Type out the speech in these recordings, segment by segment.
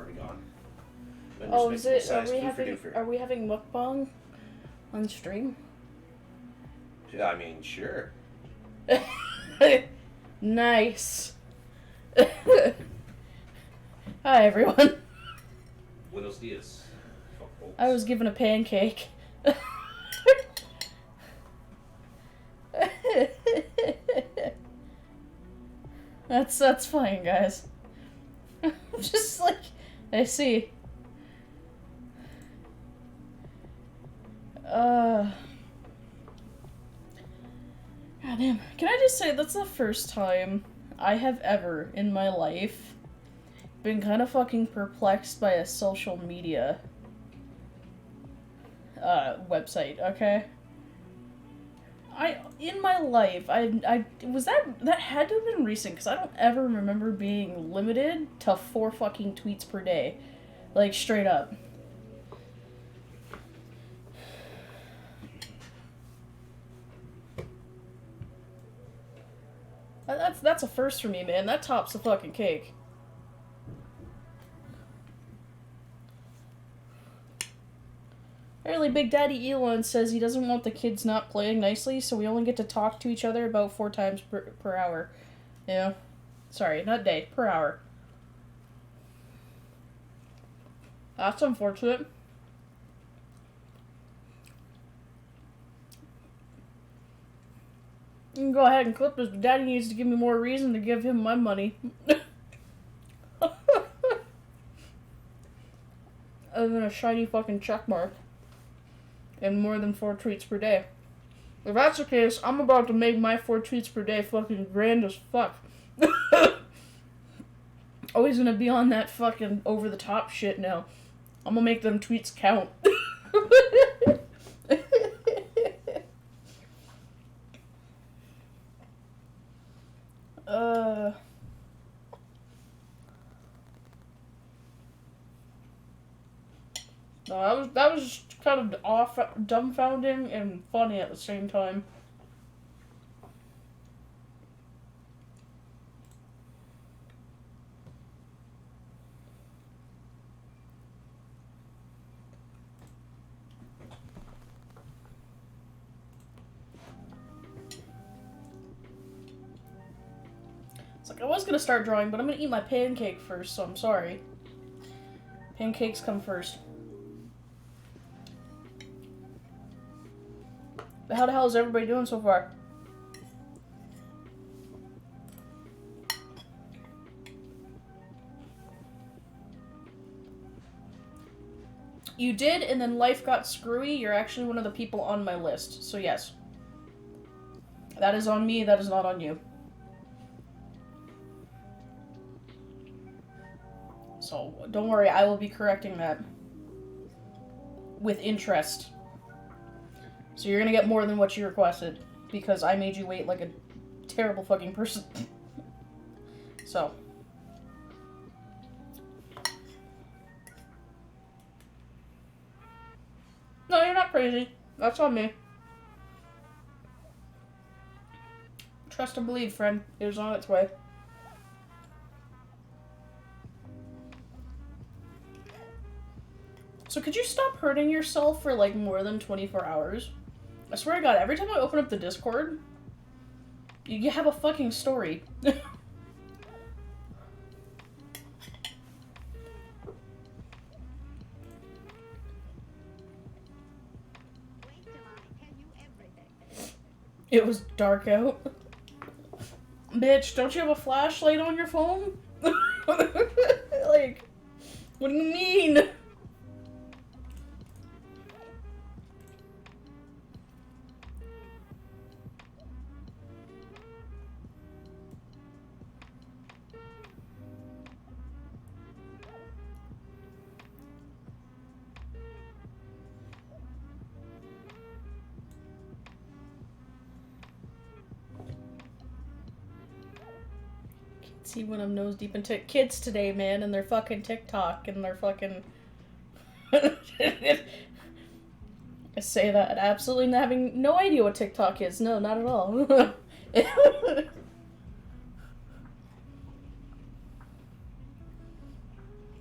already gone. Oh, is it? Are we having mukbang on stream? Yeah, I mean, sure. Nice. Hi, everyone. Buenos dias. I was given a pancake. That's fine, guys. Just like, I see. Goddamn. Can I just say, that's the first time I have ever, in my life, been kind of fucking perplexed by a social media website, okay? In my life, that had to have been recent, because I don't ever remember being limited to 4 fucking tweets per day. Like, straight up. That's a first for me, man. That tops the fucking cake. Apparently, Big Daddy Elon says he doesn't want the kids not playing nicely, so we only get to talk to each other about 4 times per hour. Yeah. Sorry, not day, per hour. That's unfortunate. You can go ahead and clip this, but Daddy needs to give me more reason to give him my money. Other than a shiny fucking check mark. And more than 4 tweets per day. If that's the case, I'm about to make my 4 tweets per day fucking grand as fuck. Always gonna be on that fucking over-the-top shit now. I'm gonna make them tweets count. No, that was kind of dumbfounding and funny at the same time. It's like, I was gonna start drawing, but I'm gonna eat my pancake first, so I'm sorry. Pancakes come first. But how the hell is everybody doing so far? You did, and then life got screwy. You're actually one of the people on my list, so yes. That is on me, that is not on you. So, don't worry, I will be correcting that. With interest. So you're gonna get more than what you requested, because I made you wait like a terrible fucking person. So. No, you're not crazy. That's on me. Trust and believe, friend. It is on its way. So could you stop hurting yourself for like more than 24 hours? I swear to God, every time I open up the Discord, you have a fucking story. It was dark out. Bitch, don't you have a flashlight on your phone? Like, what do you mean? See when I'm nose deep into kids today, man, and their fucking TikTok and their fucking. I say that absolutely having no idea what TikTok is. No, not at all.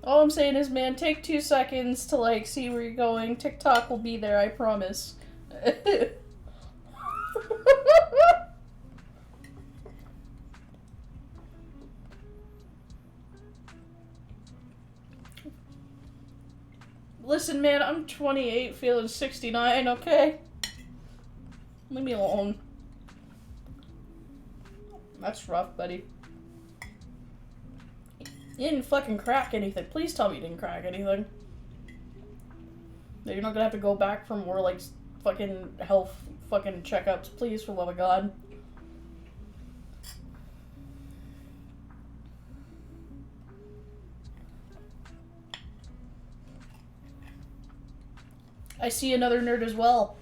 All I'm saying is, man, take 2 seconds to, like, see where you're going. TikTok will be there, I promise. Listen, man, I'm 28, feeling 69, okay? Leave me alone. That's rough, buddy. You didn't fucking crack anything. Please tell me you didn't crack anything. You're not gonna have to go back for more, like, fucking health fucking checkups, please, for the love of God. I see another nerd as well.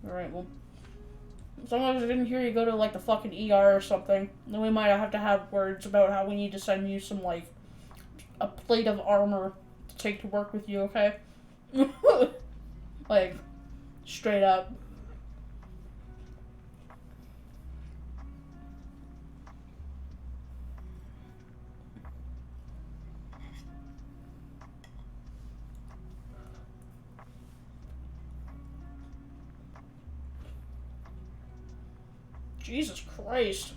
Alright, well. As long as I didn't hear you go to, like, the fucking ER or something, then we might have to have words about how we need to send you some, like, a plate of armor to take to work with you, okay? Like, straight up. Jesus Christ.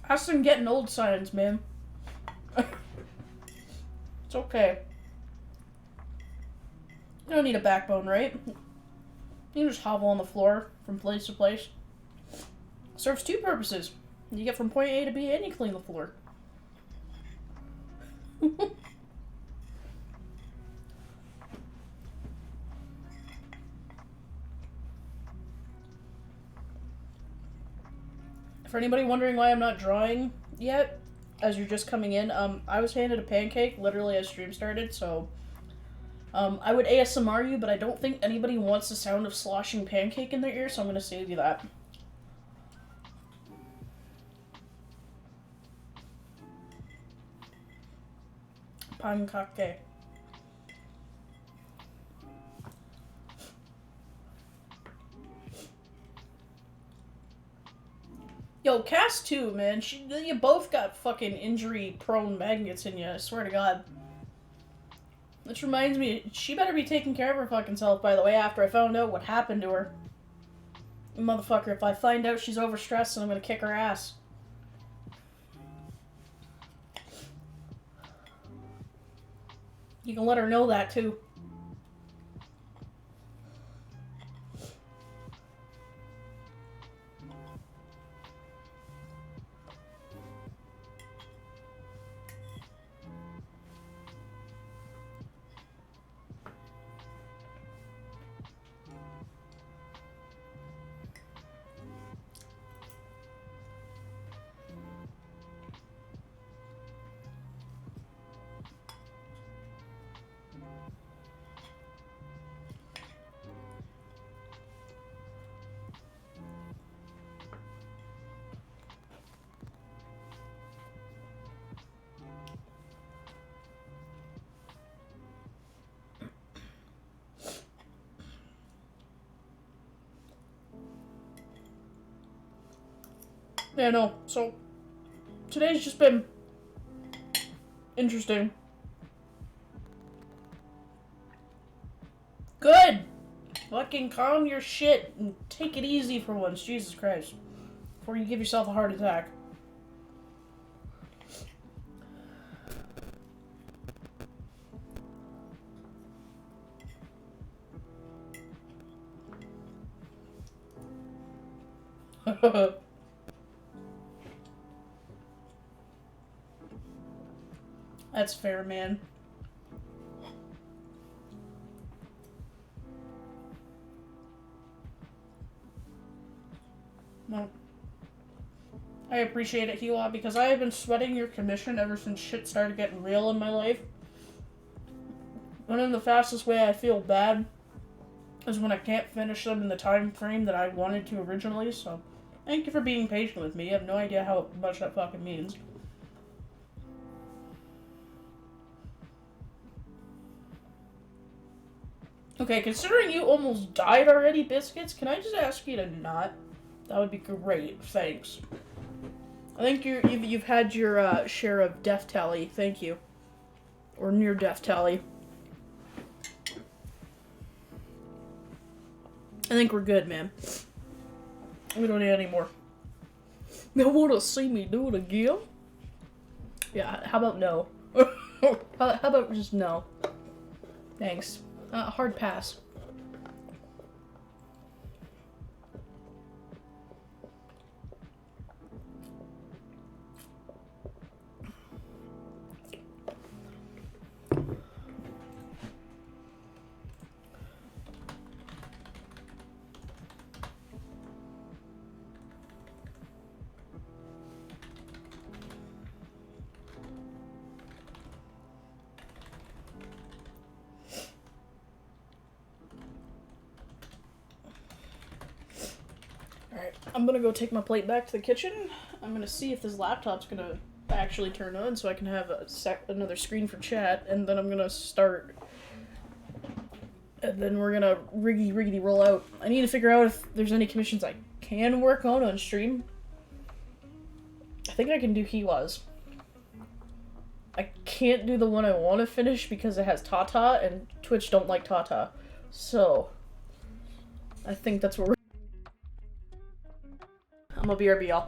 That's some getting old signs, man. It's okay. You don't need a backbone, right? You can just hobble on the floor from place to place. Serves 2 purposes. You get from point A to B and you clean the floor. For anybody wondering why I'm not drawing yet, as you're just coming in, I was handed a pancake literally as stream started, so I would ASMR you, but I don't think anybody wants the sound of sloshing pancake in their ear, so I'm gonna save you that. Pancake. Yo, Cass too, man. You both got fucking injury-prone magnets in you, I swear to God. Which reminds me, she better be taking care of her fucking self, by the way, after I found out what happened to her. Motherfucker, if I find out she's overstressed, then I'm gonna kick her ass. You can let her know that, too. Yeah, no, so today's just been interesting. Good! Fucking calm your shit and take it easy for once, Jesus Christ. Before you give yourself a heart attack. That's fair, man. No. I appreciate it, Hila, because I have been sweating your commission ever since shit started getting real in my life. And in the fastest way I feel bad is when I can't finish them in the time frame that I wanted to originally, so thank you for being patient with me. You have no idea how much that fucking means. Okay, considering you almost died already, Biscuits, can I just ask you to not That would be great. Thanks. I think you've had your share of death tally. Thank you. Or near death tally. I think we're good, man. We don't need any more. You want to see me do it again? Yeah, how about no? How about just no? Thanks. Hard pass. Alright, I'm gonna go take my plate back to the kitchen. I'm gonna see if this laptop's gonna actually turn on so I can have another screen for chat, and then I'm gonna start. And then we're gonna riggedy roll out. I need to figure out if there's any commissions I can work on stream. I think I can do Hiwas. I can't do the one I want to finish because it has Tata, and Twitch don't like Tata. So, I think that's where we're... I'm gonna BRB, y'all.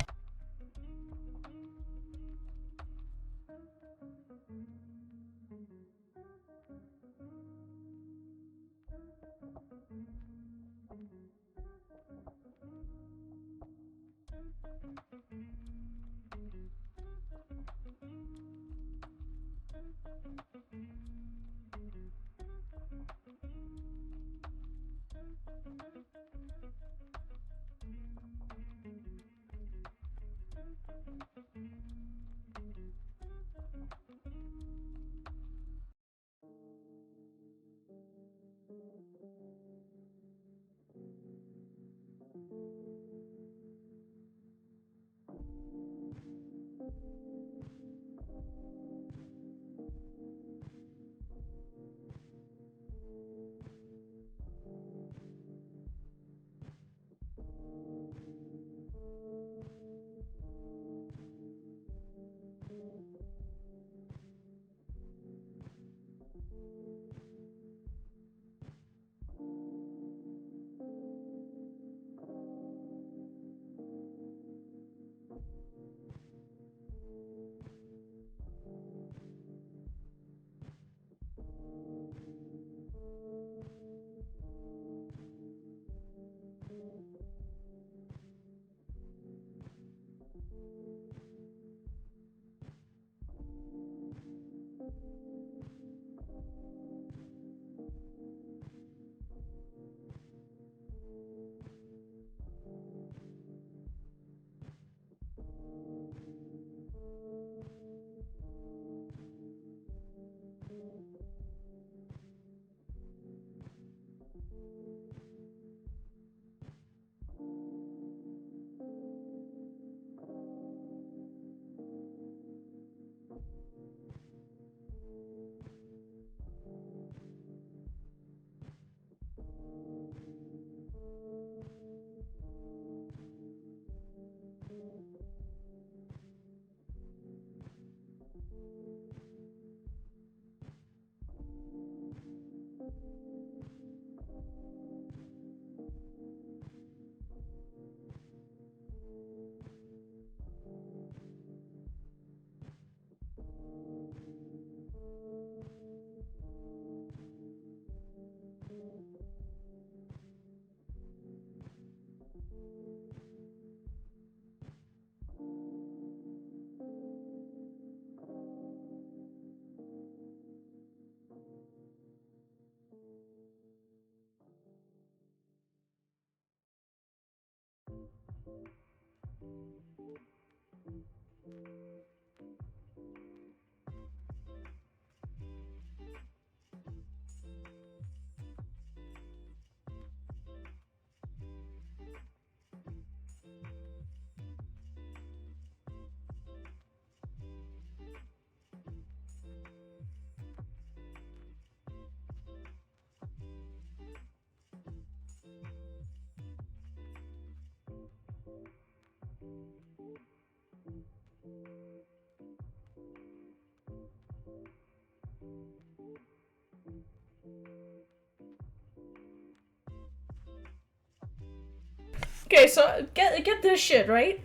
Okay, so get this shit, right?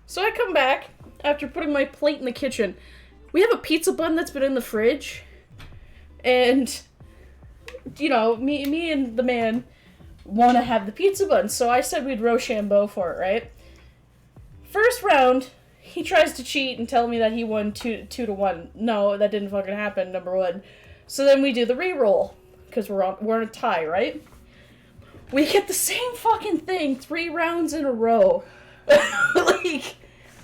So I come back after putting my plate in the kitchen. We have a pizza bun that's been in the fridge. And, you know, me and the man want to have the pizza bun. So I said we'd Rochambeau for it, right? First round, he tries to cheat and tell me that he won 2-1. No, that didn't fucking happen, number one. So then we do the re-roll. Because we're in a tie, right? We get the same fucking thing 3 rounds in a row. Like...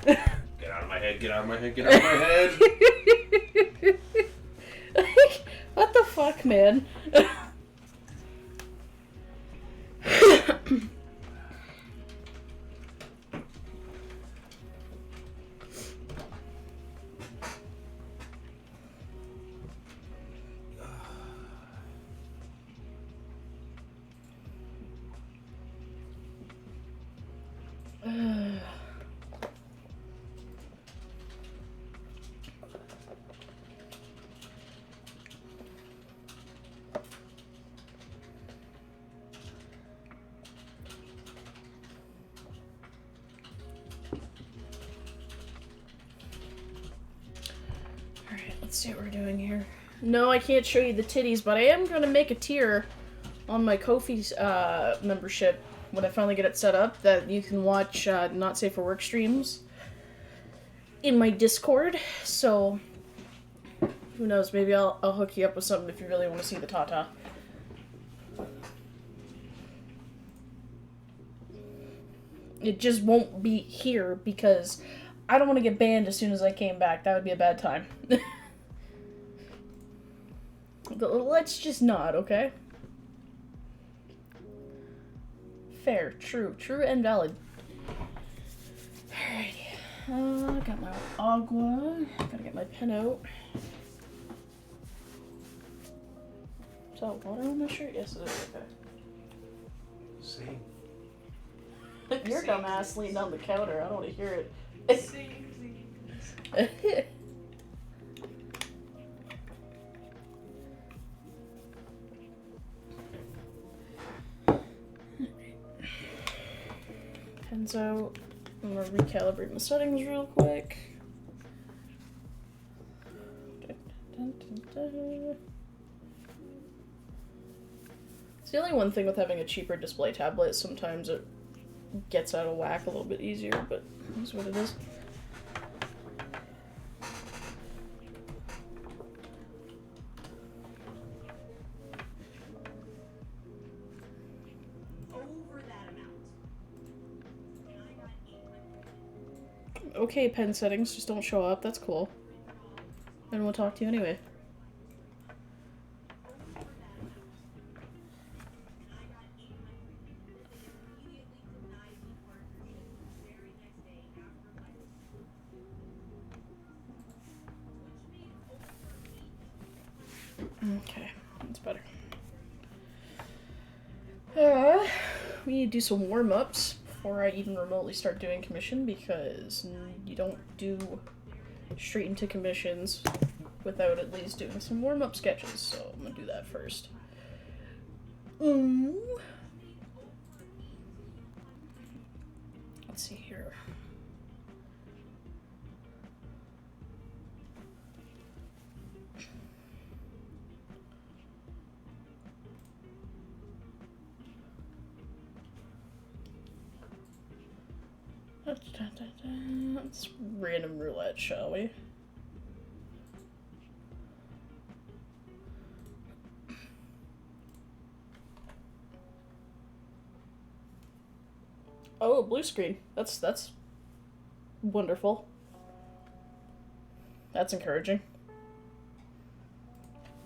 Get out of my head, get out of my head, get out of my head! Like, what the fuck, man? Let's see what we're doing here. No, I can't show you the titties, but I am going to make a tier on my Ko-fi membership when I finally get it set up that you can watch Not Safe for Work streams in my Discord. So, who knows, maybe I'll hook you up with something if you really want to see the Tata. It just won't be here because I don't want to get banned as soon as I came back. That would be a bad time. Let's just not, okay? Fair, true and valid. Alrighty. Got my agua. Gotta get my pen out. Is that water on my shirt? Yes, it is. Okay. See? Your dumb ass leaned on the counter. I don't want to hear it. Pens out. I'm gonna recalibrate my settings real quick. It's the only one thing with having a cheaper display tablet. Sometimes it gets out of whack a little bit easier, but that's what it is. Okay, pen settings, just don't show up, that's cool. And we'll talk to you anyway. Okay, that's better. We need to do some warm-ups before I even remotely start doing commission, because you don't do straight into commissions without at least doing some warm-up sketches, so I'm gonna do that first. Let's see here. Let's random roulette, shall we? Oh, blue screen. That's wonderful. That's encouraging.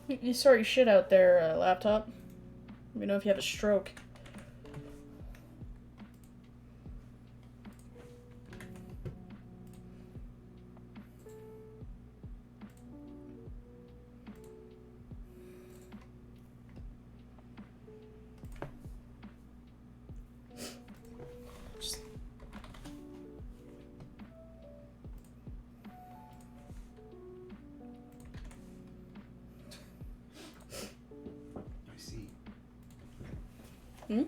You sort your shit out there, laptop. Let me know if you have a stroke. Hmm?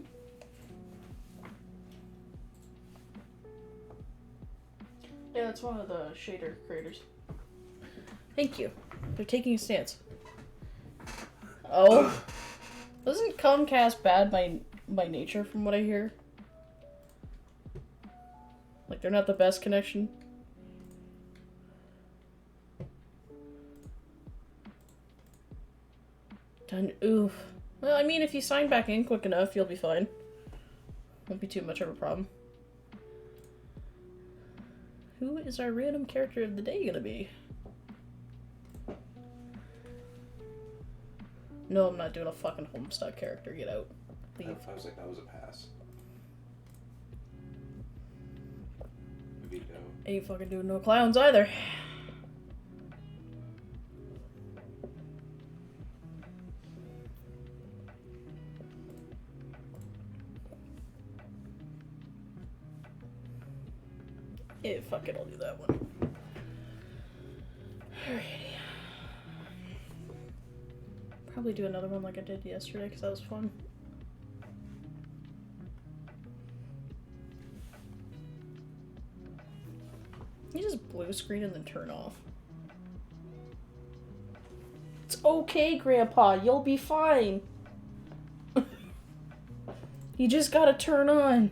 Yeah, that's one of the shader creators. Thank you. They're taking a stance. Oh. Isn't Comcast bad by nature, from what I hear? Like, they're not the best connection. Done. Oof. Well, I mean, if you sign back in quick enough, you'll be fine. Won't be too much of a problem. Who is our random character of the day gonna be? No, I'm not doing a fucking Homestuck character. Get out. Leave. I was like, that was a pass. Veto. Ain't fucking doing no clowns either. Yeah, fuck it, I'll do that one. Alrighty. Probably do another one like I did yesterday, because that was fun. You just blue screen and then turn off. It's okay, Grandpa, you'll be fine. You just gotta turn on.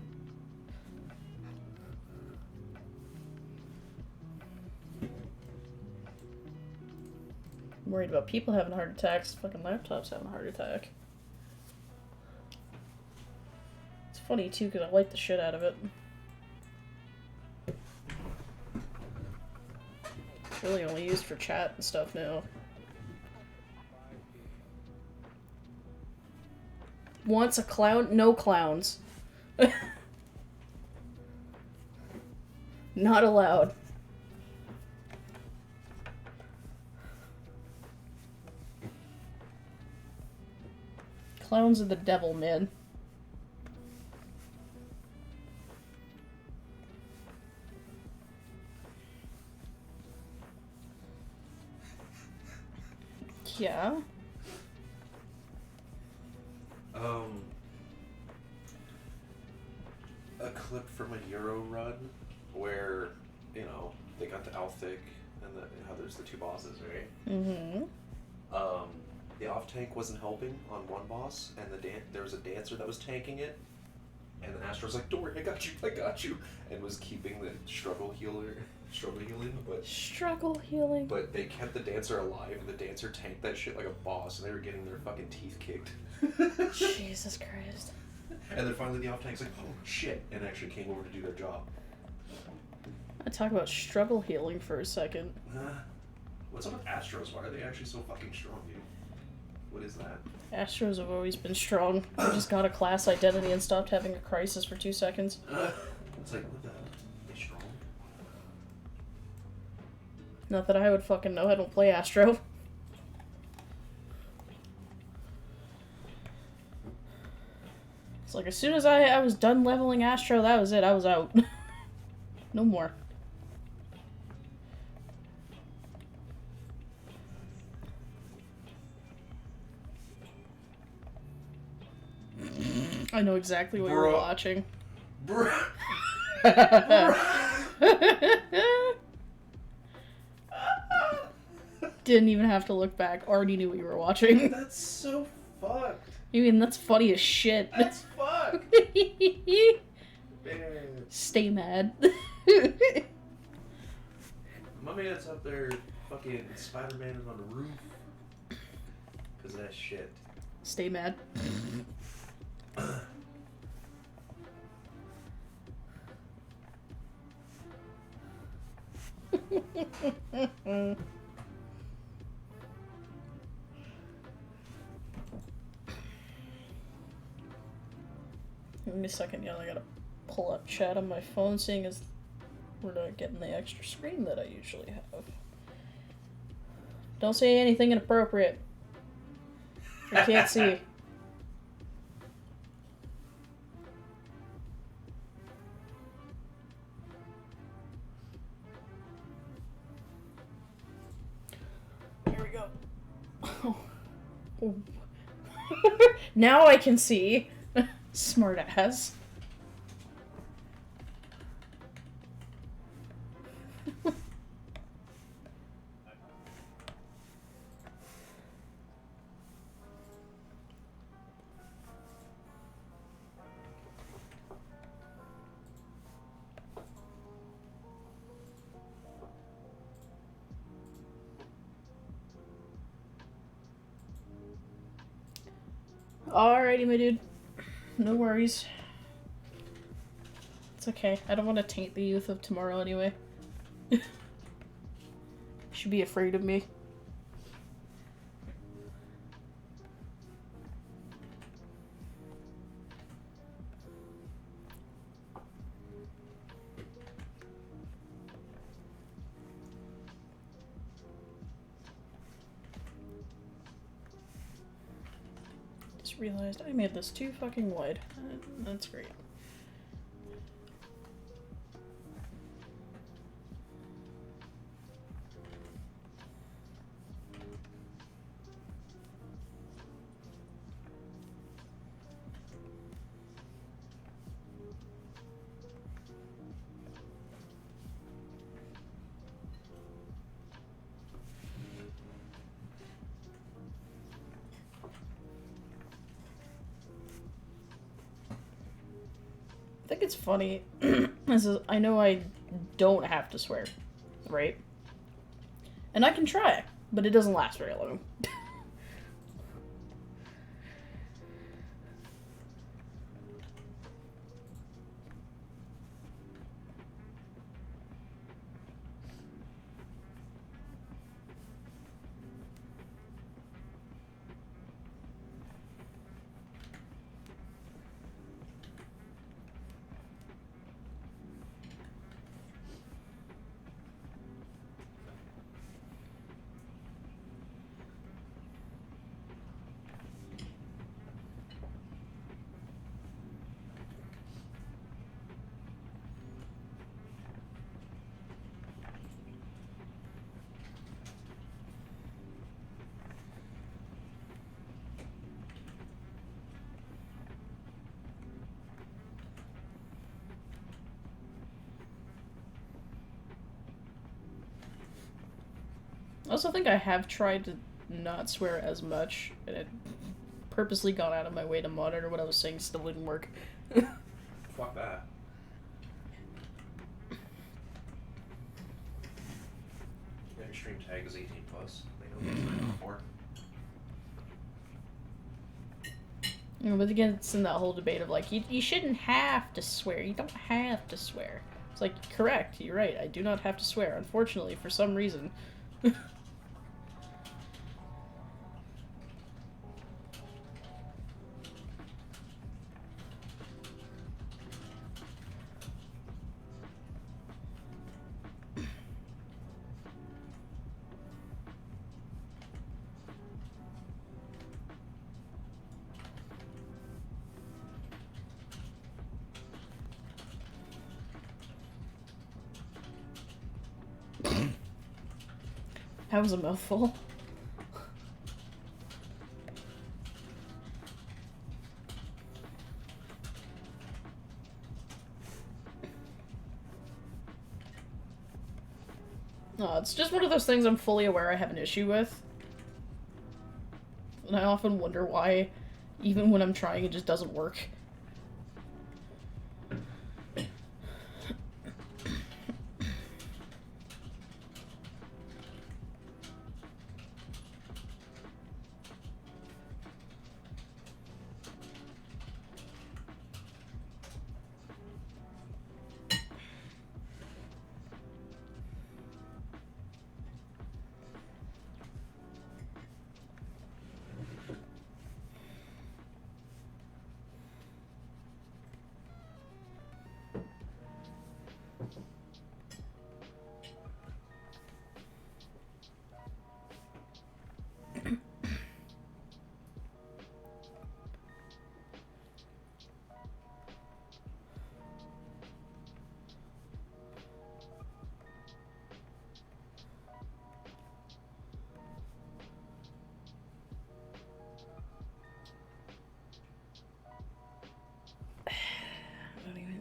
I'm worried about people having heart attacks. Fucking laptops having a heart attack. It's funny too, because I like the shit out of it. It's really only used for chat and stuff now. Wants a clown? No clowns. Not allowed. Clowns are the devil, man. Yeah. A clip from a Euro run where, you know, they got the Althic and how there's the two bosses, right? Mm-hmm. The off tank wasn't helping on one boss, and there was a dancer that was tanking it, and then Astro's like, "Don't worry, I got you," and was keeping the struggle healing, but they kept the dancer alive, and the dancer tanked that shit like a boss, and they were getting their fucking teeth kicked. Jesus Christ. And then finally the off tank's like, "Oh shit," and actually came over to do their job. I talk about struggle healing for a second. What's up with Astros? Why are they actually so fucking strong, dude? What is that? Astros have always been strong. They just got a class identity and stopped having a crisis for 2 seconds. It's like, what the hell? They strong? Not that I would fucking know. I don't play Astro. It's like, as soon as I was done leveling Astro, that was it. I was out. No more. I know exactly what you're watching. Didn't even have to look back. Already knew what you were watching. That's so fucked. You mean that's funny as shit. That's fucked. Stay mad. My man's up there fucking Spider-Man is on the roof. Cause of that shit. Stay mad. Give me a second, yeah, I gotta pull up chat on my phone, seeing as we're not getting the extra screen that I usually have. Don't say anything inappropriate. I can't see. Here we go. Oh. Now I can see. Smart ass. Alrighty, my dude. No worries. It's okay. I don't want to taint the youth of tomorrow anyway. You should be afraid of me. Just realized I made this too fucking wide. That's great. I think it's funny. I know I don't have to swear, right? And I can try, but it doesn't last very long. I also think I have tried to not swear as much, and it purposely gone out of my way to monitor what I was saying still didn't work. Fuck that. Yeah, your stream tag is 18+. They know what's before. You know, but again, it's in that whole debate of like, you shouldn't have to swear. You don't have to swear. It's like, correct, you're right. I do not have to swear. Unfortunately, for some reason. That was a mouthful. No, it's just one of those things I'm fully aware I have an issue with. And I often wonder why, even when I'm trying, it just doesn't work.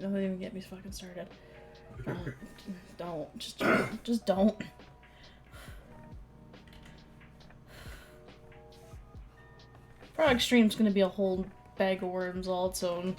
Don't even get me fucking started. Don't. Just don't. Frog Stream's gonna be a whole bag of worms all its own.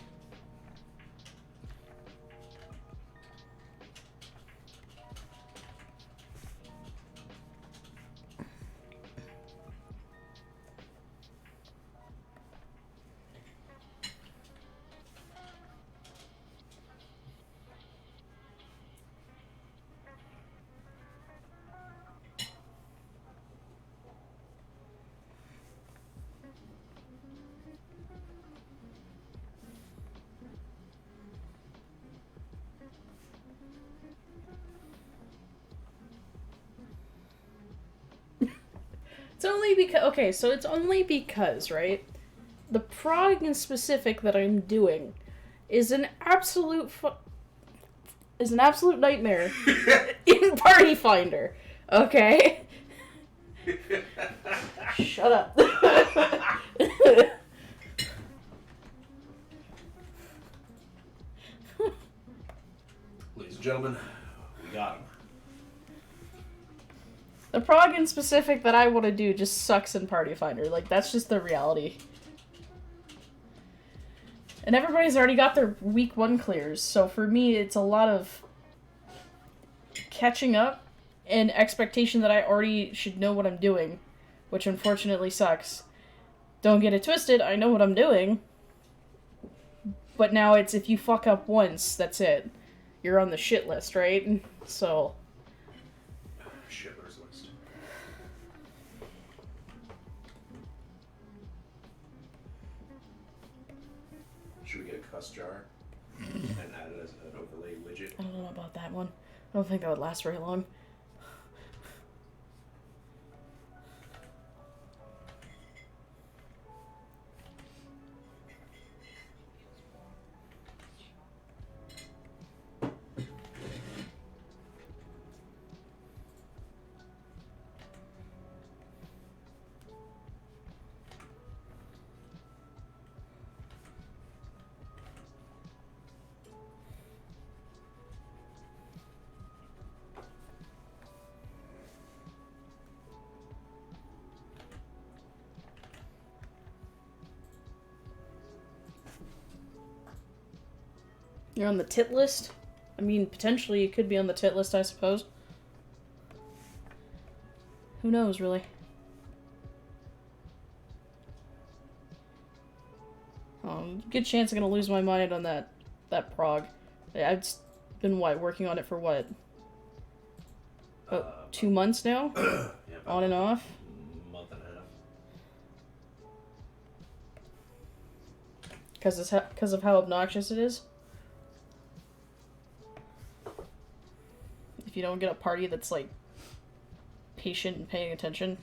It's only because, okay, so it's only because, right? The prog in specific that I'm doing is an absolute nightmare in Party Finder. Okay? Shut up. Ladies and gentlemen, we got him. The prog in specific that I want to do just sucks in Party Finder. Like, that's just the reality. And everybody's already got their week 1 clears, so for me, it's a lot of catching up and expectation that I already should know what I'm doing, which unfortunately sucks. Don't get it twisted, I know what I'm doing. But now it's if you fuck up once, that's it. You're on the shit list, right? So... Shitlers list. Should we get a cuss jar and add it as an overlay widget? I don't know about that one. I don't think that would last very long. You're on the tit list? I mean, potentially you could be on the tit list, I suppose. Who knows, really? Good chance I'm gonna lose my mind on that prog. I've been, working on it for what? About 2 months now? Yeah, on and off? Month and a half. Because of how obnoxious it is? If you don't get a party that's, like, patient and paying attention.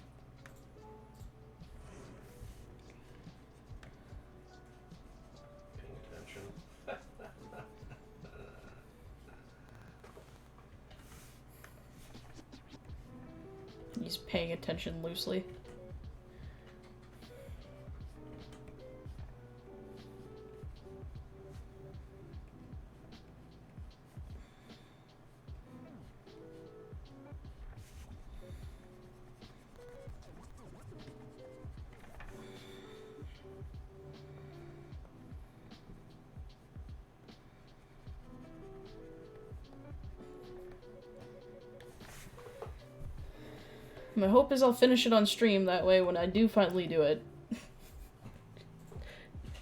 Paying attention. He's paying attention loosely. My hope is I'll finish it on stream, that way when I do finally do it,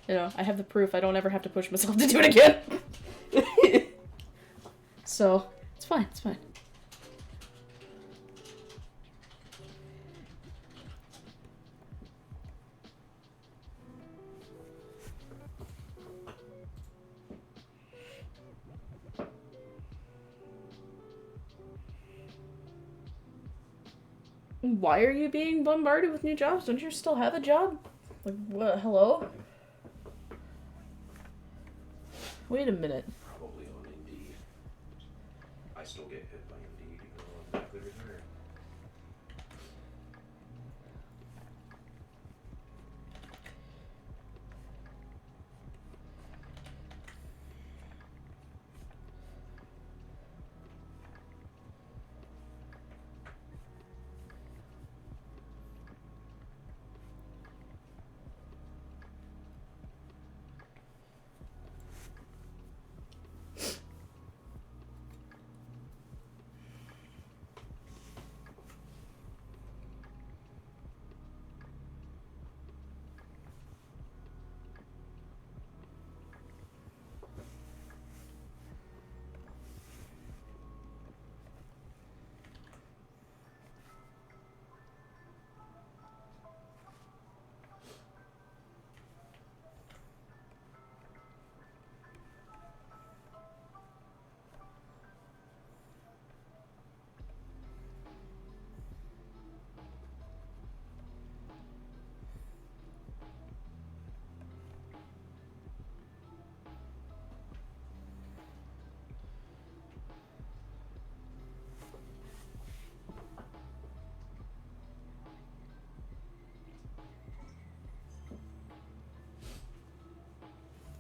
you know, I have the proof, I don't ever have to push myself to do it again. So, it's fine, it's fine. Why are you being bombarded with new jobs? Don't you still have a job? Like, what? Hello? Wait a minute. Probably on Indeed. I still get hit by Indeed even though I'm technically retired.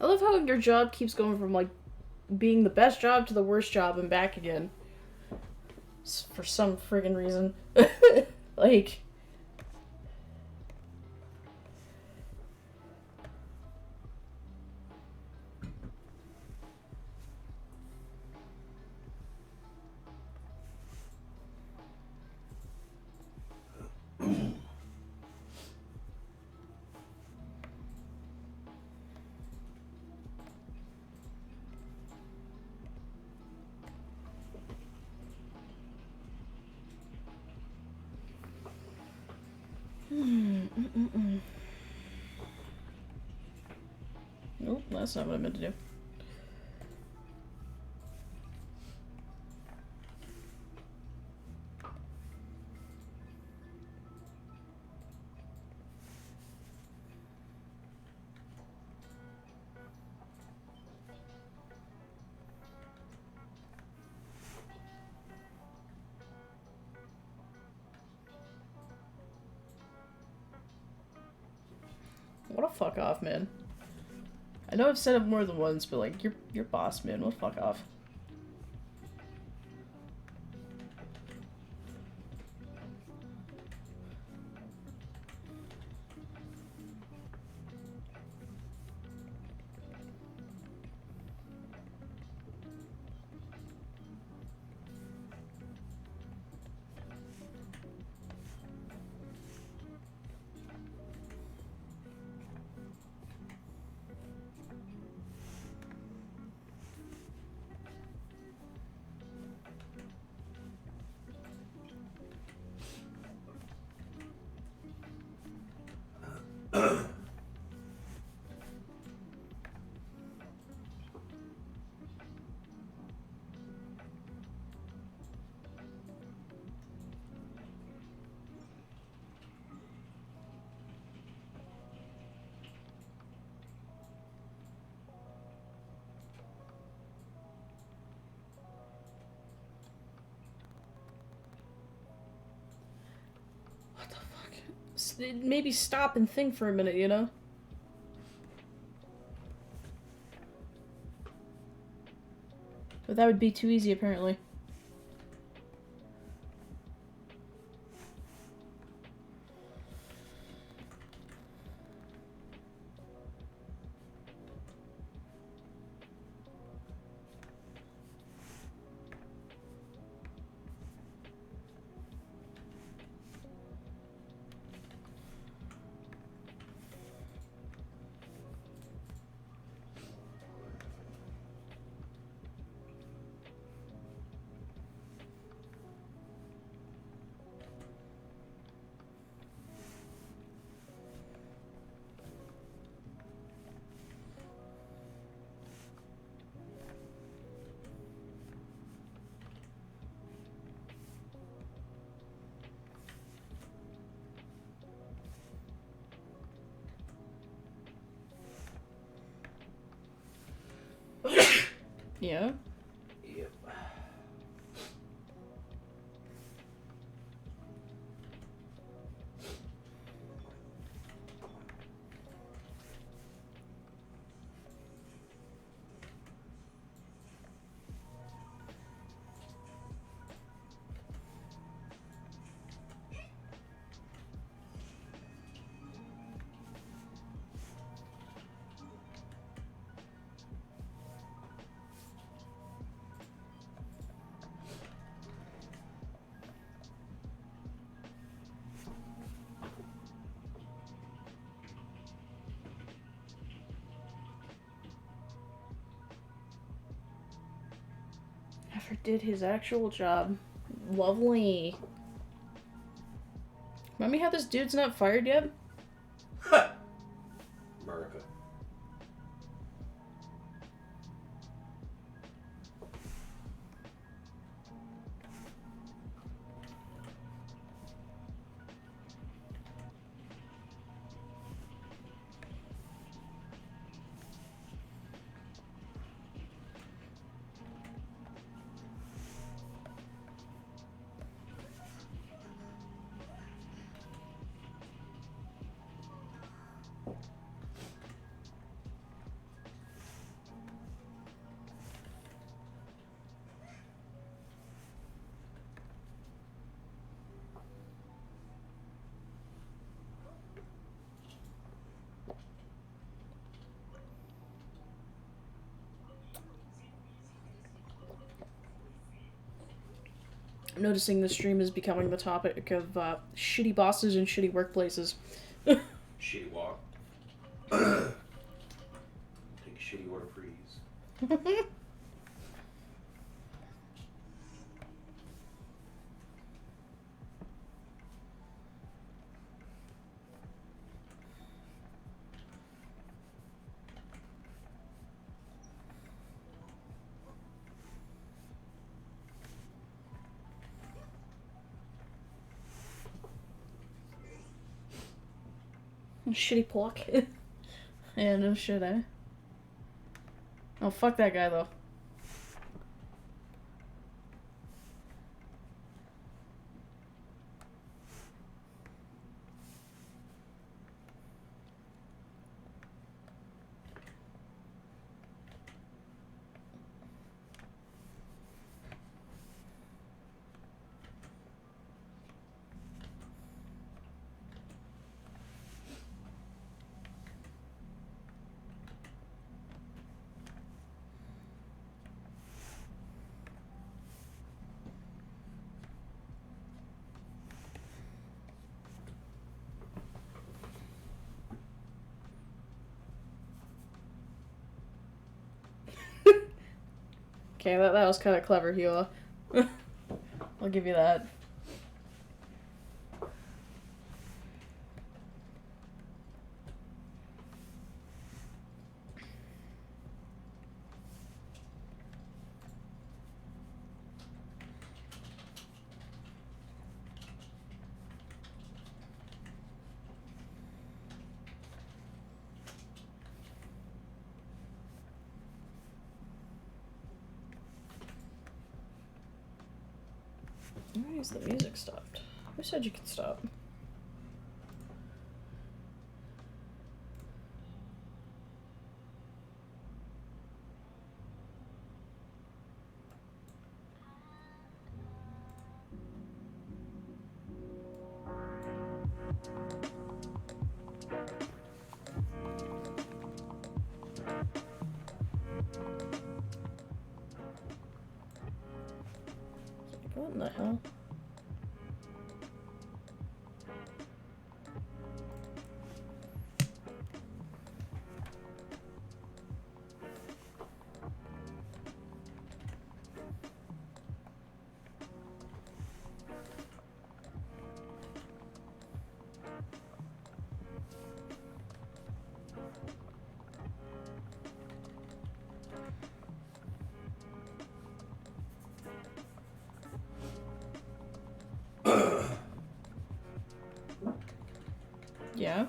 I love how your job keeps going from, like, being the best job to the worst job and back again. For some friggin' reason. Like... Nope, that's not what I meant to do. What a fuck off, man. I know I've said it more than once, but like, you're boss, man. What fuck off. Maybe stop and think for a minute, you know? But that would be too easy, apparently. Yeah? Yep. Never did his actual job. Lovely. Remind me how this dude's not fired yet? America. noticing the stream is becoming the topic of shitty bosses and shitty workplaces. Shitty walk. Take a shitty order, please. Shitty pluck. Yeah, no shit, eh? Oh, fuck that guy, though. Okay, that was kind of clever, Hila. I'll give you that. Why is the music stopped? Who said you could stop? What in the hell? Yeah?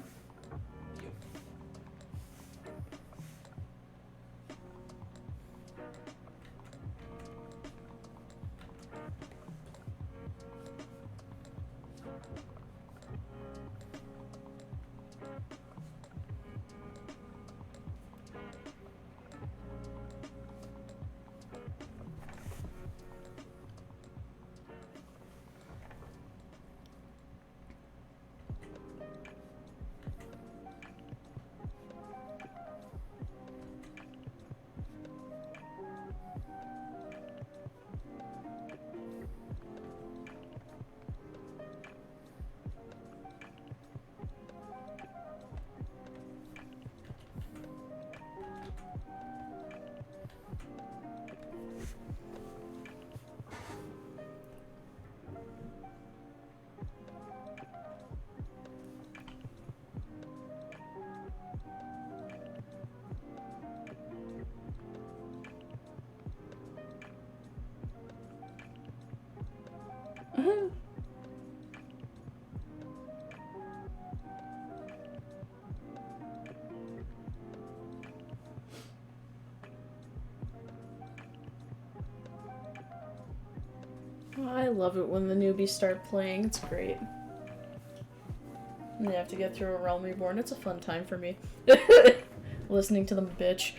I love it when the newbies start playing. It's great. And they have to get through a Realm Reborn. It's a fun time for me. Listening to them bitch.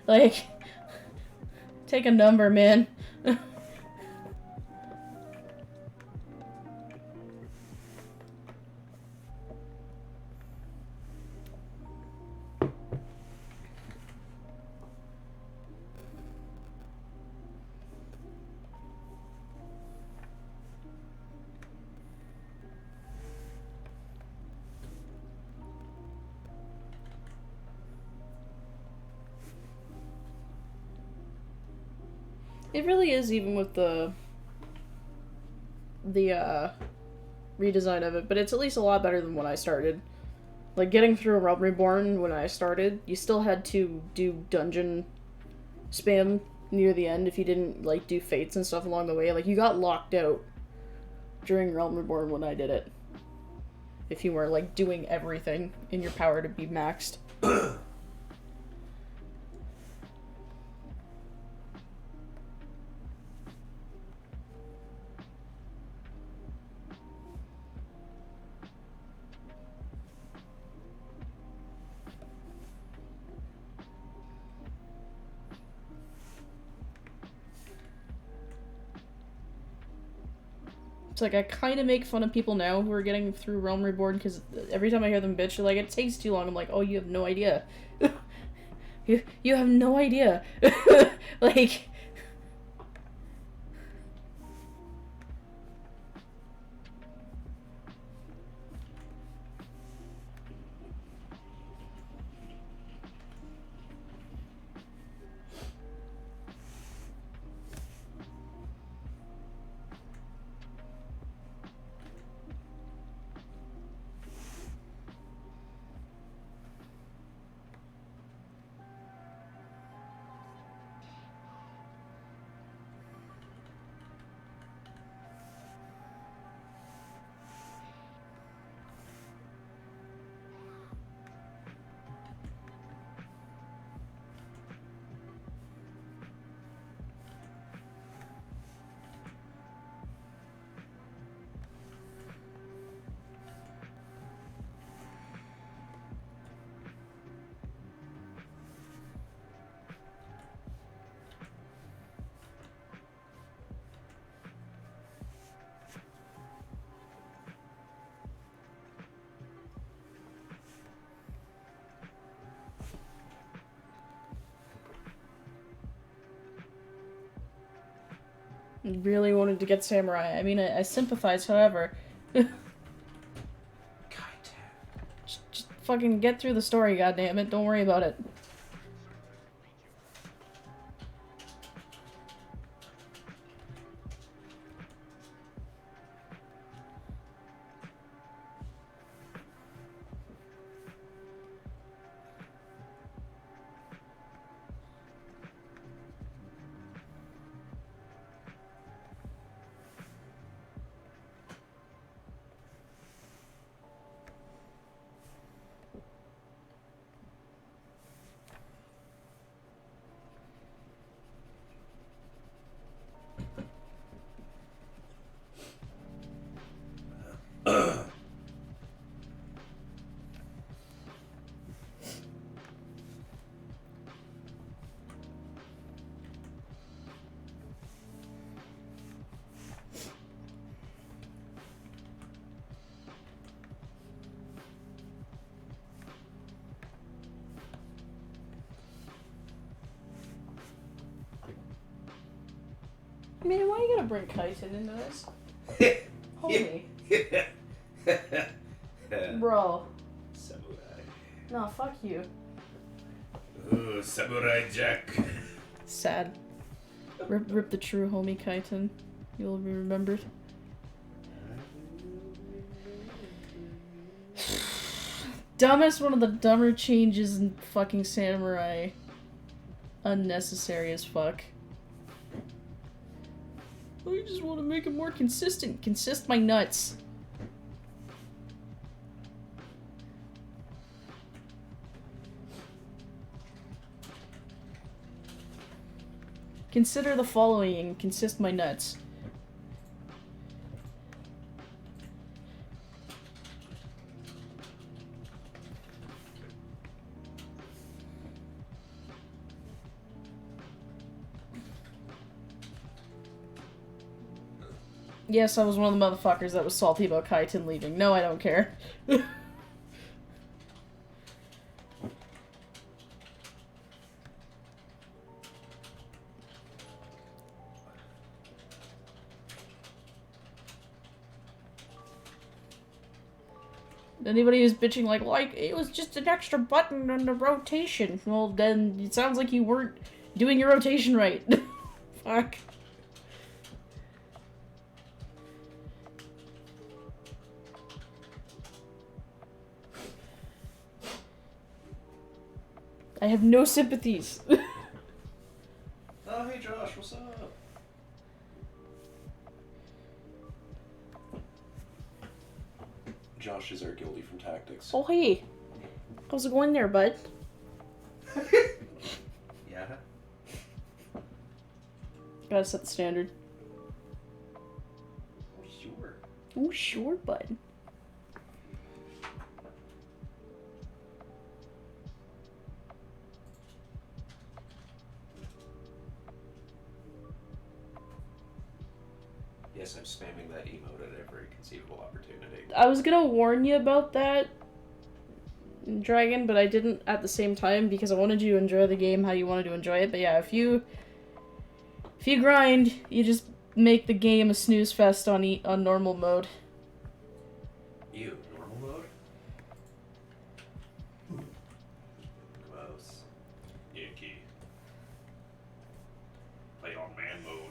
Like, take a number, man. It really is, even with the redesign of it, but it's at least a lot better than when I started. Like, getting through Realm Reborn when I started, you still had to do dungeon spam near the end if you didn't, like, do fates and stuff along the way. Like, you got locked out during Realm Reborn when I did it. If you were, like, doing everything in your power to be maxed. It's like, I kind of make fun of people now who are getting through Realm Reborn, because every time I hear them bitch, they're like, it takes too long. I'm like, oh, you have no idea. you have no idea. Like... really wanted to get Samurai. I mean, I sympathize, however. just fucking get through the story, goddammit. Don't worry about it. I mean, why you gotta bring Kaiten into this? Homie. Bro. Samurai. No, fuck you. Ooh, Samurai Jack. Sad. Rip the true homie Kaiten. You'll be remembered. Dumbest, one of the dumber changes in fucking Samurai. Unnecessary as fuck. I just want to make it more consistent. Consist my nuts. Consider the following and consist my nuts. Yes, I was one of the motherfuckers that was salty about Kaiten leaving. No, I don't care. Anybody who's bitching like, it was just an extra button on the rotation. Well, then it sounds like you weren't doing your rotation right. fuck? I have no sympathies. Oh, hey Josh, what's up? Josh is our guildie from Tactics. Oh, hey. How's it going there, bud? Yeah? Gotta set the standard. Oh, sure. Oh, sure, bud. Yes, I'm spamming that emote at every conceivable opportunity. I was gonna warn you about that, Dragon, but I didn't at the same time because I wanted you to enjoy the game how you wanted to enjoy it. But yeah, if you grind, you just make the game a snooze fest on normal mode. Ew, normal mode? Gross. Icky. Play on man mode.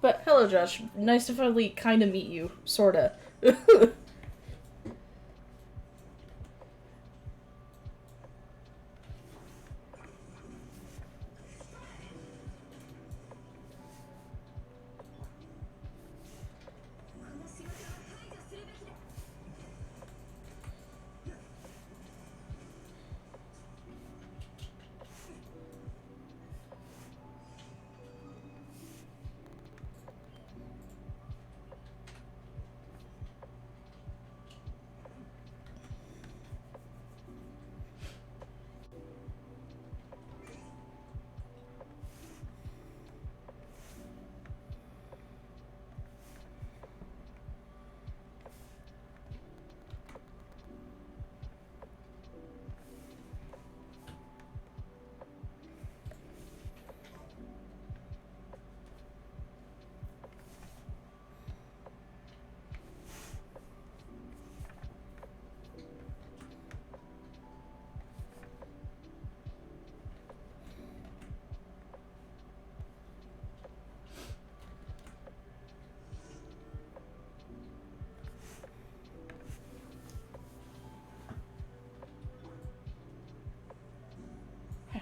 But hello, Josh. Nice to finally kind of meet you, sorta.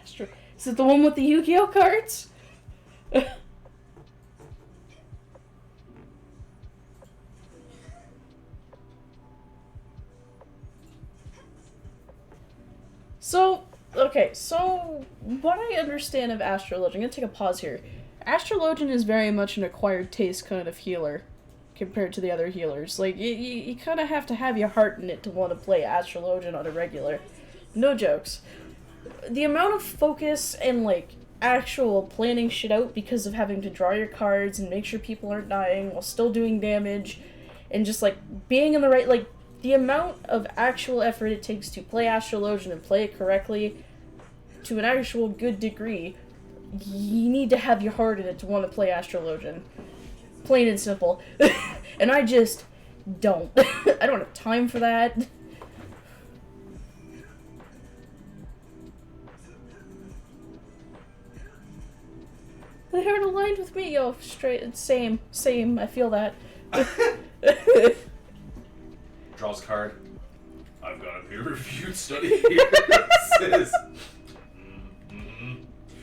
Astro. Is it the one with the Yu-Gi-Oh cards? So what I understand of Astrologian, I'm gonna take a pause here. Astrologian is very much an acquired taste kind of healer compared to the other healers. Like, you kind of have to have your heart in it to want to play Astrologian on a regular. No jokes. The amount of focus and, like, actual planning shit out because of having to draw your cards and make sure people aren't dying while still doing damage and just, like, being in the right, like, the amount of actual effort it takes to play Astrologian and play it correctly to an actual good degree, you need to have your heart in it to want to play Astrologian. Plain and simple. And I just don't. I don't have time for that. They aren't aligned with me. Yo, straight, same, I feel that. Draws card. I've got a peer-reviewed study here.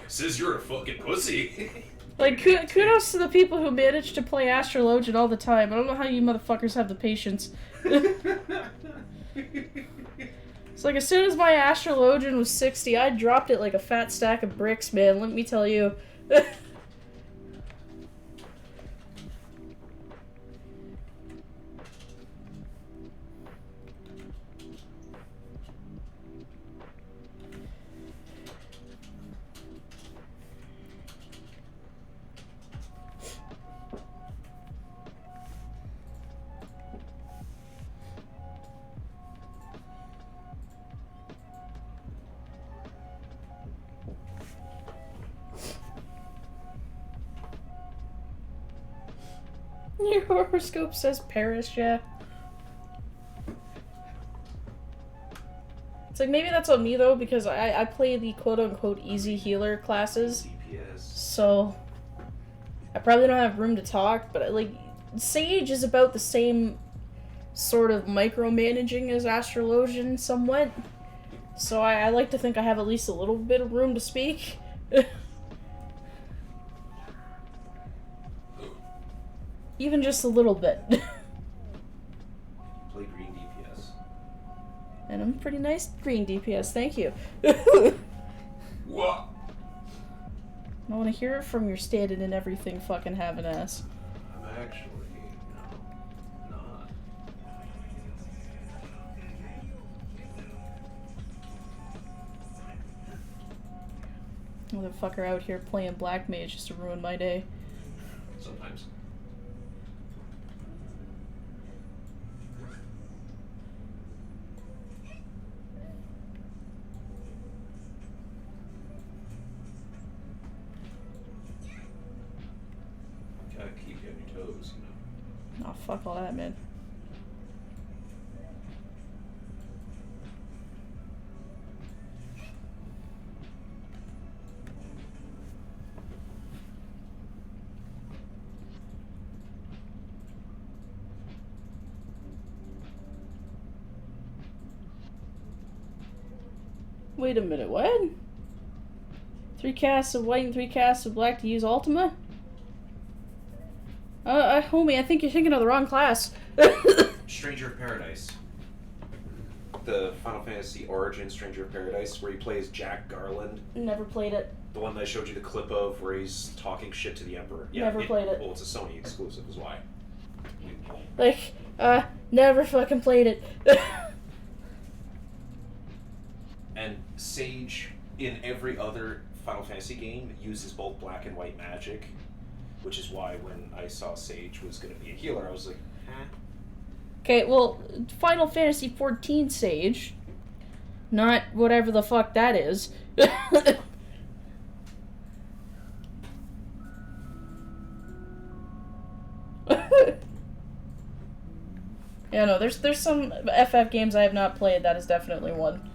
Says you're a fucking pussy. Like, kudos to the people who manage to play Astrologian all the time. I don't know how you motherfuckers have the patience. It's like, as soon as my Astrologian was 60, I dropped it like a fat stack of bricks, man, let me tell you. Your horoscope says Paris, yeah. It's like, maybe that's on me, though, because I play the quote-unquote easy healer classes. DPS. So, I probably don't have room to talk, but, like, Sage is about the same sort of micromanaging as Astrologian, somewhat. So I like to think I have at least a little bit of room to speak. Even just a little bit. Play green DPS. And I'm pretty nice green DPS, thank you. What? I want to hear it from your standing and everything fucking having ass. I'm actually, not. Motherfucker out here playing Black Mage just to ruin my day. Sometimes. Gotta keep you on your toes, you know. Oh, fuck all that, man. Wait a minute, what? 3 casts of white and 3 casts of black to use Ultima? Homie, I think you're thinking of the wrong class. Stranger of Paradise. The Final Fantasy Origin Stranger of Paradise, where he plays Jack Garland. Never played it. The one that I showed you the clip of where he's talking shit to the Emperor. Yeah, Never played it. Well, it's a Sony exclusive, is why. Like, never fucking played it. And Sage, in every other Final Fantasy game, uses both black and white magic, which is why when I saw Sage was going to be a healer, I was like, huh? Okay, well, Final Fantasy XIV Sage, not whatever the fuck that is. Yeah, no, there's some FF games I have not played. That is definitely one.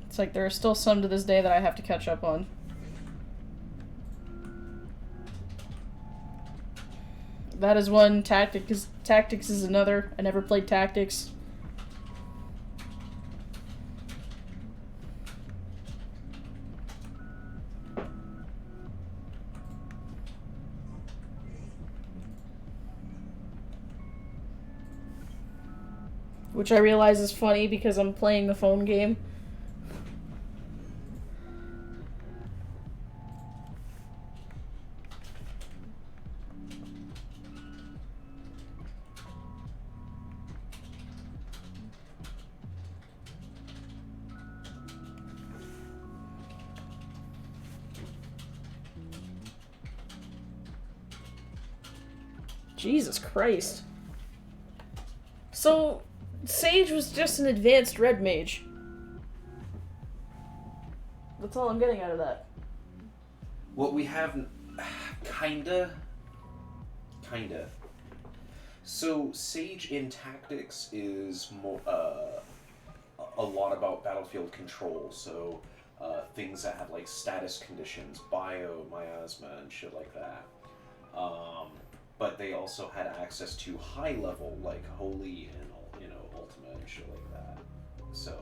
It's like there are still some to this day that I have to catch up on. That is one. Tactics is another. I never played Tactics. Which I realize is funny because I'm playing the phone game. Jesus Christ. So, Sage was just an advanced red mage. That's all I'm getting out of that. Well, we have... Kinda. So, Sage in Tactics is more, a lot about battlefield control, so things that have, like, status conditions, bio, miasma, and shit like that. But they also had access to high level, like Holy and, Ultima and shit like that. So,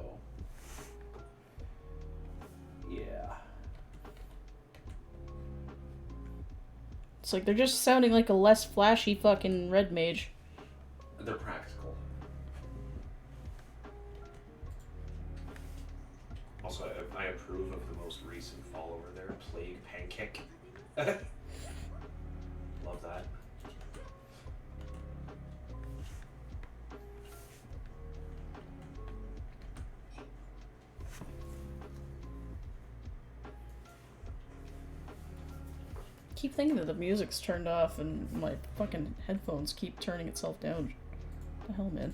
yeah. It's like they're just sounding like a less flashy fucking red mage. They're practical. Also, I approve of the most recent follower there, Plague Pancake. Love that. Keep thinking that the music's turned off and my fucking headphones keep turning itself down. What the hell, man?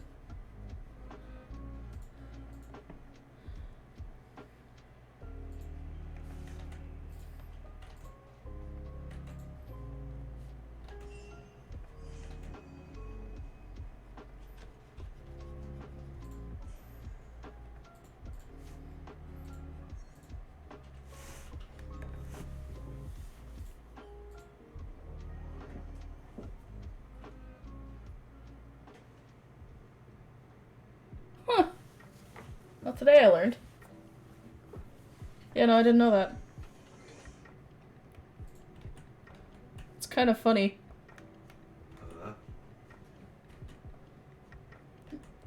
Well, today I learned. Yeah, no, I didn't know that. It's kind of funny.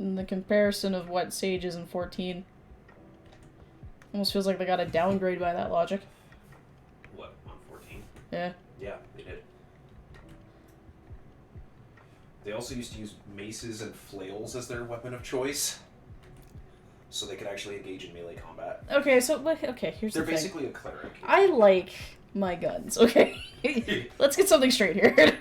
In the comparison of what Sage is in 14. Almost feels like they got a downgrade by that logic. What, on 14? Yeah. Yeah, they did. They also used to use maces and flails as their weapon of choice, so they could actually engage in melee combat. Okay, so, okay, here's the thing. They're basically a cleric. I like my guns, okay? Let's get something straight here.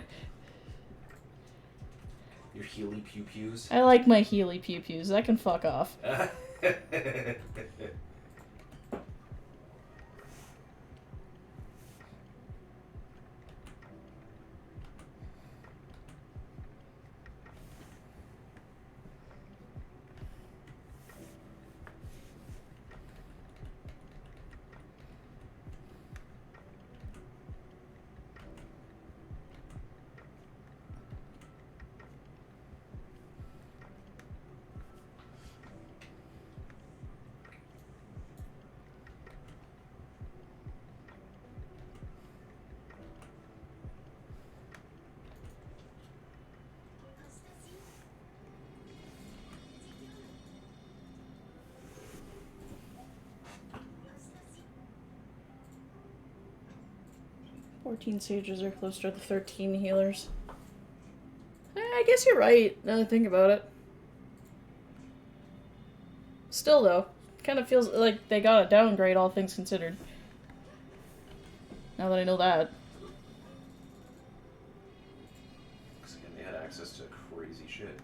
Your Healy pew-pews. I like my Healy pew-pews. That can fuck off. "14 sages are closer to the 13 healers." I guess you're right, now that I think about it. Still, though, kind of feels like they got a downgrade, all things considered. Now that I know that. Because again, they had access to crazy shit.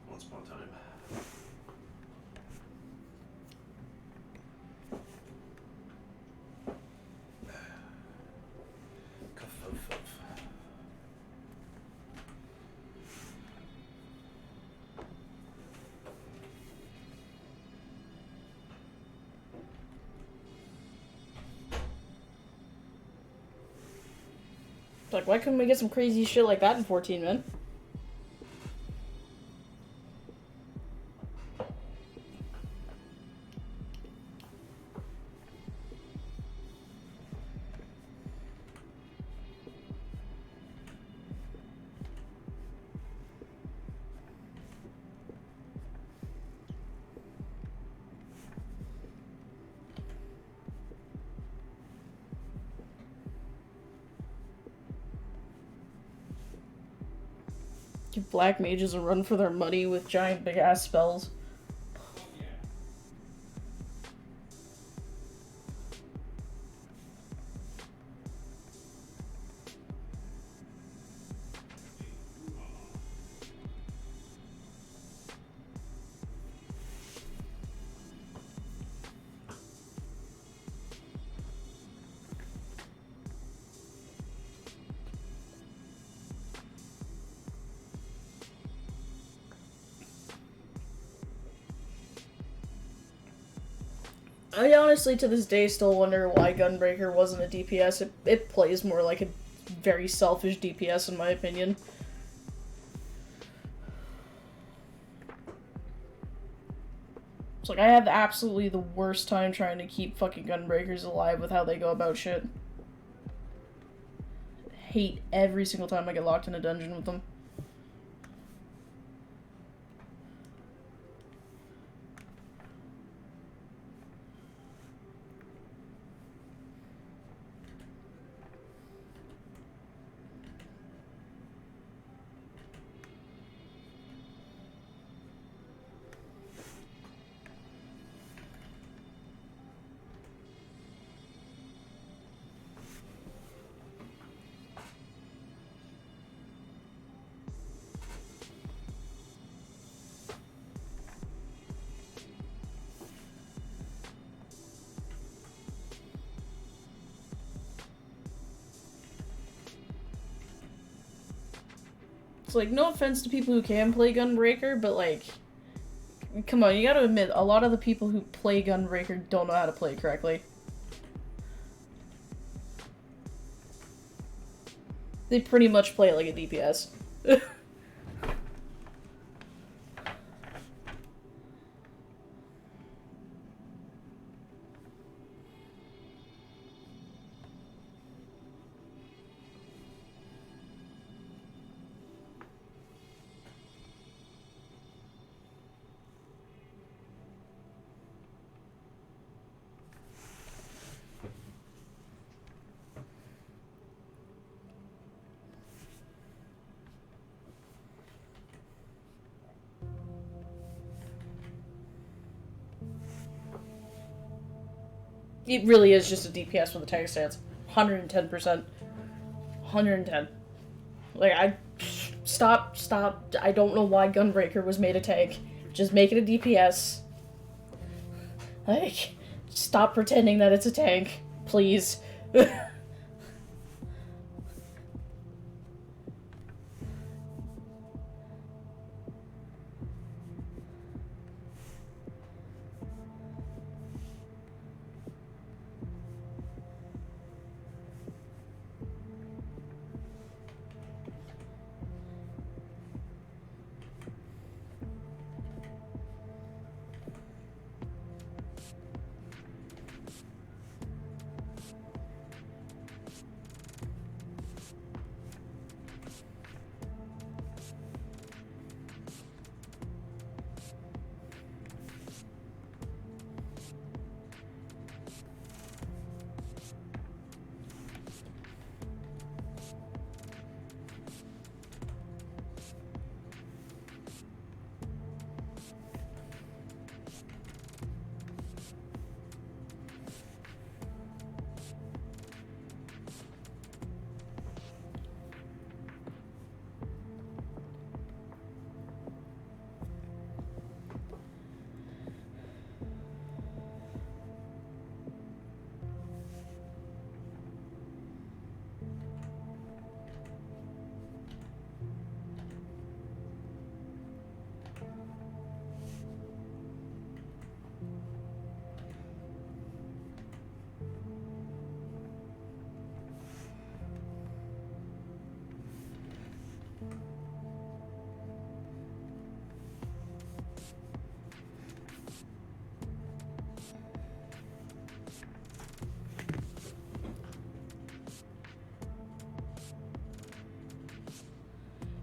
Once upon a time. Like, why couldn't we get some crazy shit like that in 14, man? Give black mages a run for their money with giant big ass spells. I honestly, to this day, still wonder why Gunbreaker wasn't a DPS. It plays more like a very selfish DPS, in my opinion. It's like, I have absolutely the worst time trying to keep fucking Gunbreakers alive with how they go about shit. Hate every single time I get locked in a dungeon with them. It's like, no offense to people who can play Gunbreaker, but like, come on, you gotta admit, a lot of the people who play Gunbreaker don't know how to play it correctly. They pretty much play it like a DPS. It really is just a DPS with a tank stance. 110%. 110. Like, Stop. I don't know why Gunbreaker was made a tank. Just make it a DPS. Like, stop pretending that it's a tank. Please.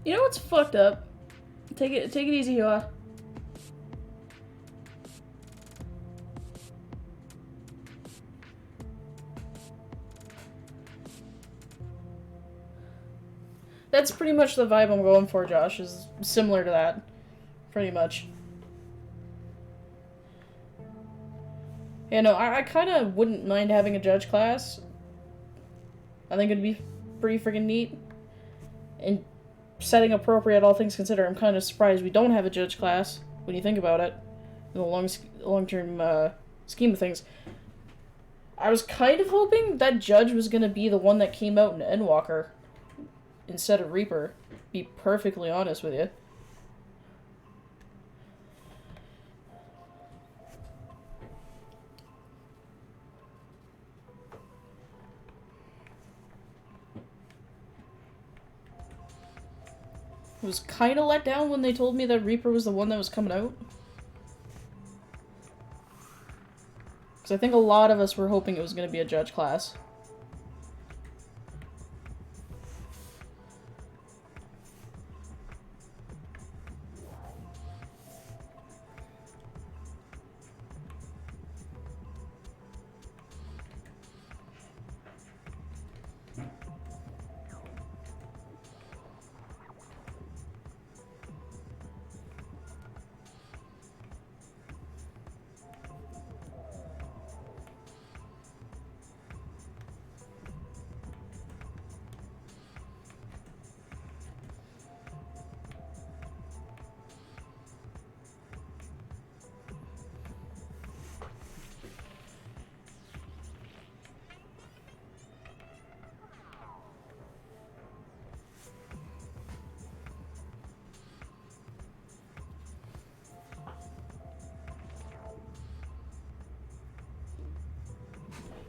You know what's fucked up? Take it easy, Hua. That's pretty much the vibe I'm going for, Josh, is similar to that. Pretty much. Yeah, no, I kind of wouldn't mind having a judge class. I think it'd be pretty freaking neat. And setting appropriate, all things considered, I'm kind of surprised we don't have a judge class, when you think about it, in the long-term scheme of things. I was kind of hoping that judge was going to be the one that came out in Endwalker instead of Reaper, be perfectly honest with you. I was kind of let down when they told me that Reaper was the one that was coming out. Because I think a lot of us were hoping it was going to be a judge class.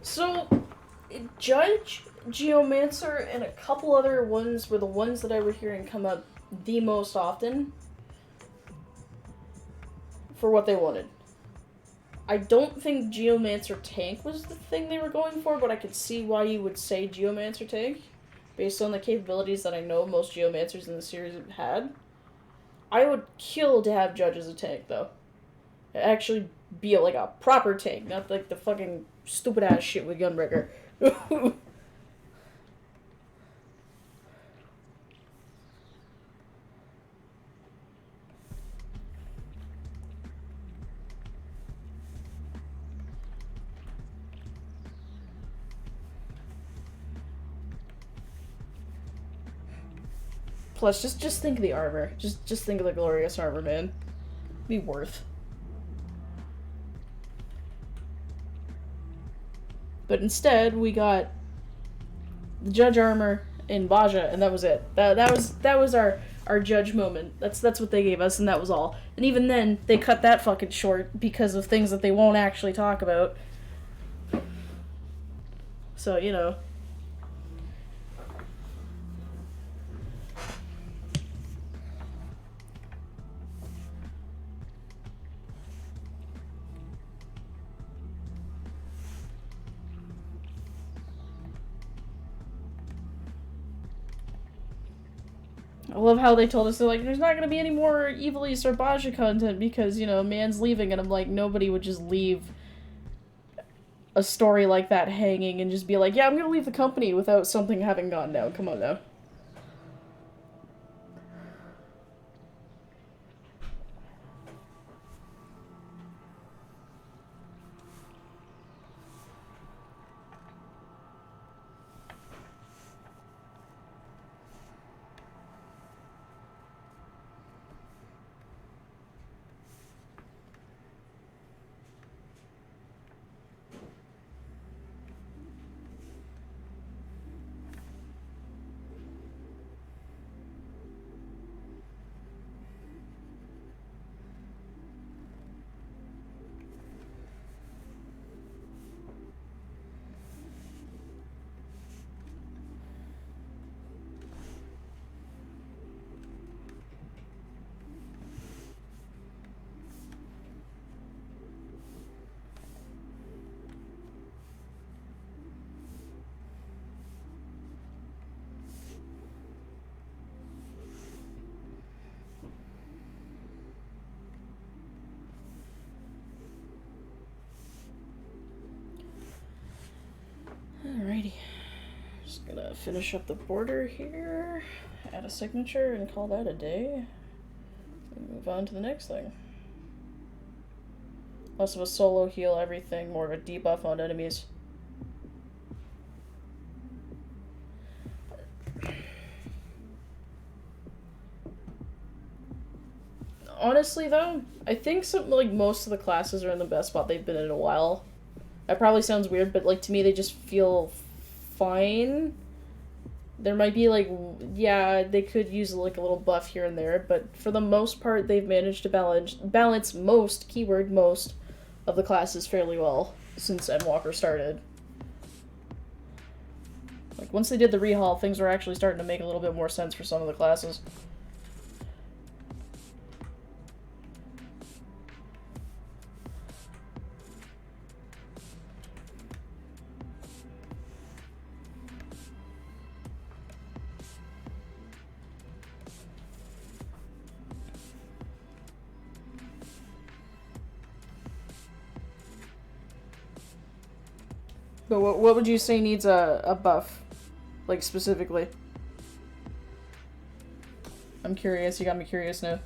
So, Judge, Geomancer, and a couple other ones were the ones that I were hearing come up the most often for what they wanted. I don't think Geomancer Tank was the thing they were going for, but I could see why you would say Geomancer Tank, based on the capabilities that I know most Geomancers in the series have had. I would kill to have Judge as a tank, though. Actually be like a proper tank, not like the fucking stupid ass shit with Gunbreaker. Plus, just think of the armor. Just think of the glorious armor, man. Be worth. But instead, we got the judge armor in Baja, and that was it. That was our judge moment. That's what they gave us, and that was all. And even then, they cut that fucking short because of things that they won't actually talk about. So, you know. I love how they told us, they're like, there's not gonna be any more Evil East or Baja content because, you know, man's leaving, and I'm like, nobody would just leave a story like that hanging and just be like, yeah, I'm gonna leave the company without something having gone down. Come on now. Alrighty. Just gonna finish up the border here, add a signature, and call that a day. And move on to the next thing. Less of a solo heal everything, more of a debuff on enemies. Honestly, though, I think most of the classes are in the best spot they've been in a while. That probably sounds weird, but, like, to me, they just feel fine. There might be, like, yeah, they could use, like, a little buff here and there, but for the most part, they've managed to balance most, keyword most, of the classes fairly well since Endwalker started. Like, once they did the rehaul, things were actually starting to make a little bit more sense for some of the classes. But what would you say needs a buff? Like, specifically? I'm curious. You got me curious now.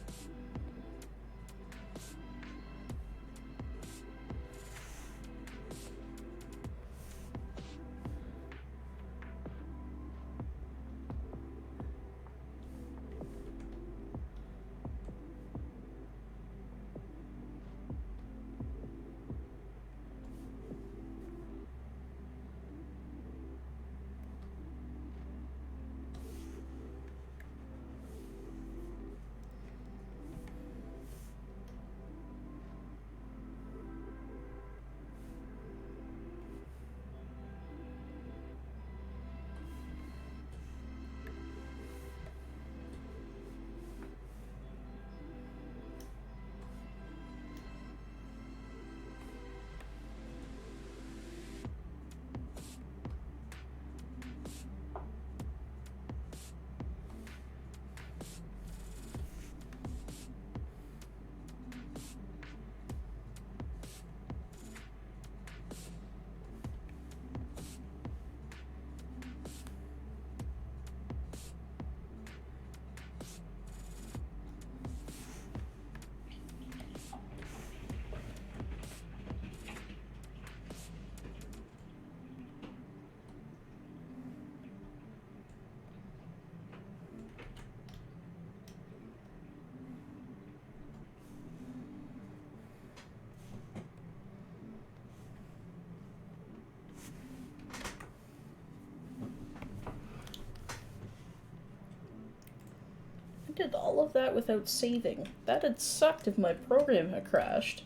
did all of that without saving. That had sucked if my program had crashed.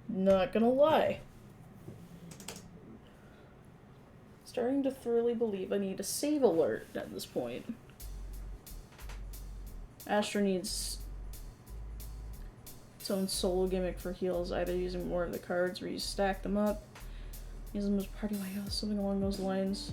Not gonna lie. Starting to thoroughly believe I need a save alert at this point. Astra needs its own solo gimmick for heals, either using more of the cards or you stack them up. Use them as party white heals, something along those lines.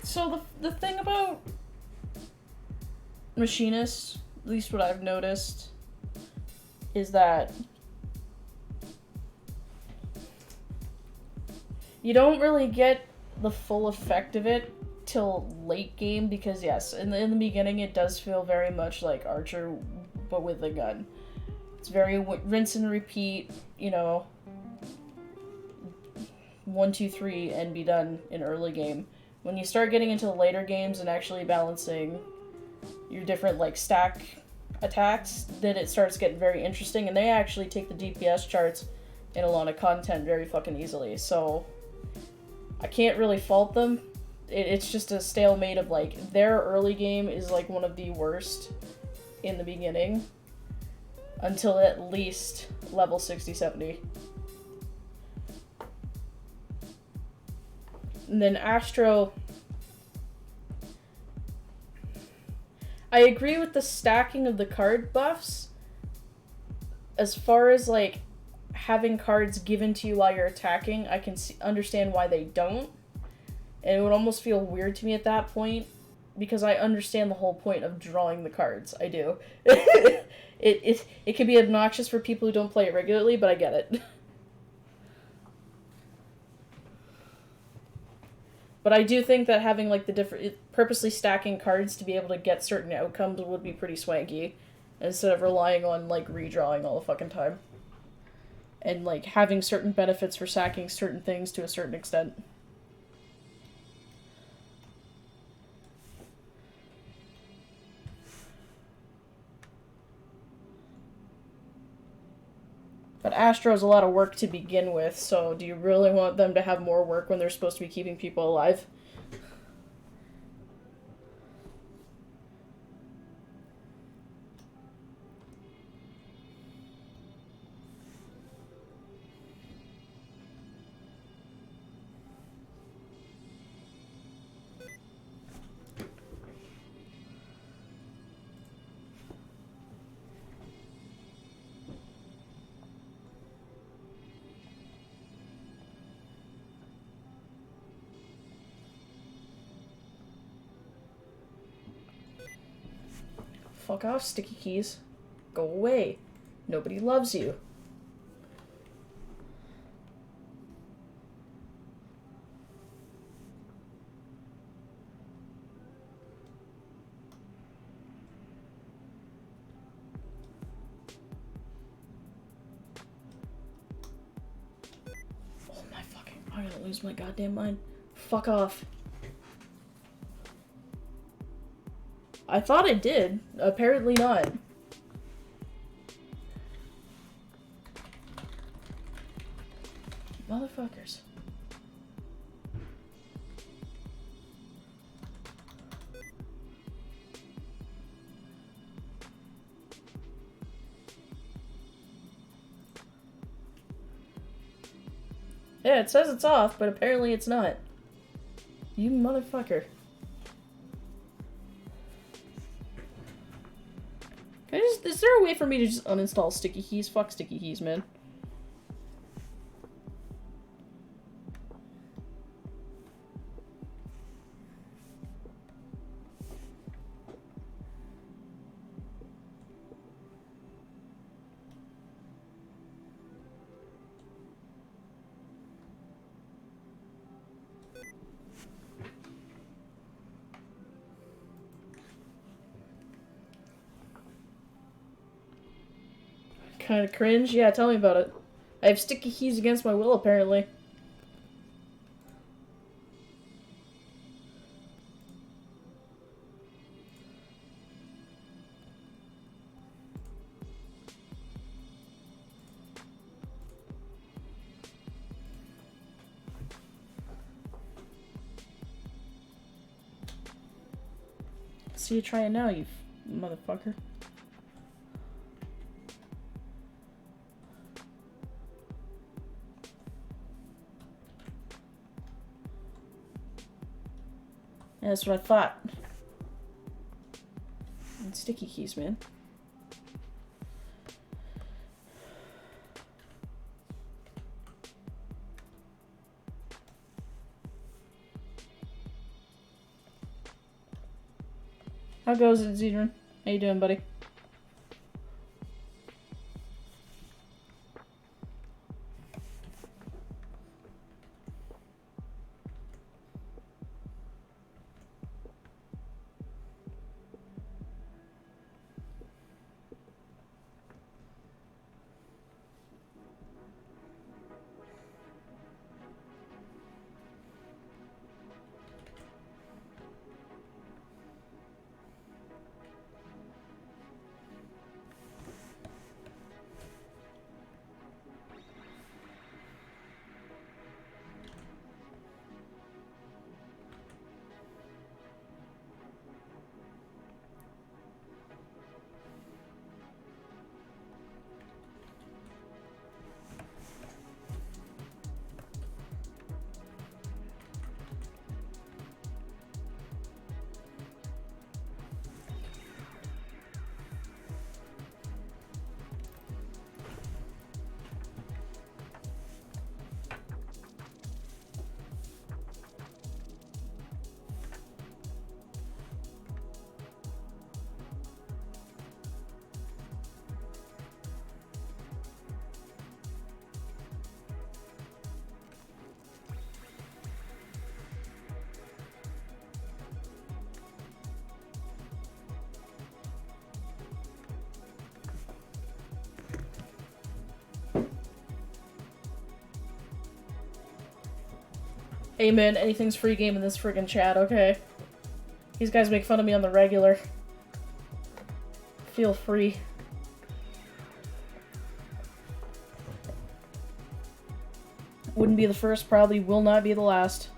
So the thing about machinists, at least what I've noticed, is that you don't really get the full effect of it till late game, because yes, in the beginning it does feel very much like Archer, but with a gun. It's very rinse and repeat, you know, 1, 2, 3, and be done in early game. When you start getting into the later games and actually balancing your different, like, stack attacks, then it starts getting very interesting, and they actually take the DPS charts in a lot of content very fucking easily, so I can't really fault them. It's just a stalemate of, like, their early game is, like, one of the worst in the beginning until at least level 60, 70. And then Astro, I agree with the stacking of the card buffs. As far as, like, having cards given to you while you're attacking, I can understand why they don't. And it would almost feel weird to me at that point, because I understand the whole point of drawing the cards. I do. It can be obnoxious for people who don't play it regularly, but I get it. But I do think that having, like, the different, purposely stacking cards to be able to get certain outcomes would be pretty swanky, instead of relying on, like, redrawing all the fucking time. And, like, having certain benefits for stacking certain things to a certain extent. But Astro's a lot of work to begin with, so do you really want them to have more work when they're supposed to be keeping people alive? Fuck off, sticky keys. Go away. Nobody loves you. Oh my fucking... I'm gonna lose my goddamn mind. Fuck off. I thought it did. Apparently not. Motherfuckers. Yeah, it says it's off, but apparently it's not. You motherfucker. Is there a way for me to just uninstall sticky keys? Fuck sticky keys, man. Kind of cringe? Yeah, tell me about it. I have sticky keys against my will, apparently. See you trying now, you motherfucker. Yeah, that's what I thought. And sticky keys, man. How goes it, Zedrin? How you doing, buddy? Amen. Anything's free game in this friggin' chat, okay? These guys make fun of me on the regular. Feel free. Wouldn't be the first, probably will not be the last.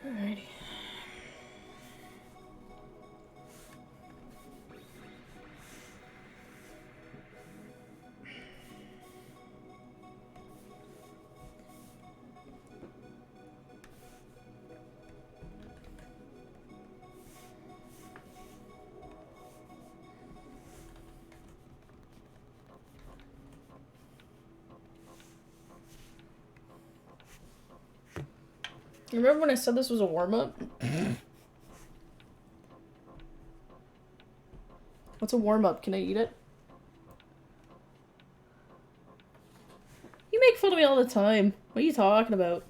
Alrighty. You remember when I said this was a warm-up? What's a warm-up? Can I eat it? You make fun of me all the time. What are you talking about?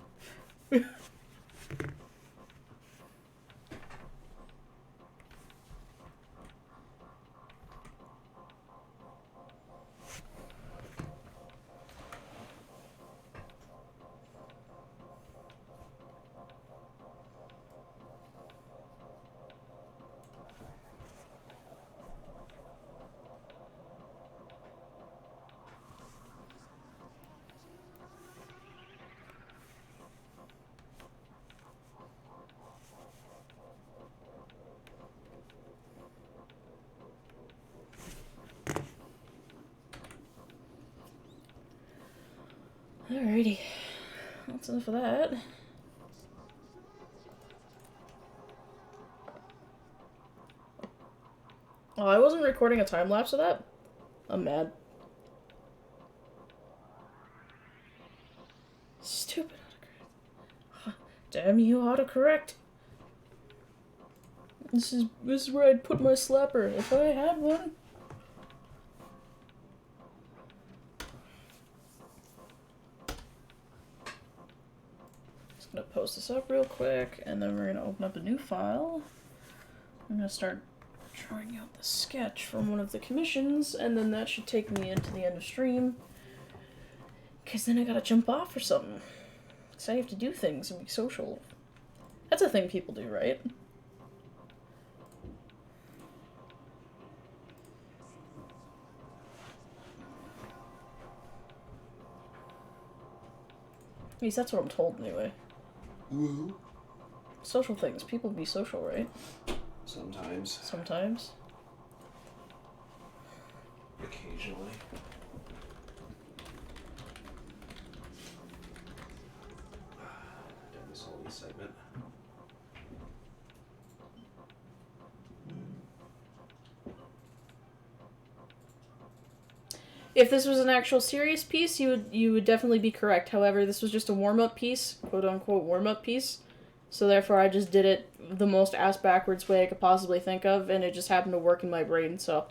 Alrighty. That's enough of that. Oh, I wasn't recording a time lapse of that? I'm mad. Stupid autocorrect. Damn you, autocorrect. This is where I'd put my slapper if I had one. Just gonna post this up real quick, and then we're gonna open up a new file. I'm gonna start drawing out the sketch from one of the commissions, and then that should take me into the end of stream. Because then I gotta jump off or something. Because I have to do things and be social. That's a thing people do, right? At least that's what I'm told, anyway. Woo. Social things. People be social, right? Sometimes. Sometimes. Occasionally. Done this whole segment. If this was an actual serious piece, you would definitely be correct. However, this was just a warm-up piece, quote-unquote warm-up piece. So therefore, I just did it the most ass-backwards way I could possibly think of, and it just happened to work in my brain, so...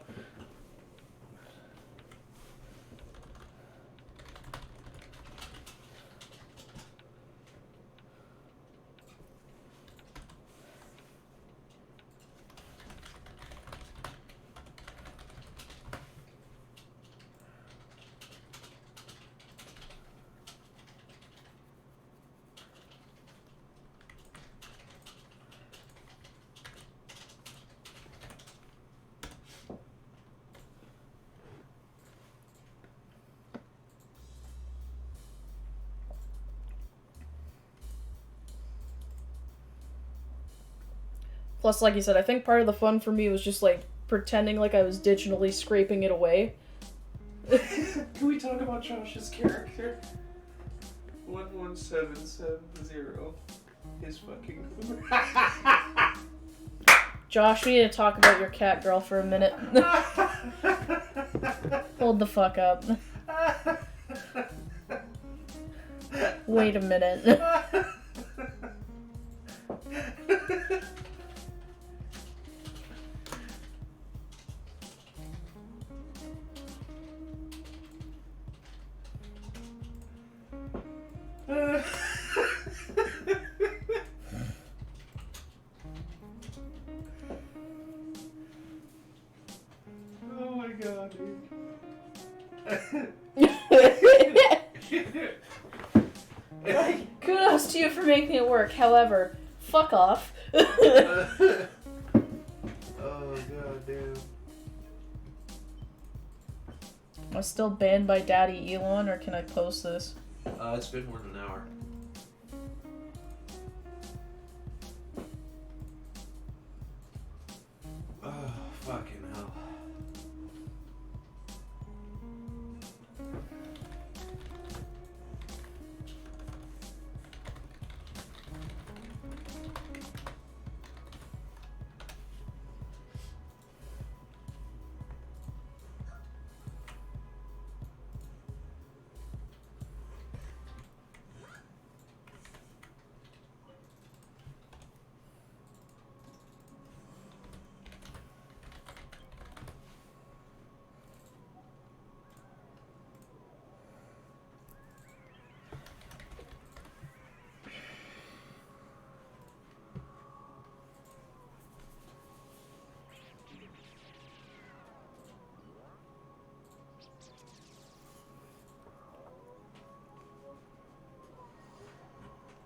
Plus, like you said, I think part of the fun for me was just, like, pretending like I was digitally scraping it away. Can we talk about Josh's character? 11770. His fucking... Josh, we need to talk about your cat girl for a minute. Hold the fuck up. Wait a minute. Oh my god, dude. Kudos to you for making it work. However, fuck off. Oh god, dude. Am I still banned by Daddy Elon, or can I post this? It's been more than an hour. Oh, fucking hell.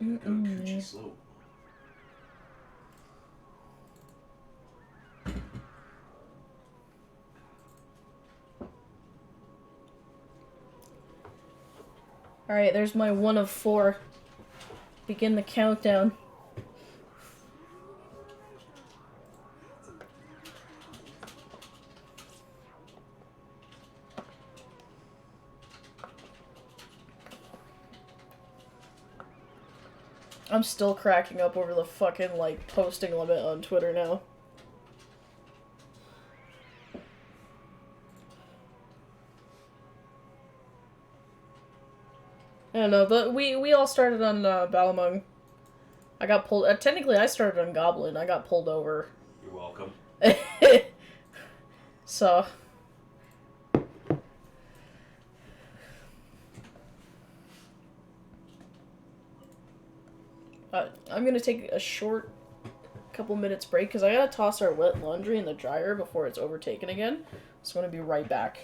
Coochie slope. Alright, there's my 1 of 4. Begin the countdown. I'm still cracking up over the fucking, like, posting limit on Twitter now. I don't know, but we all started on Balamung. I got pulled. Technically, I started on Goblin. I got pulled over. You're welcome. So. I'm gonna take a short couple minutes break because I gotta toss our wet laundry in the dryer before it's overtaken again. So I'm gonna be right back.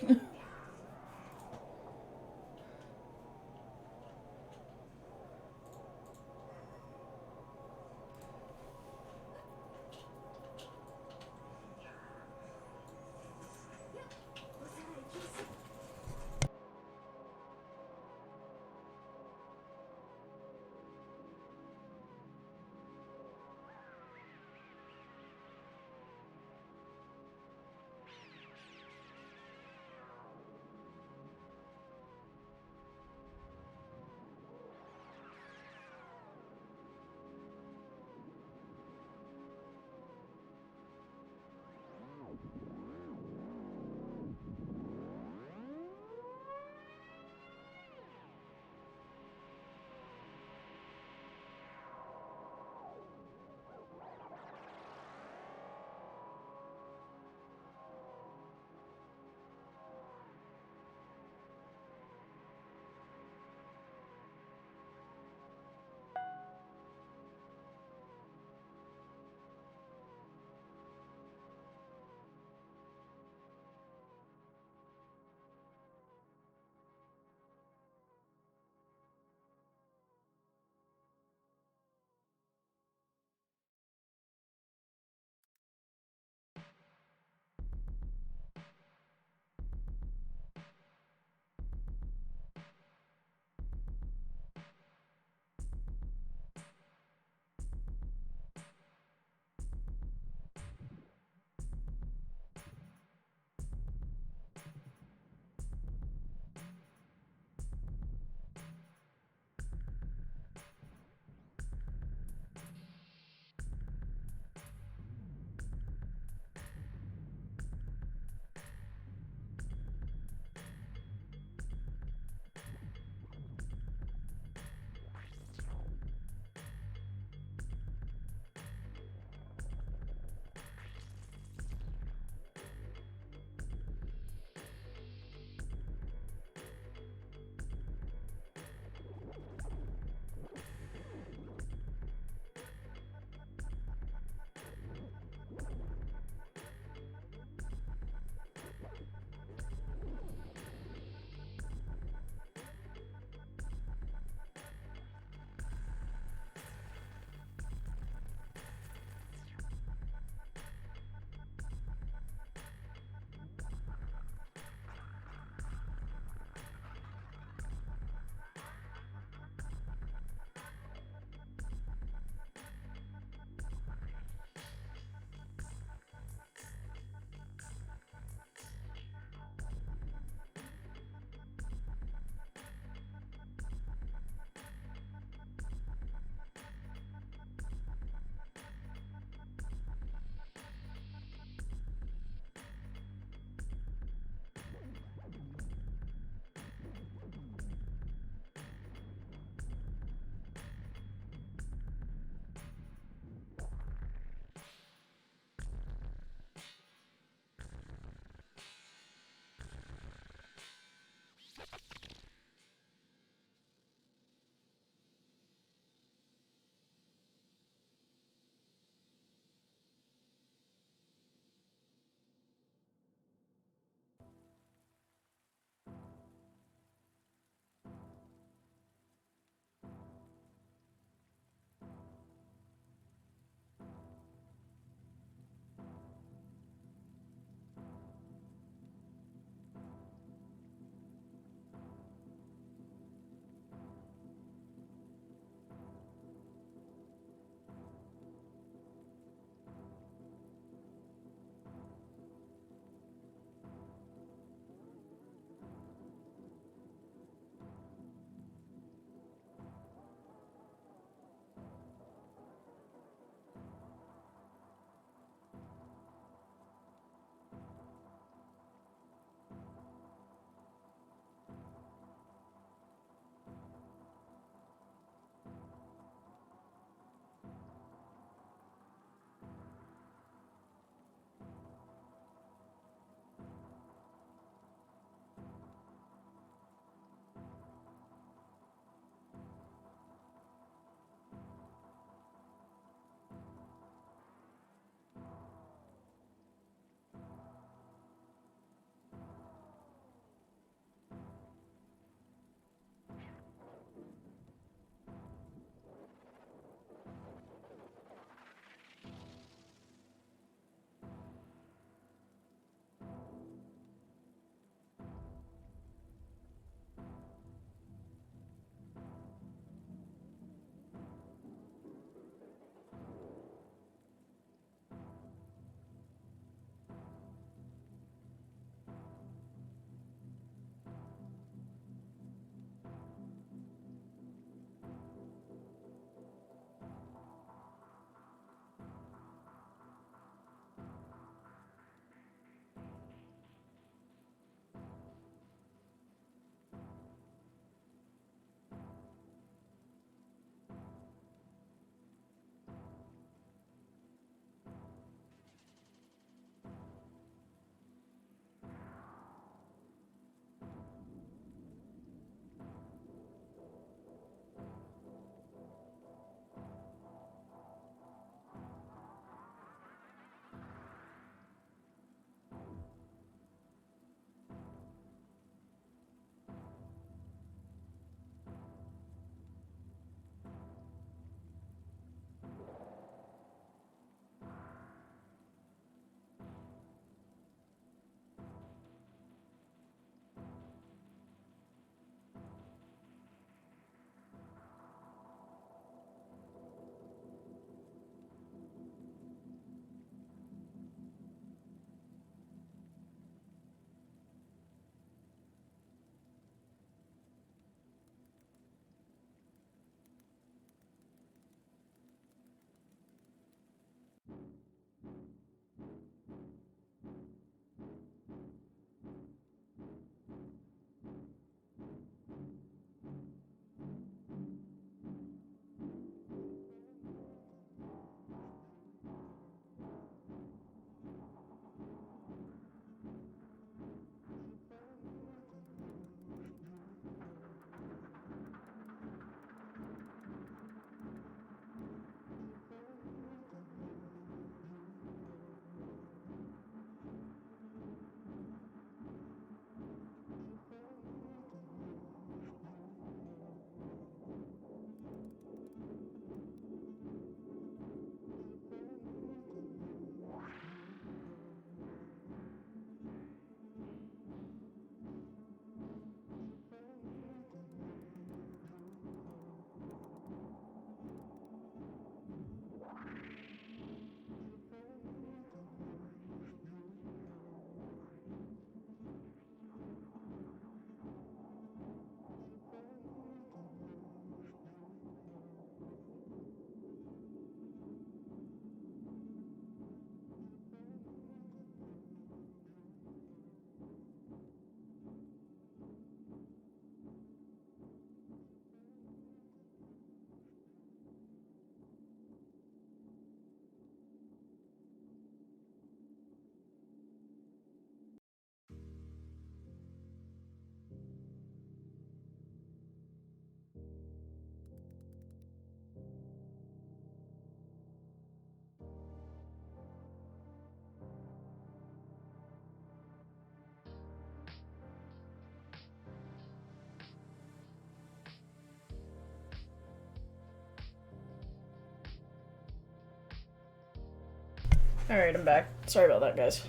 Alright, I'm back. Sorry about that, guys.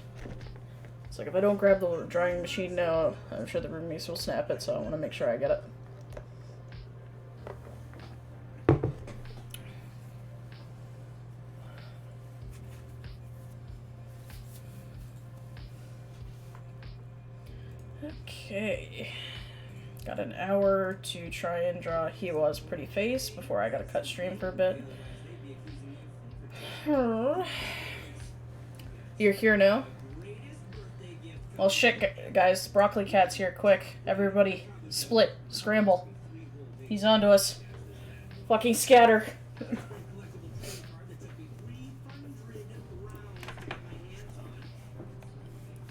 It's like if I don't grab the drying machine now, I'm sure the roomies will snap it, so I want to make sure I get it. Okay. Got an hour to try and draw Hiwa's pretty face before I gotta cut stream for a bit. You're here now? Well, shit, guys. Broccoli Cat's here. Quick. Everybody, split. Scramble. He's onto us. Fucking scatter.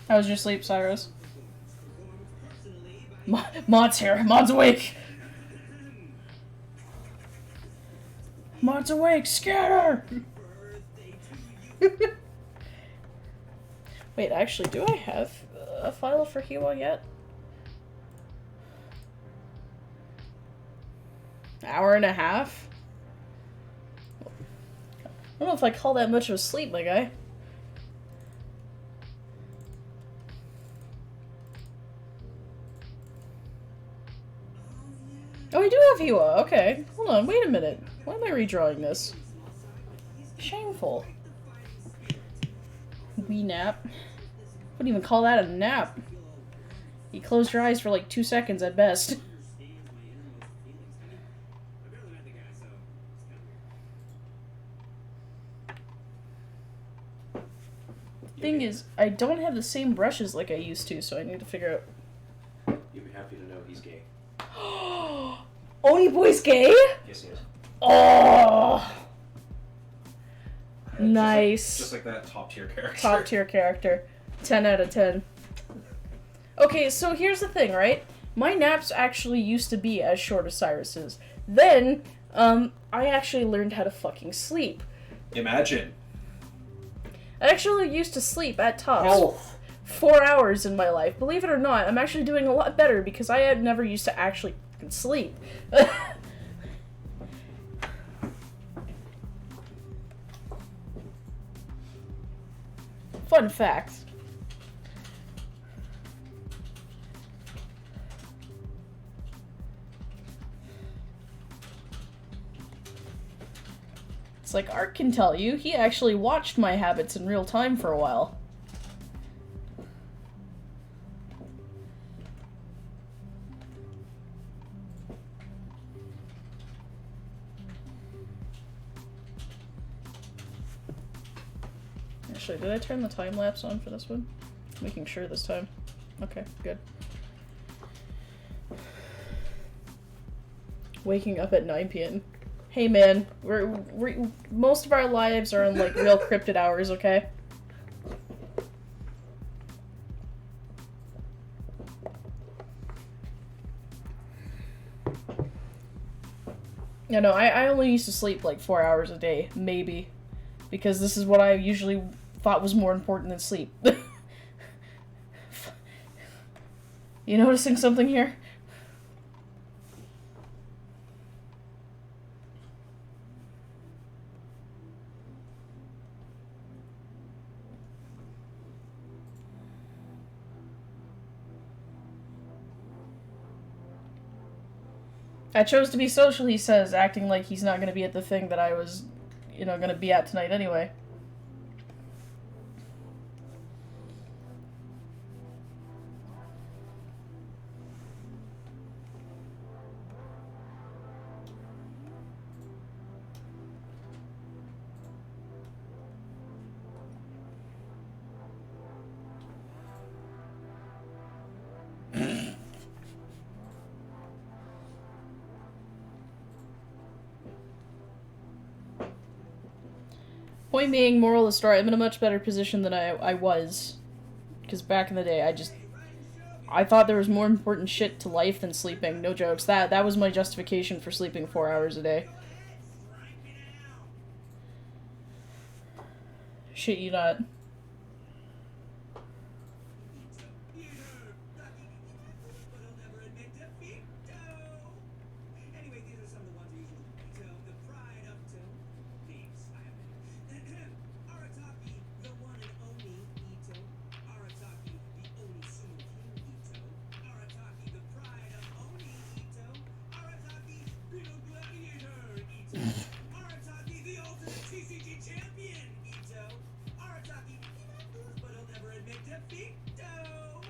How was your sleep, Cyrus? Maud's here. Maud's awake. Maud's awake. Scatter! Wait, actually, do I have a file for Hiwa yet? Hour and a half? I don't know if I call that much of a sleep, my guy. Oh, I do have Hiwa. Okay. Hold on, wait a minute. Why am I redrawing this? Shameful. Wee nap. Wouldn't even call that a nap. You closed your eyes for like 2 seconds at best. Thing is, I don't have the same brushes like I used to, so I need to figure out. You'll be happy to know he's gay. Oni Boy's gay? Yes, he is. Oh! Nice. Just like that top tier character. Top tier character. 10 out of 10. Okay, so here's the thing, right? My naps actually used to be as short as Cyrus's. Then, I actually learned how to fucking sleep. Imagine. I actually used to sleep at tops 4 hours in my life. Believe it or not, I'm actually doing a lot better because I had never used to actually fucking sleep. Fun fact. It's like Art can tell you, he actually watched my habits in real time for a while. Actually, did I turn the time lapse on for this one? Making sure this time. Okay, good. Waking up at 9 p.m. Hey man, we're most of our lives are in like real cryptid hours, okay? Yeah, no, I only used to sleep like 4 hours a day, maybe. Because this is what I usually thought was more important than sleep. You noticing something here? I chose to be social, he says, acting like he's not going to be at the thing that I was, you know, going to be at tonight anyway. Point being, moral of the story, I'm in a much better position than I was. Because back in the day, I thought there was more important shit to life than sleeping. No jokes. That was my justification for sleeping 4 hours a day. Shit you not.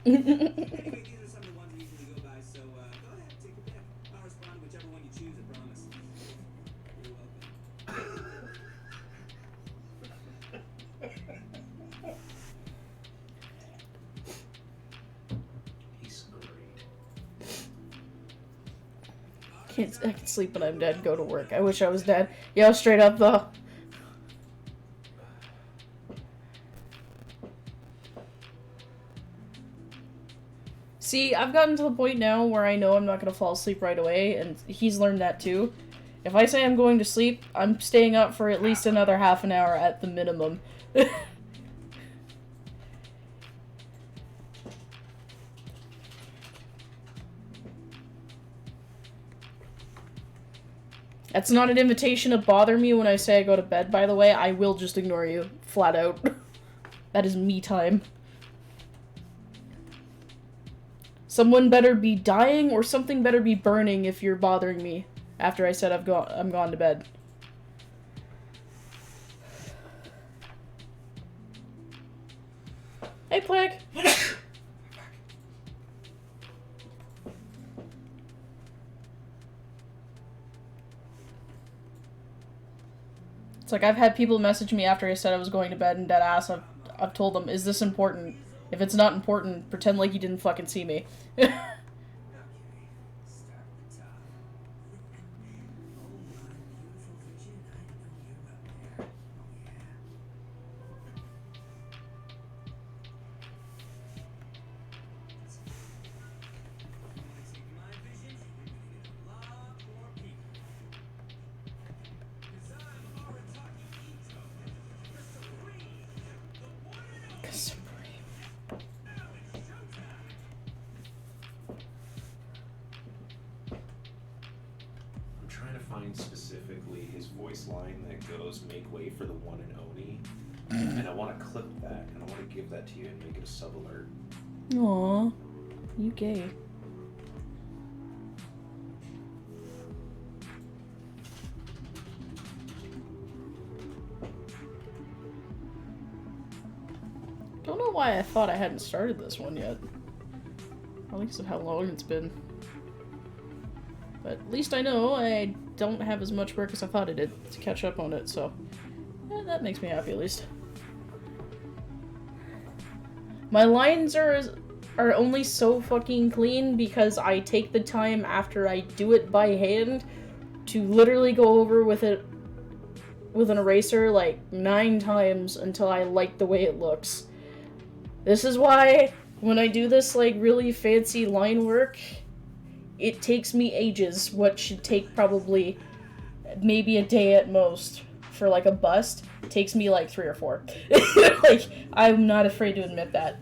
Anyway, these are some of the ones we usually go by, so go ahead, take a pick. I'll respond to whichever one you choose, I promise. You're welcome. He's great. I can sleep when I'm dead, go to work. I wish I was dead. Yo, straight up though. See, I've gotten to the point now where I know I'm not gonna fall asleep right away, and he's learned that too. If I say I'm going to sleep, I'm staying up for at least another half an hour at the minimum. That's not an invitation to bother me when I say I go to bed, by the way. I will just ignore you, flat out. That is me time. Someone better be dying or something better be burning if you're bothering me after I said I'm gone to bed. Hey, Plague. It's like I've had people message me after I said I was going to bed and dead ass. I've told them, is this important? If it's not important, pretend like you didn't fucking see me. Okay, start at the top. Oh, my beautiful Virgin, I know you're up there. Take my vision, you're gonna get a lot more people. 'Cause I'm Arataki Ito, the Supreme, the one and only. Supreme. Now it's showtime. I'm trying to find specifically his voice line that goes, "Make way for the one and only," and I want to clip that, and I want to give that to you and make it a sub alert. Aww. You gay. Don't know why I thought I hadn't started this one yet. Probably because of how long it's been. But at least I know I don't have as much work as I thought I did to catch up on it, so that makes me happy at least. My lines are only so fucking clean because I take the time after I do it by hand to literally go over with it with an eraser like 9 times until I like the way it looks. This is why when I do this like really fancy line work, it takes me ages. What should take probably maybe a day at most for like a bust takes me like 3 or 4. Like, I'm not afraid to admit that.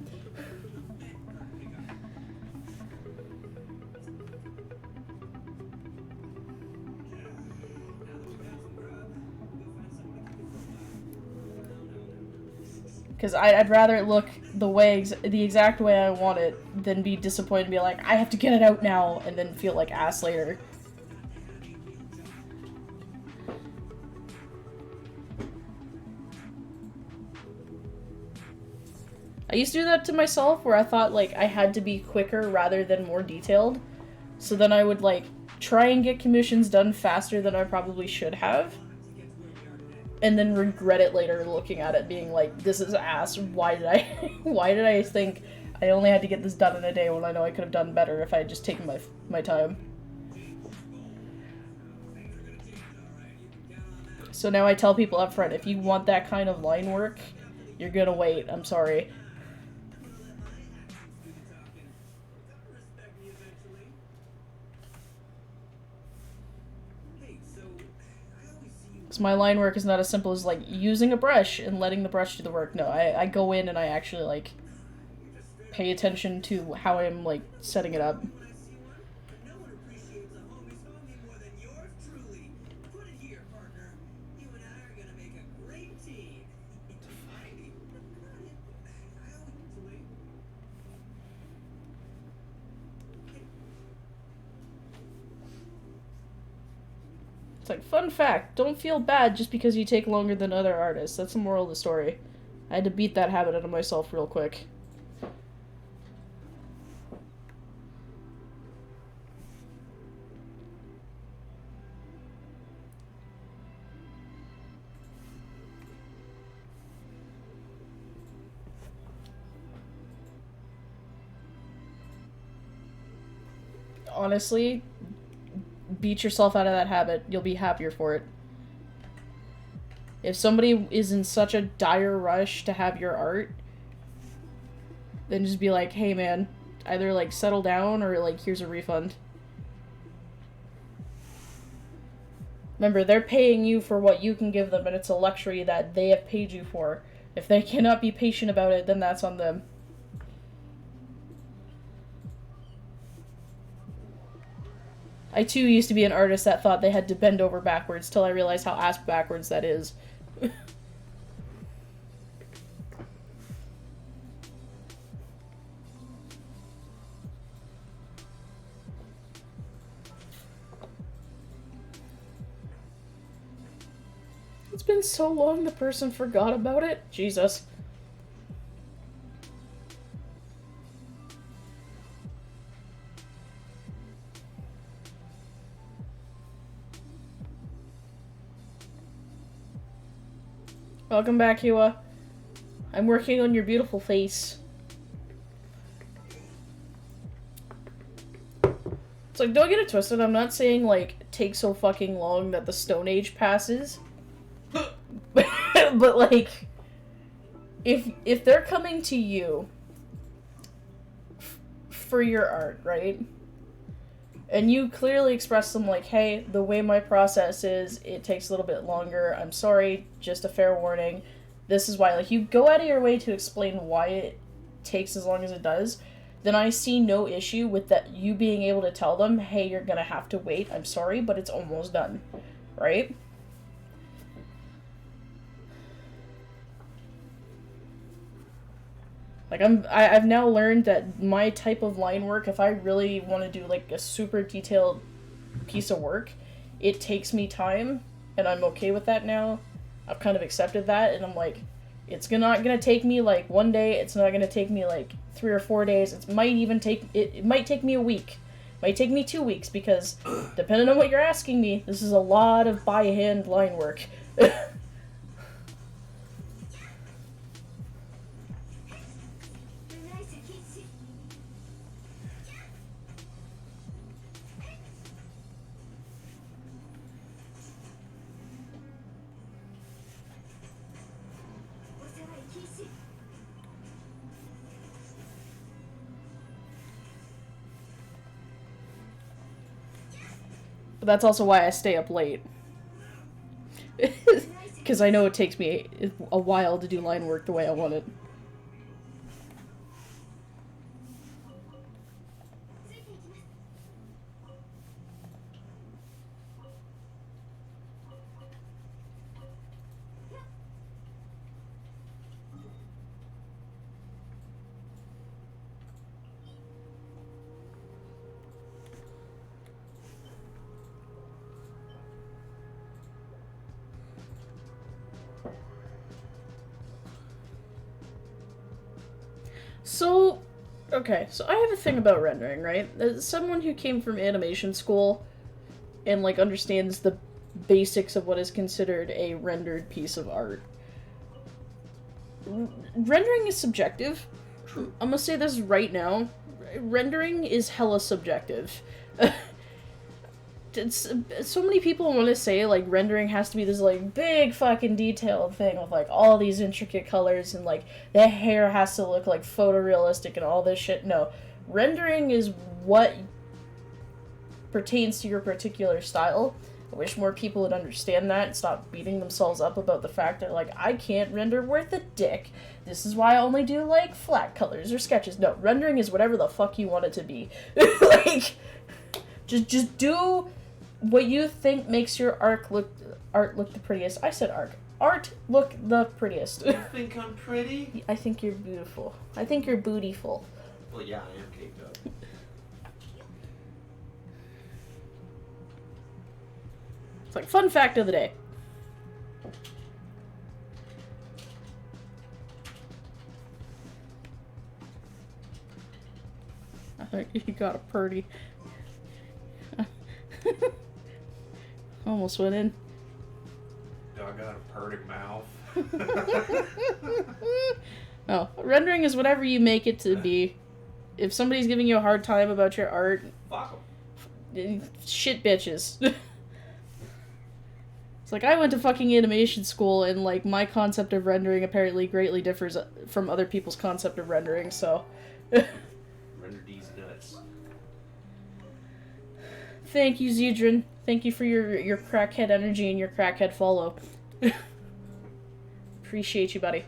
Because I'd rather it look the exact way I want it than be disappointed and be like, I have to get it out now, and then feel like ass later. I used to do that to myself where I thought like I had to be quicker rather than more detailed. So then I would like try and get commissions done faster than I probably should have. And then regret it later looking at it being like, this is ass. Why did I think I only had to get this done in a day when I know I could have done better if I had just taken my time. So now I tell people up front, if you want that kind of line work, you're gonna wait. I'm sorry. My line work is not as simple as like using a brush and letting the brush do the work. No, I go in and I actually like pay attention to how I'm like setting it up. It's like, fun fact, don't feel bad just because you take longer than other artists. That's the moral of the story. I had to beat that habit out of myself real quick. honestly, beat yourself out of that habit. You'll be happier for it. If somebody is in such a dire rush to have your art, then just be like, hey man, either like settle down or like here's a refund. Remember, they're paying you for what you can give them, and it's a luxury that they have paid you for. If they cannot be patient about it, then that's on them. I too used to be an artist that thought they had to bend over backwards till I realized how ass backwards that is. It's been so long the person forgot about it. Jesus. Welcome back, Hua. I'm working on your beautiful face. It's like, don't get it twisted, I'm not saying, like, take so fucking long that the Stone Age passes. But, like, if they're coming to you for your art, right? And you clearly express them like, hey, the way my process is, it takes a little bit longer. I'm sorry, just a fair warning. This is why. Like, you go out of your way to explain why it takes as long as it does. Then I see no issue with that you being able to tell them, hey, you're gonna have to wait. I'm sorry, but it's almost done. Right? Like, I've now learned that my type of line work, if I really want to do, like, a super detailed piece of work, it takes me time, and I'm okay with that now. I've kind of accepted that, and I'm like, it's not gonna take me, like, one day, it's not gonna take me, like, 3 or 4 days, it might take me a week. It might take me 2 weeks, because, depending on what you're asking me, this is a lot of by-hand line work. But that's also why I stay up late. Because I know it takes me a while to do line work the way I want it. So, okay, so I have a thing about rendering, right? As someone who came from animation school and, like, understands the basics of what is considered a rendered piece of art. Rendering is subjective. True. I'm gonna say this right now. Rendering is hella subjective. So many people want to say, like, rendering has to be this, like, big fucking detailed thing with, like, all these intricate colors and, like, the hair has to look, like, photorealistic and all this shit. No. Rendering is what pertains to your particular style. I wish more people would understand that and stop beating themselves up about the fact that, like, I can't render worth a dick. This is why I only do, like, flat colors or sketches. No, rendering is whatever the fuck you want it to be. Like, just do what you think makes your art look the prettiest. I said art look the prettiest. You think I'm pretty? I think you're beautiful. I think you're bootyful. Well, yeah, I am caked up. It's like, fun fact of the day. I think you got a purdy. Almost went in. Do I got a purty mouth? No, rendering is whatever you make it to be. If somebody's giving you a hard time about your art, Fuck 'em. shit bitches. It's like, I went to fucking animation school, and, like, my concept of rendering apparently greatly differs from other people's concept of rendering, so... Render D's nuts. Thank you, Zedrin. Thank you for your crackhead energy and your crackhead follow. Appreciate you, buddy.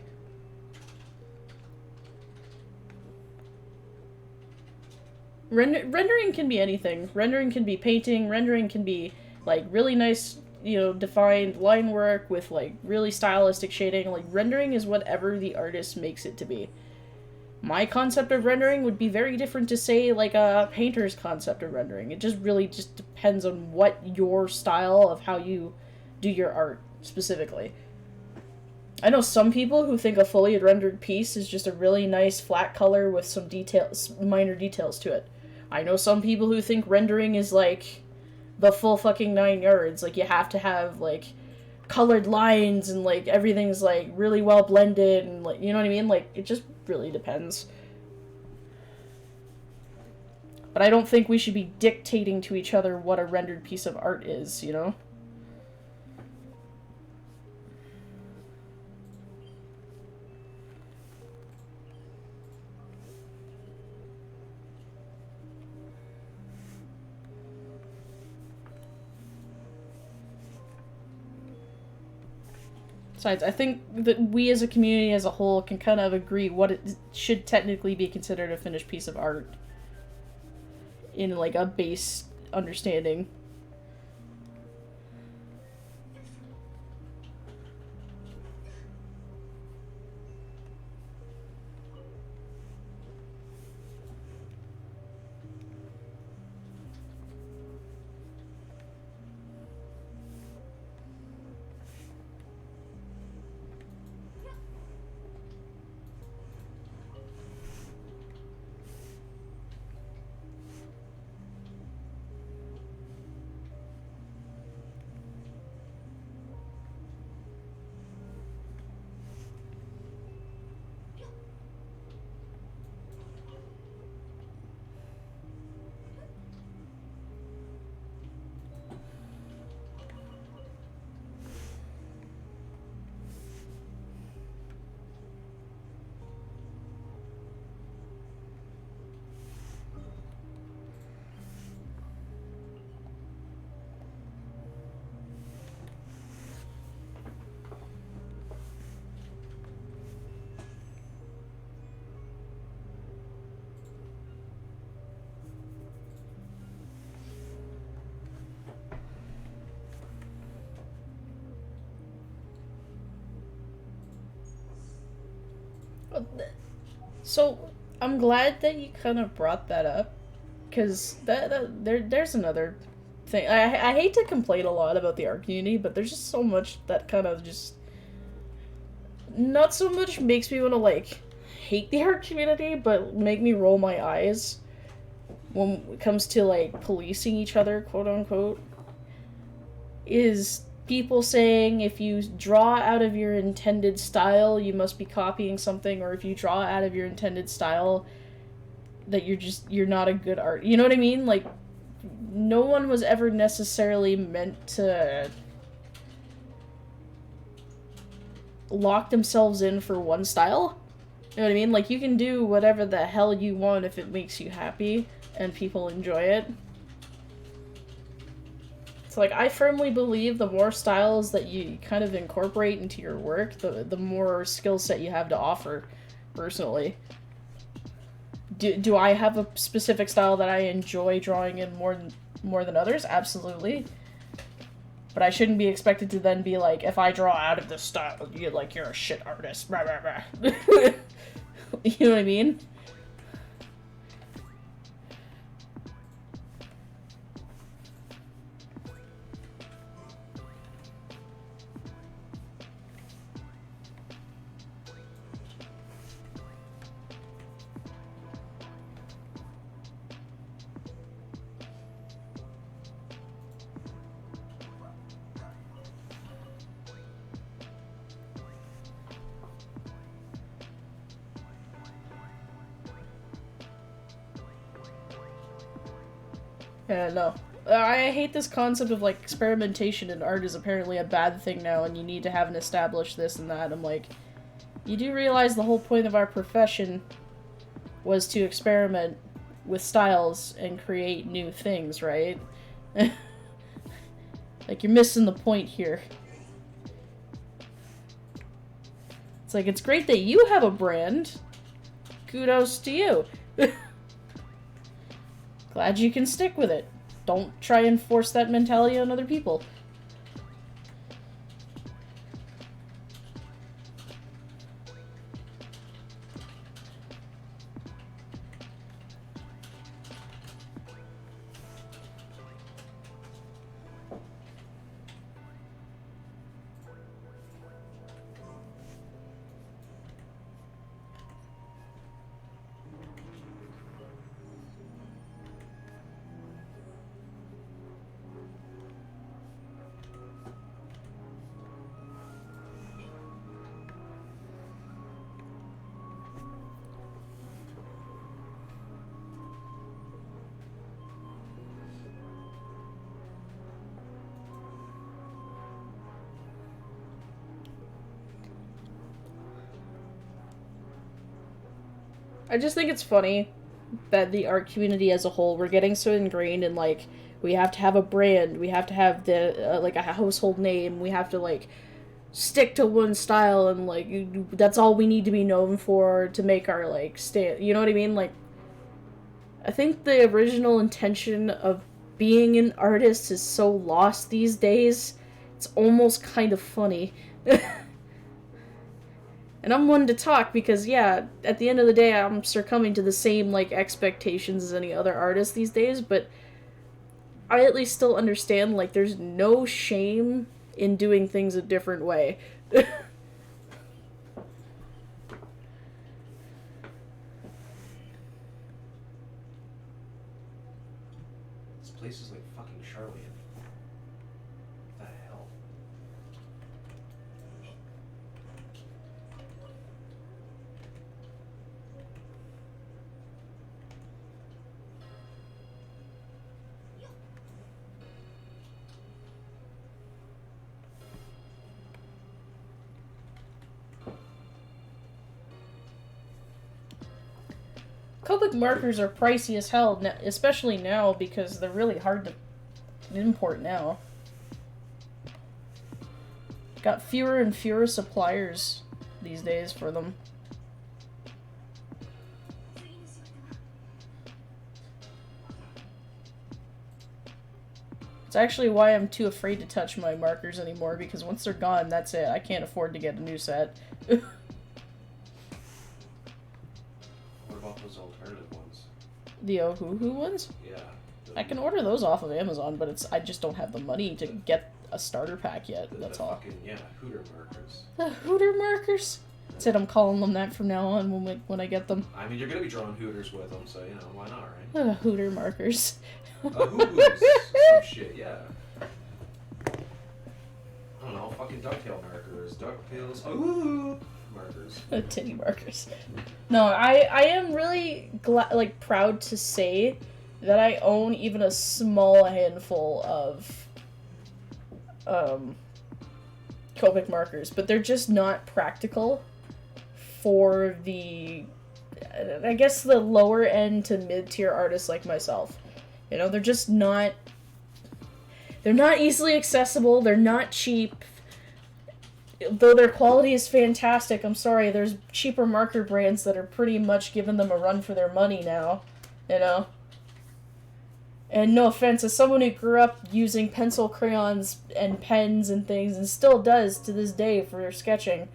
Rendering can be anything. Rendering can be painting. Rendering can be, like, really nice, you know, defined line work with, like, really stylistic shading. Like, rendering is whatever the artist makes it to be. My concept of rendering would be very different to, say, like, a painter's concept of rendering. It just really just depends on what your style of how you do your art, specifically. I know some people who think a fully rendered piece is just a really nice flat color with some details, minor details to it. I know some people who think rendering is, like, the full fucking 9 yards. Like, you have to have, like, colored lines and, like, everything's, like, really well blended and, like, you know what I mean? Like, it just really depends. But I don't think we should be dictating to each other what a rendered piece of art is, you know? Besides, I think that we as a community as a whole can kind of agree what it should technically be considered a finished piece of art in, like, a base understanding. So, I'm glad that you kind of brought that up, because there's another thing. I hate to complain a lot about the art community, but there's just so much that kind of just not so much makes me want to, like, hate the art community, but make me roll my eyes when it comes to, like, policing each other, quote unquote, is people saying if you draw out of your intended style, you must be copying something, or if you draw out of your intended style, that you're not a good art. You know what I mean? Like, no one was ever necessarily meant to lock themselves in for one style. You know what I mean? Like, you can do whatever the hell you want if it makes you happy and people enjoy it. It's like, I firmly believe the more styles that you kind of incorporate into your work, the more skill set you have to offer, personally. Do I have a specific style that I enjoy drawing in more than others? Absolutely. But I shouldn't be expected to then be like, if I draw out of this style, you're a shit artist. Blah, blah, blah. You know what I mean? Yeah, no. I hate this concept of, like, experimentation in art is apparently a bad thing now, and you need to have an established this and that. I'm like, you do realize the whole point of our profession was to experiment with styles and create new things, right? Like, you're missing the point here. It's like, it's great that you have a brand. Kudos to you. Glad you can stick with it. Don't try and force that mentality on other people. I just think it's funny that the art community as a whole, we're getting so ingrained in, like, we have to have a brand, we have to have the, like, a household name, we have to, like, stick to one style, and, like, that's all we need to be known for to make our, like, stand, you know what I mean? Like, I think the original intention of being an artist is so lost these days, it's almost kind of funny. And I'm one to talk because, yeah, at the end of the day, I'm succumbing to the same, like, expectations as any other artist these days, but I at least still understand, like, there's no shame in doing things a different way. This place is like fucking Charlotte. What the hell? Copic markers are pricey as hell, especially now because they're really hard to import now. Got fewer and fewer suppliers these days for them. It's actually why I'm too afraid to touch my markers anymore, because once they're gone, that's it. I can't afford to get a new set. What about those alternative ones? The Ohuhu ones? Yeah. I can order those off of Amazon, but I just don't have the money to get a starter pack yet, that's all. Fucking, yeah, Hooter markers. The Hooter markers? Said I'm calling them that from now on when I get them. I mean, you're gonna be drawing Hooters with them, so, you know, why not, right? The Hooter markers. Hoo-hoos. Some shit, yeah. I don't know, fucking ducktail markers, ducktails, markers. Titty markers. No, I am really proud to say that I own even a small handful of Copic markers, but they're just not practical for the, I guess, the lower end to mid-tier artists like myself. You know, they're just not, they're not easily accessible, they're not cheap. Though their quality is fantastic, I'm sorry, there's cheaper marker brands that are pretty much giving them a run for their money now, you know? And no offense, as someone who grew up using pencil, crayons, and pens and things, and still does to this day for sketching,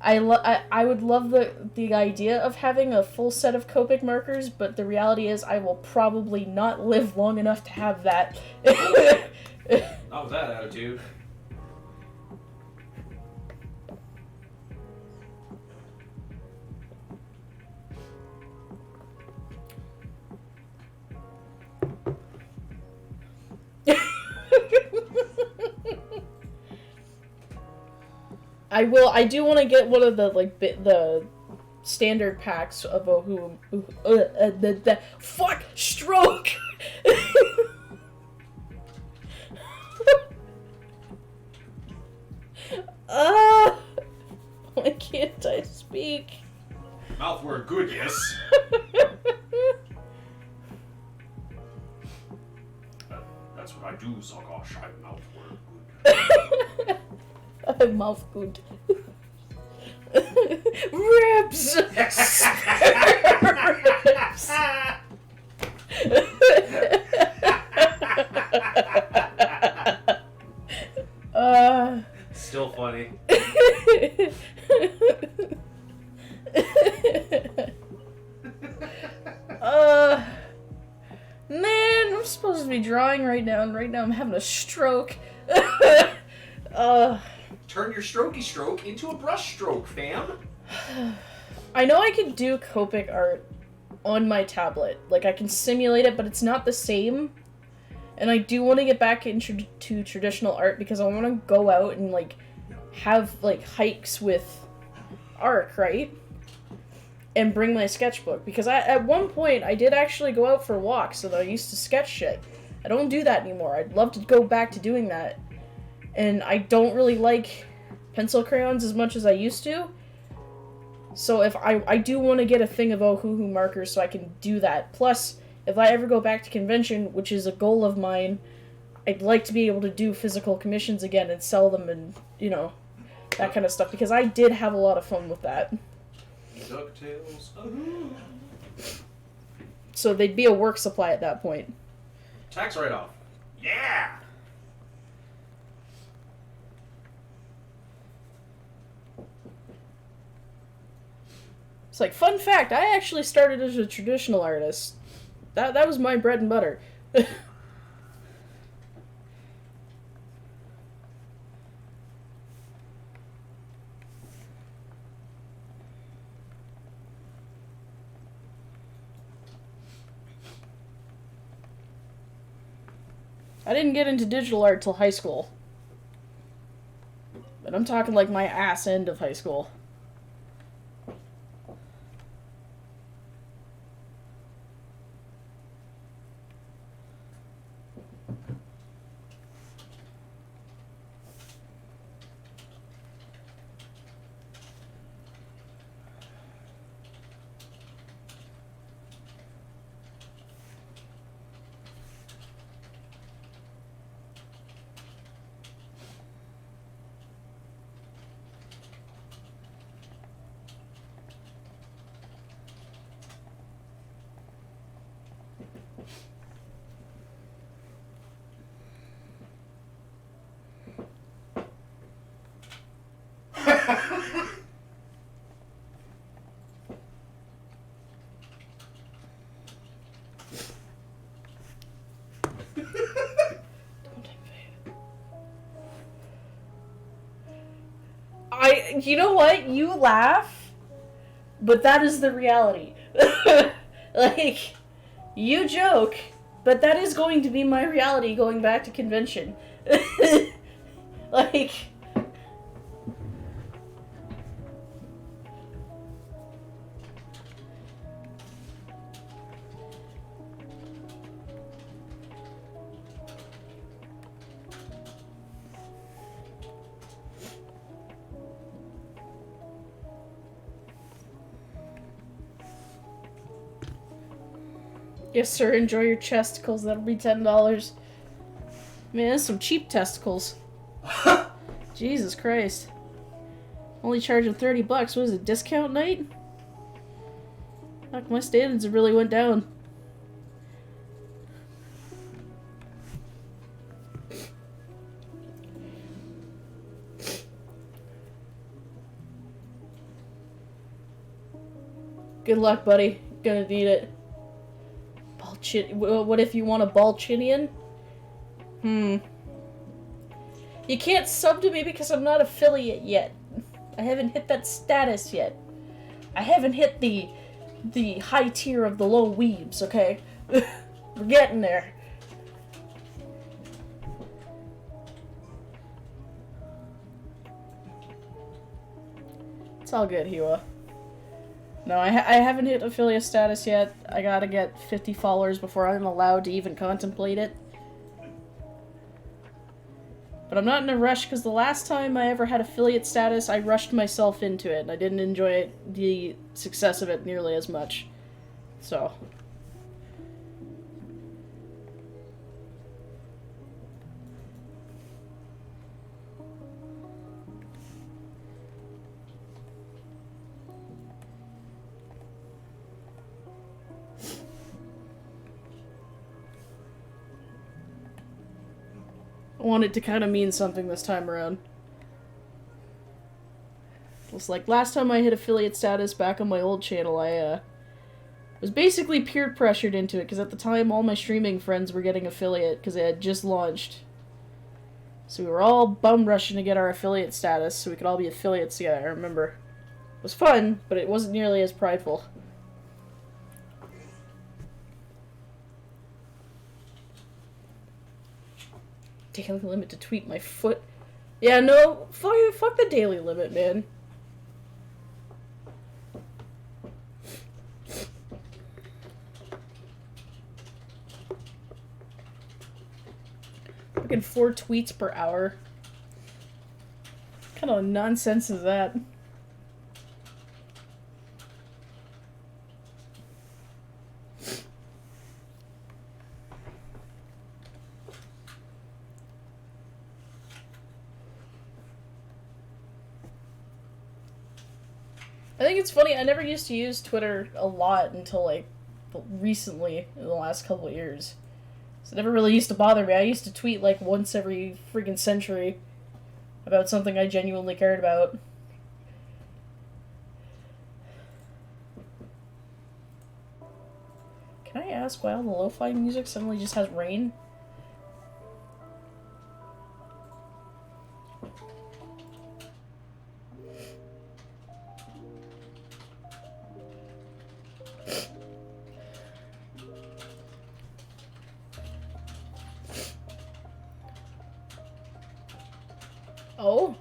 I would love the idea of having a full set of Copic markers, but the reality is I will probably not live long enough to have that. Not with that attitude. I do want to get one of the, like, the standard packs of Ohu. Fuck! Stroke! Why can't I speak? Mouth word good, yes. That's what I do, Zogosh. I'm mouth word good. I'm mouth good. Ribs! Still funny. Man, I'm supposed to be drawing right now, and right now I'm having a stroke. Turn your strokey stroke into a brush stroke, fam. I know I can do Copic art on my tablet. Like, I can simulate it, but it's not the same. And I do want to get back into traditional art because I want to go out and, like, have, like, hikes with Arc, right? And bring my sketchbook. Because at one point, I did actually go out for walks, and I used to sketch shit. I don't do that anymore. I'd love to go back to doing that. And I don't really like pencil crayons as much as I used to. So if I do want to get a thing of Ohuhu markers so I can do that. Plus, if I ever go back to convention, which is a goal of mine, I'd like to be able to do physical commissions again and sell them and, you know, that kind of stuff. Because I did have a lot of fun with that. DuckTales. So they'd be a work supply at that point. Tax write-off. Yeah! It's like, fun fact, I actually started as a traditional artist. That was my bread and butter. I didn't get into digital art till high school. But I'm talking like my ass end of high school. You know what? You laugh, but that is the reality. Like, you joke, but that is going to be my reality going back to convention. Like... Yes, sir. Enjoy your chesticles. That'll be $10. Man, that's some cheap testicles. Jesus Christ. Only charging $30. What was it? Discount night? Fuck, my standards really went down. Good luck, buddy. Gonna need it. What if you want a Balchinian? You can't sub to me because I'm not affiliate yet. I haven't hit that status yet. I haven't hit the high tier of the low weebs, okay? We're getting there. It's all good, Hua. No, I haven't hit affiliate status yet. I gotta get 50 followers before I'm allowed to even contemplate it. But I'm not in a rush because the last time I ever had affiliate status, I rushed myself into it and I didn't enjoy the success of it nearly as much. So. I want it to kind of mean something this time around. It's like last time I hit affiliate status back on my old channel, I was basically peer pressured into it because at the time all my streaming friends were getting affiliate because it had just launched. So we were all bum rushing to get our affiliate status so we could all be affiliates together, I remember. It was fun, but it wasn't nearly as prideful. Daily limit to tweet my foot. Yeah, no, fuck the daily limit, man. Fucking 4 tweets per hour. What kind of nonsense is that? I think it's funny, I never used to use Twitter a lot until, like, recently, in the last couple of years. So it never really used to bother me. I used to tweet, like, once every freaking century about something I genuinely cared about. Can I ask why all the lo-fi music suddenly just has rain? Oh?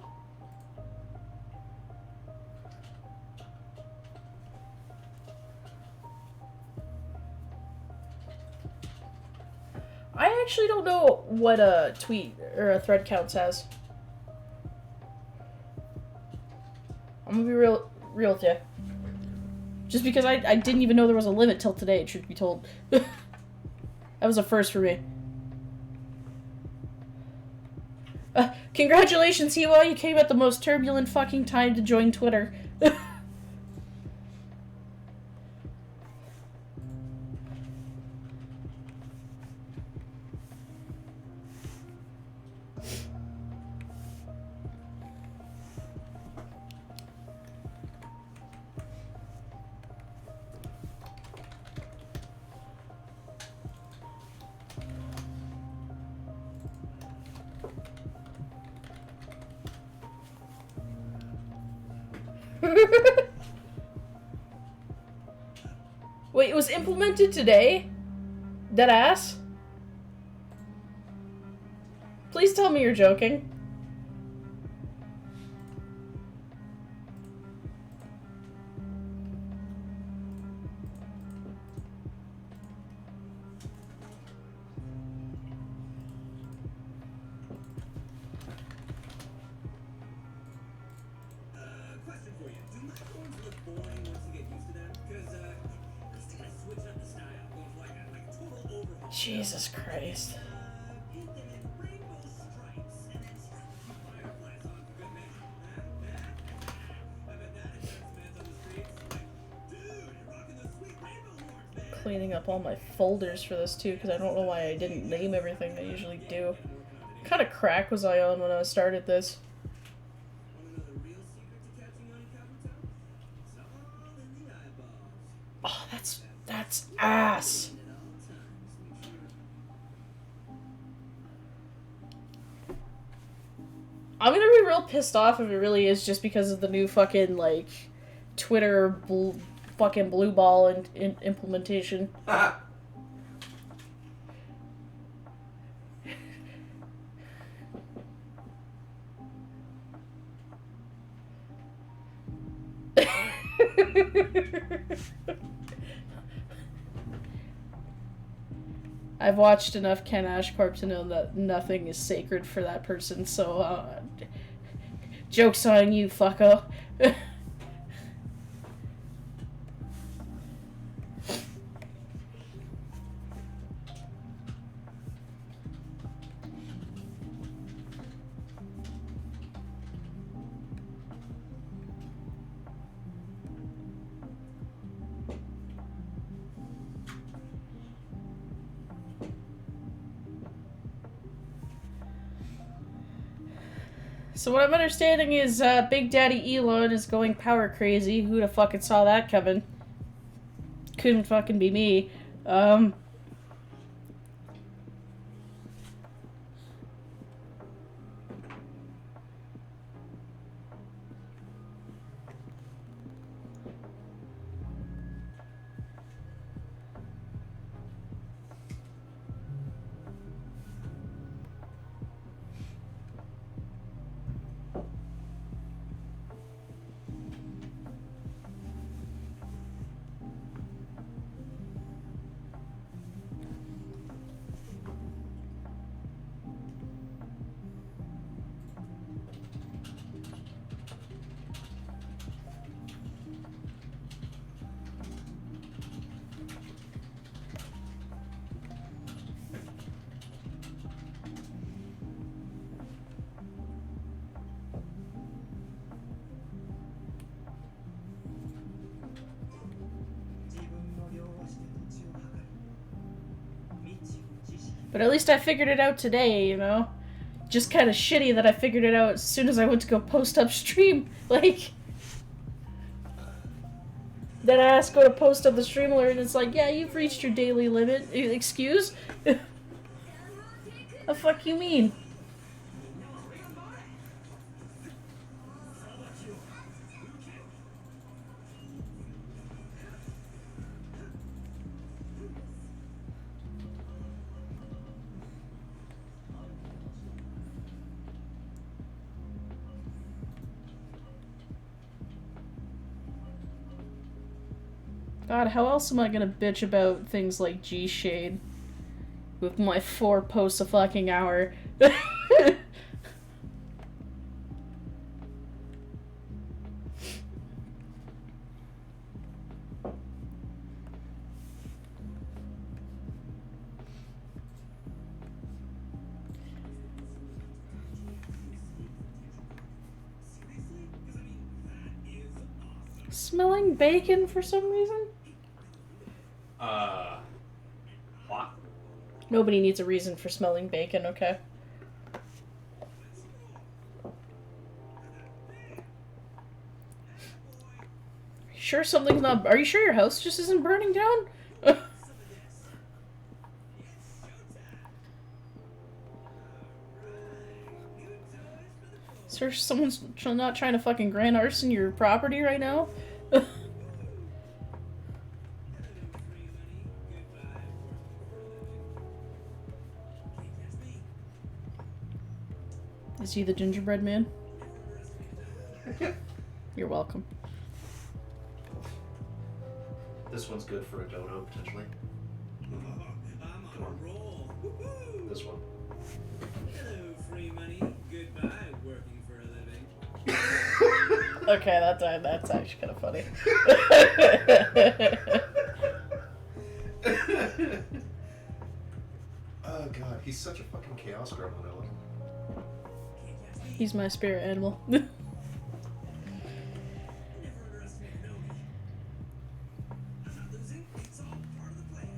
I actually don't know what a tweet or a thread counts as. I'm gonna be real with you. Just because I didn't even know there was a limit till today, truth be told. That was a first for me. Congratulations, Hiwa, you came at the most turbulent fucking time to join Twitter. Wait, it was implemented today? Deadass? Please tell me you're joking. Question for you. Do my phones look boring once you get used to them? Because, let's try to switch up the style. Going for like a total overhaul. Jesus Christ. Paint them in rainbow stripes and then strap a few fireflies on for good measure. I bet that attracts fans on the streets. Like, dude, you're rocking those sweet rainbow horns, man. Cleaning up all my folders for this too, because I don't know why I didn't name everything I usually do. What kind of crack was I on when I started this? Want to know the real secret to catching on in Kabuto? It's all in the eyeballs. Oh, that's ass. And at all times, make sure. I'm gonna be real pissed off if it really is just because of the new fucking, like, Twitter fucking blue ball and implementation. I've watched enough Ken Ashcorp to know that nothing is sacred for that person, so, joke's on you, fucko. So what I'm understanding is Big Daddy Elon is going power crazy. Who'da fucking saw that coming? Couldn't fucking be me. But at least I figured it out today, you know? Just kind of shitty that I figured it out as soon as I went to go post upstream. Like, then I asked go to post up the stream alert, and it's like, yeah, you've reached your daily limit. Excuse? The fuck you mean? God, how else am I gonna bitch about things like G-Shade with my 4 posts a fucking hour? Smelling bacon for some reason? What? Nobody needs a reason for smelling bacon, okay? Sure something's not... Are you sure your house just isn't burning down? Sir, someone's not trying to fucking grand arson your property right now? Is he the gingerbread man? You're welcome. This one's good for a dono, potentially. I'm on a roll. Woohoo! This one. Hello, free money. Goodbye, working for a living. Okay, that's actually kind of funny. Oh god, he's such a fucking chaos gremlin. I love him. He's my spirit animal. Never underestimate Nomi. I'm not losing. It's all part of the plan.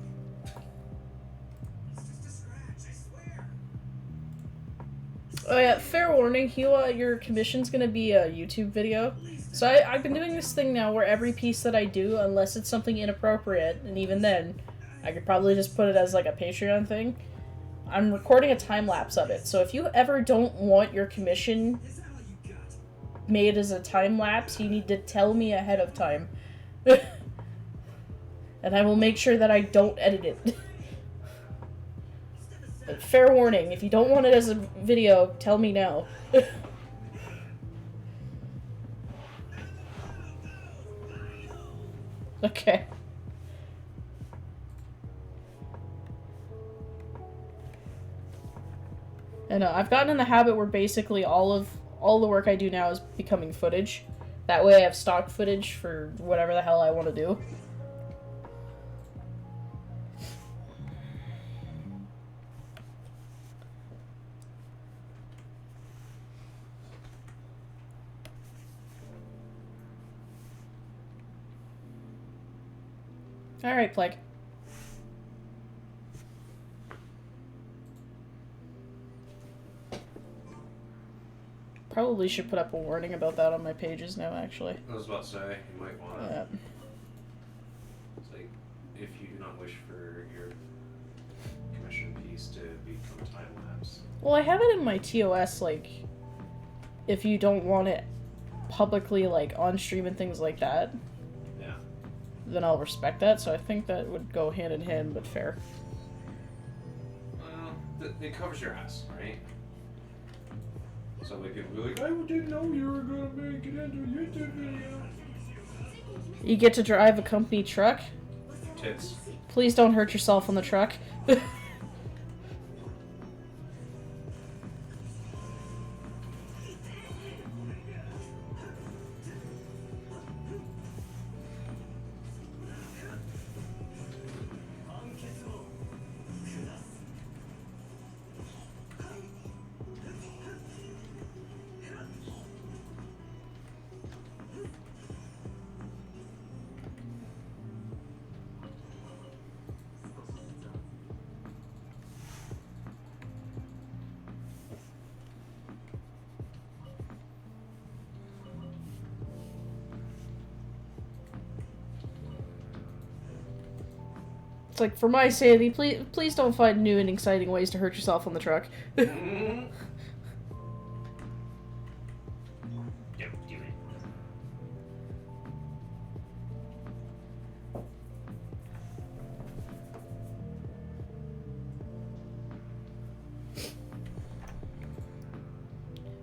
It's just a scratch, I swear. Oh yeah, fair warning, your commission's gonna be a YouTube video. So I've been doing this thing now where every piece that I do, unless it's something inappropriate, and even then, I could probably just put it as like a Patreon thing, I'm recording a time-lapse of it. So if you ever don't want your commission Is that all you got? made as a time-lapse, you need to tell me ahead of time. And I will make sure that I don't edit it. But fair warning, if you don't want it as a video, tell me now. Okay. And I've gotten in the habit where basically all the work I do now is becoming footage. That way I have stock footage for whatever the hell I want to do. Alright, Plague. Probably should put up a warning about that on my pages now, actually. I was about to say, you might want to. Yeah. It's like, if you do not wish for your commission piece to become time lapse. Well, I have it in my TOS, like, if you don't want it publicly, like, on stream and things like that, Yeah. then I'll respect that, so I think that would go hand in hand, but fair. Well, it covers your ass, right? So like people be like, I didn't know you were gonna make it into a YouTube video. You get to drive a company truck? Tits. Please don't hurt yourself on the truck. It's like, for my sanity, please don't find new and exciting ways to hurt yourself on the truck. Yep, do it.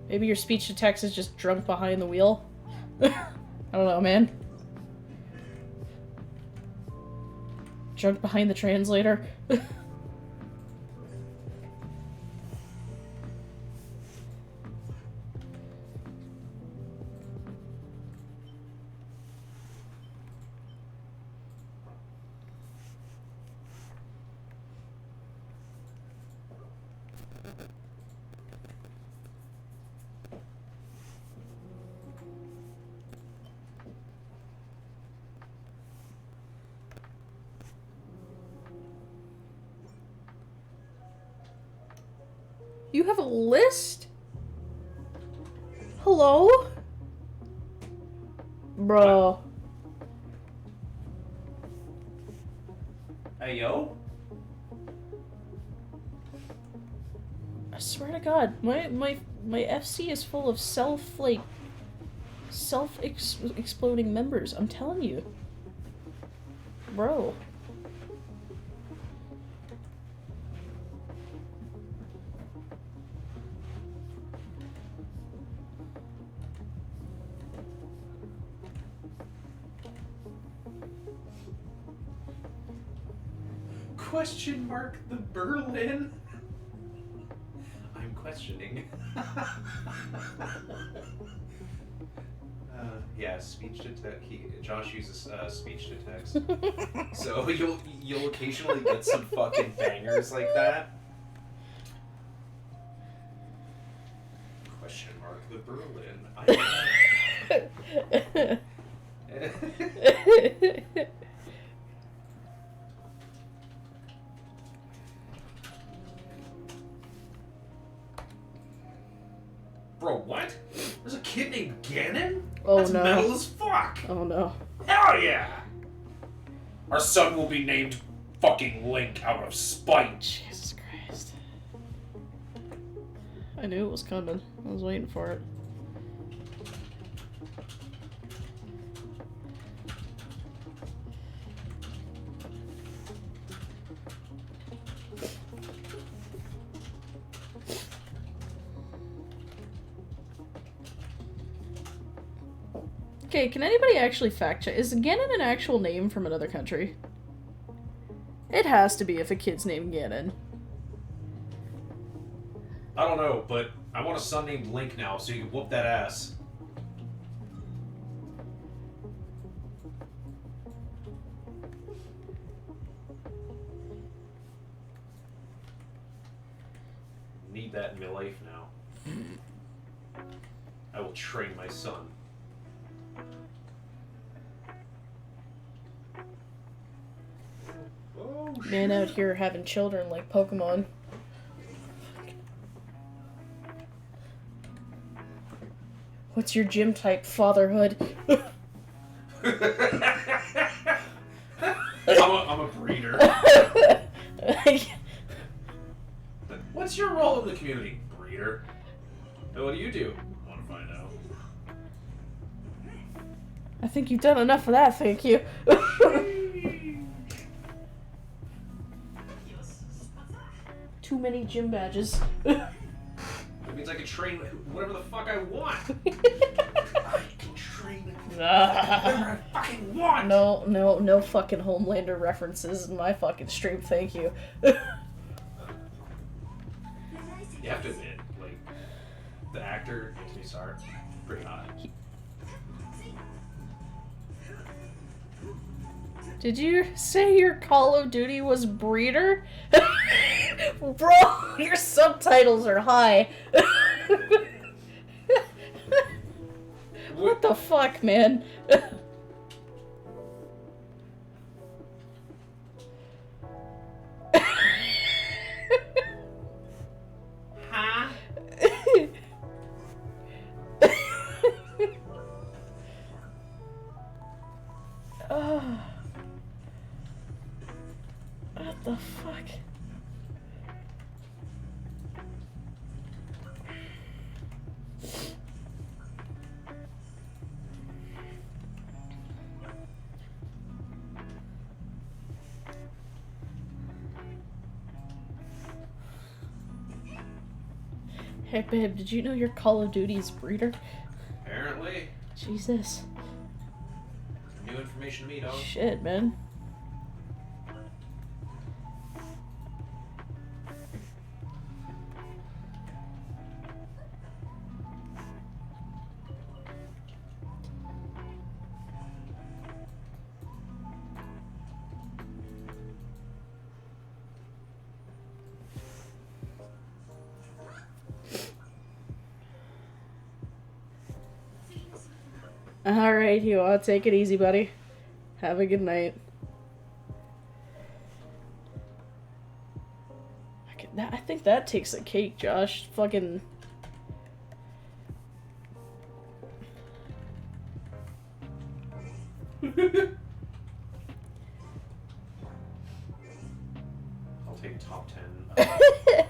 Maybe your speech to text is just drunk behind the wheel. I don't know, man. Drunk behind the translator. You have a list? Hello? Bro. Hey yo. I swear to God, my FC is full of exploding members. I'm telling you. Bro. Question mark the Berlin? I'm questioning. Yeah, speech to text. Josh uses speech to text, so you'll occasionally get some fucking bangers like that. Question mark the Berlin. Bro, what? There's a kid named Gannon? Oh, That's no. metal as fuck! Oh no. Hell yeah! Our son will be named fucking Link out of spite. Jesus Christ. I knew it was coming. I was waiting for it. Okay, can anybody actually fact check? Is Ganon an actual name from another country? It has to be if a kid's named Ganon. I don't know, but I want a son named Link now, so you can whoop that ass. Need that in my life now. I will train my son. Oh, Man out here having children like Pokemon. What's your gym type, fatherhood? I'm a breeder. What's your role in the community? Breeder. And what do you do? I want to find out. I think you've done enough of that, thank you. Too many gym badges. That means I can train whatever the fuck I want. I can train whatever I fucking want. No fucking Homelander references in my fucking stream, thank you. You have to admit, like, the actor, Anthony Starr, pretty hot. Did you say your Call of Duty was breeder? Bro, your subtitles are high. What the fuck, man? Huh? What the fuck? Hey babe, did you know your Call of Duty is breeder? Apparently. Jesus. New information to me, dog. Shit, man. Alright, you all take it easy, buddy. Have a good night. I think that takes a cake, Josh. Fucking... I'll take top 10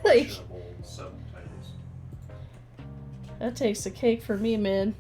like, questionable subtitles. that takes a cake for me, man.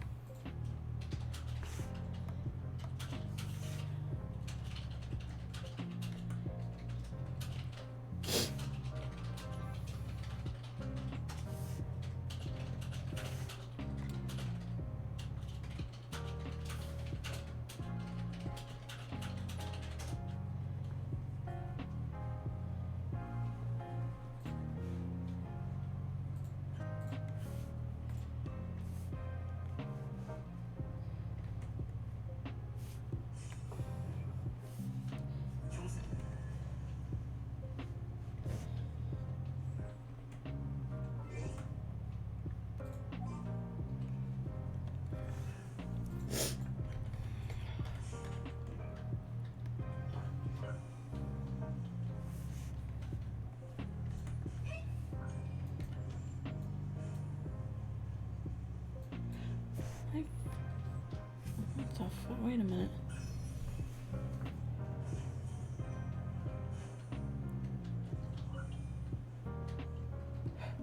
What the fuck? Wait a minute.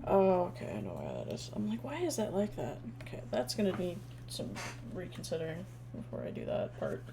Oh, okay, I know why that is. I'm like, why is that like that? Okay, that's gonna need some reconsidering before I do that part.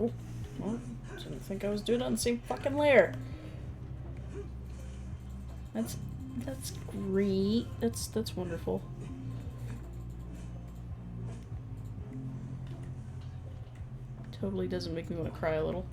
Oh, well, didn't think I was doing it on the same fucking layer. That's great. That's wonderful. Totally doesn't make me want to cry a little.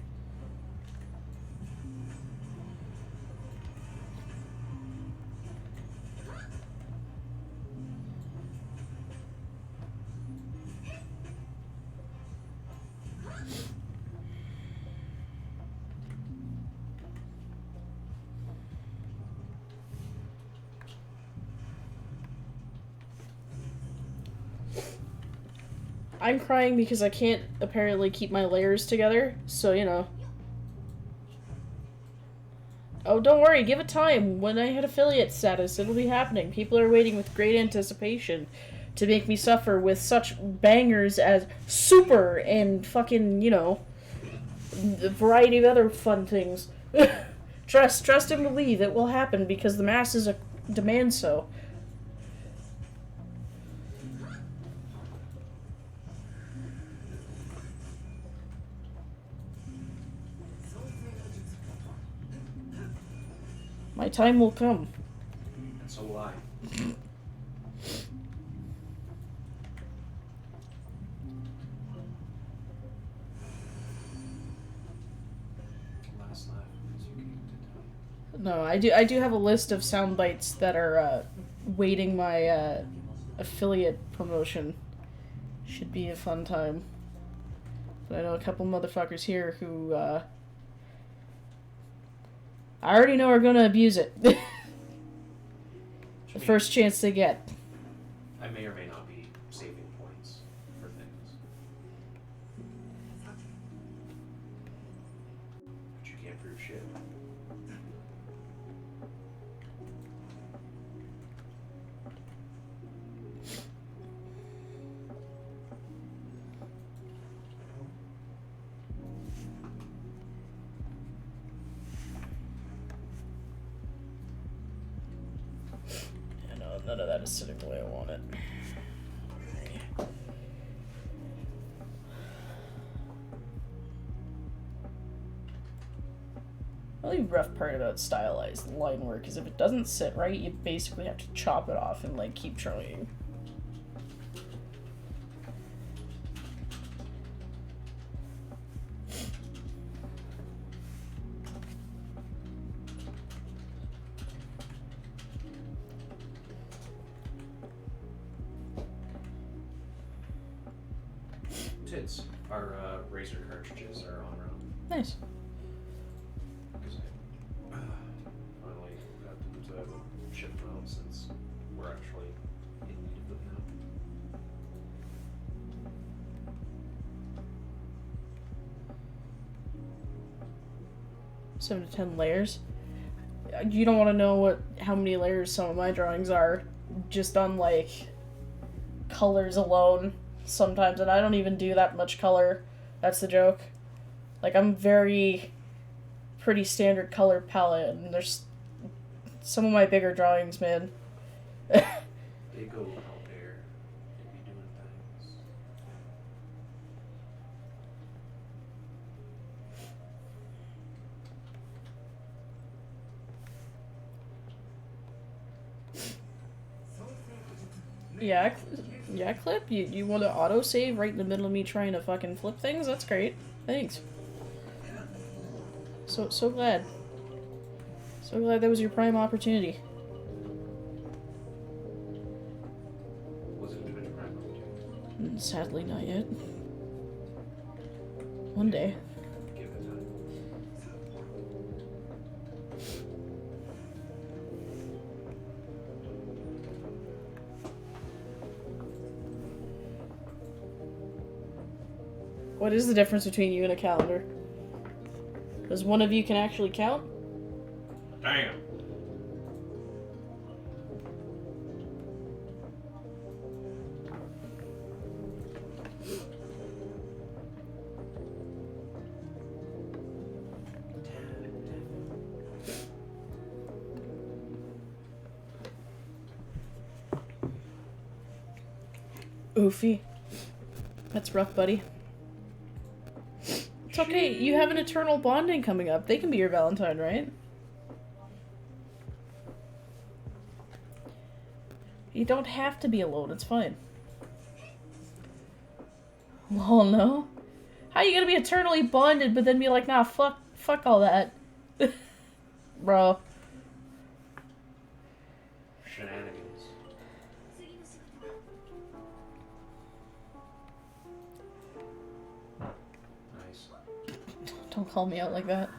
I'm crying because I can't apparently keep my layers together, so you know. Oh, don't worry, give it time. When I hit affiliate status, it'll be happening. People are waiting with great anticipation to make me suffer with such bangers as Super and fucking, you know, a variety of other fun things. Trust and believe it will happen because the masses demand so. My time will come. And so will I. Last laugh as you came to die. No, I do have a list of sound bites that are waiting my affiliate promotion. Should be a fun time. But I know a couple motherfuckers here who I already know are gonna abuse it. The first chance they get. I may or may not be saving points for things. But you can't prove shit. Yeah, no, none of that is sitting the way I want it. The only rough part about stylized line work is if it doesn't sit right, you basically have to chop it off and like keep trying. Tits. Our razor cartridges are on round. Nice. Because I finally got them to ship them out since we're actually in need of them now. 7 to 10 layers. You don't want to know how many layers some of my drawings are, just on like colors alone sometimes, and I don't even do that much color. That's the joke. Like, I'm pretty standard color palette, and there's some of my bigger drawings, man. They go out there and be doing things. Yeah, Clip, you want to autosave right in the middle of me trying to fucking flip things? That's great. Thanks. So glad. So glad that was your prime opportunity. Was it a Twitch Prime opportunity? Sadly, not yet. One day. Give it time. What is the difference between you and a calendar? Does one of you can actually count? Damn. Oofy. That's rough, buddy. It's okay, you have an eternal bonding coming up. They can be your Valentine, right? You don't have to be alone, it's fine. Lol, no? How you gonna be eternally bonded but then be like, nah, fuck all that? Bro. Shenanigans. Nice. Don't call me out like that.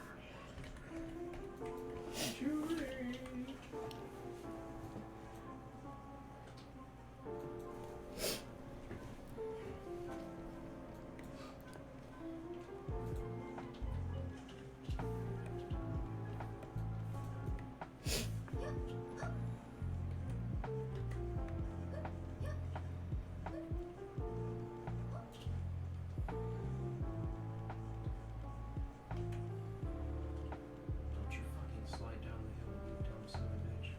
Don't you fucking slide down the hill, you dumb son of a bitch.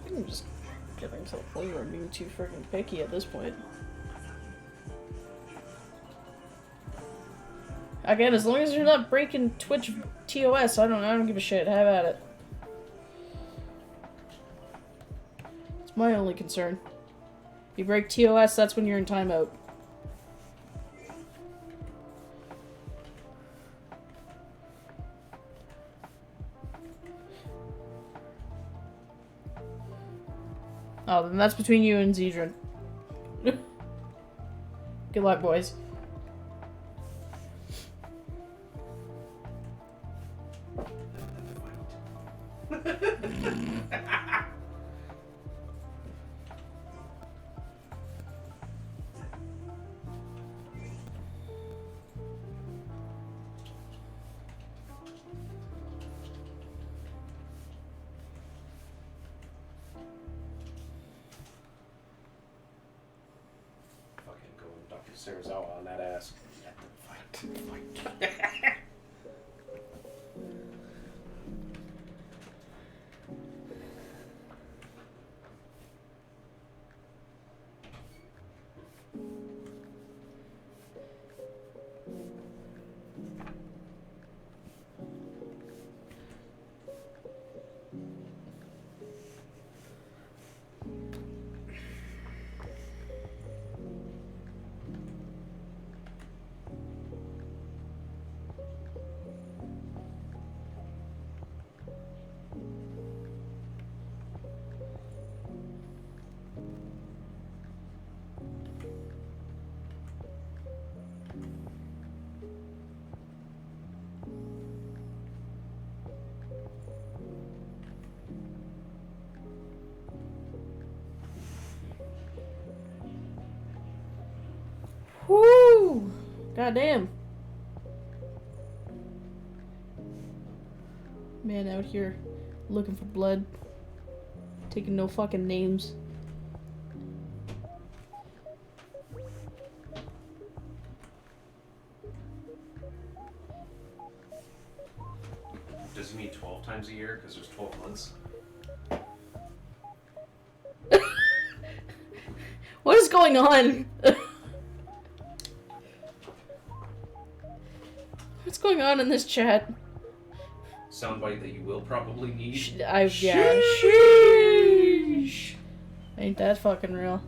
I'm just getting to the point where I'm being too freaking picky at this point. Again, as long as you're not breaking Twitch TOS, I don't give a shit. Have at it. It's my only concern. You break TOS, that's when you're in timeout. Oh, then that's between you and Zedron. Good luck, boys. Fucking going Dr. Sarazawa on that ass. Let them fight. Whoo! Goddamn. Man out here looking for blood. Taking no fucking names. Does he meet 12 times a year? Because there's 12 months. What is going on? What's going on in this chat? Soundbite that you will probably need. Yeah, sheesh. Ain't that fucking real?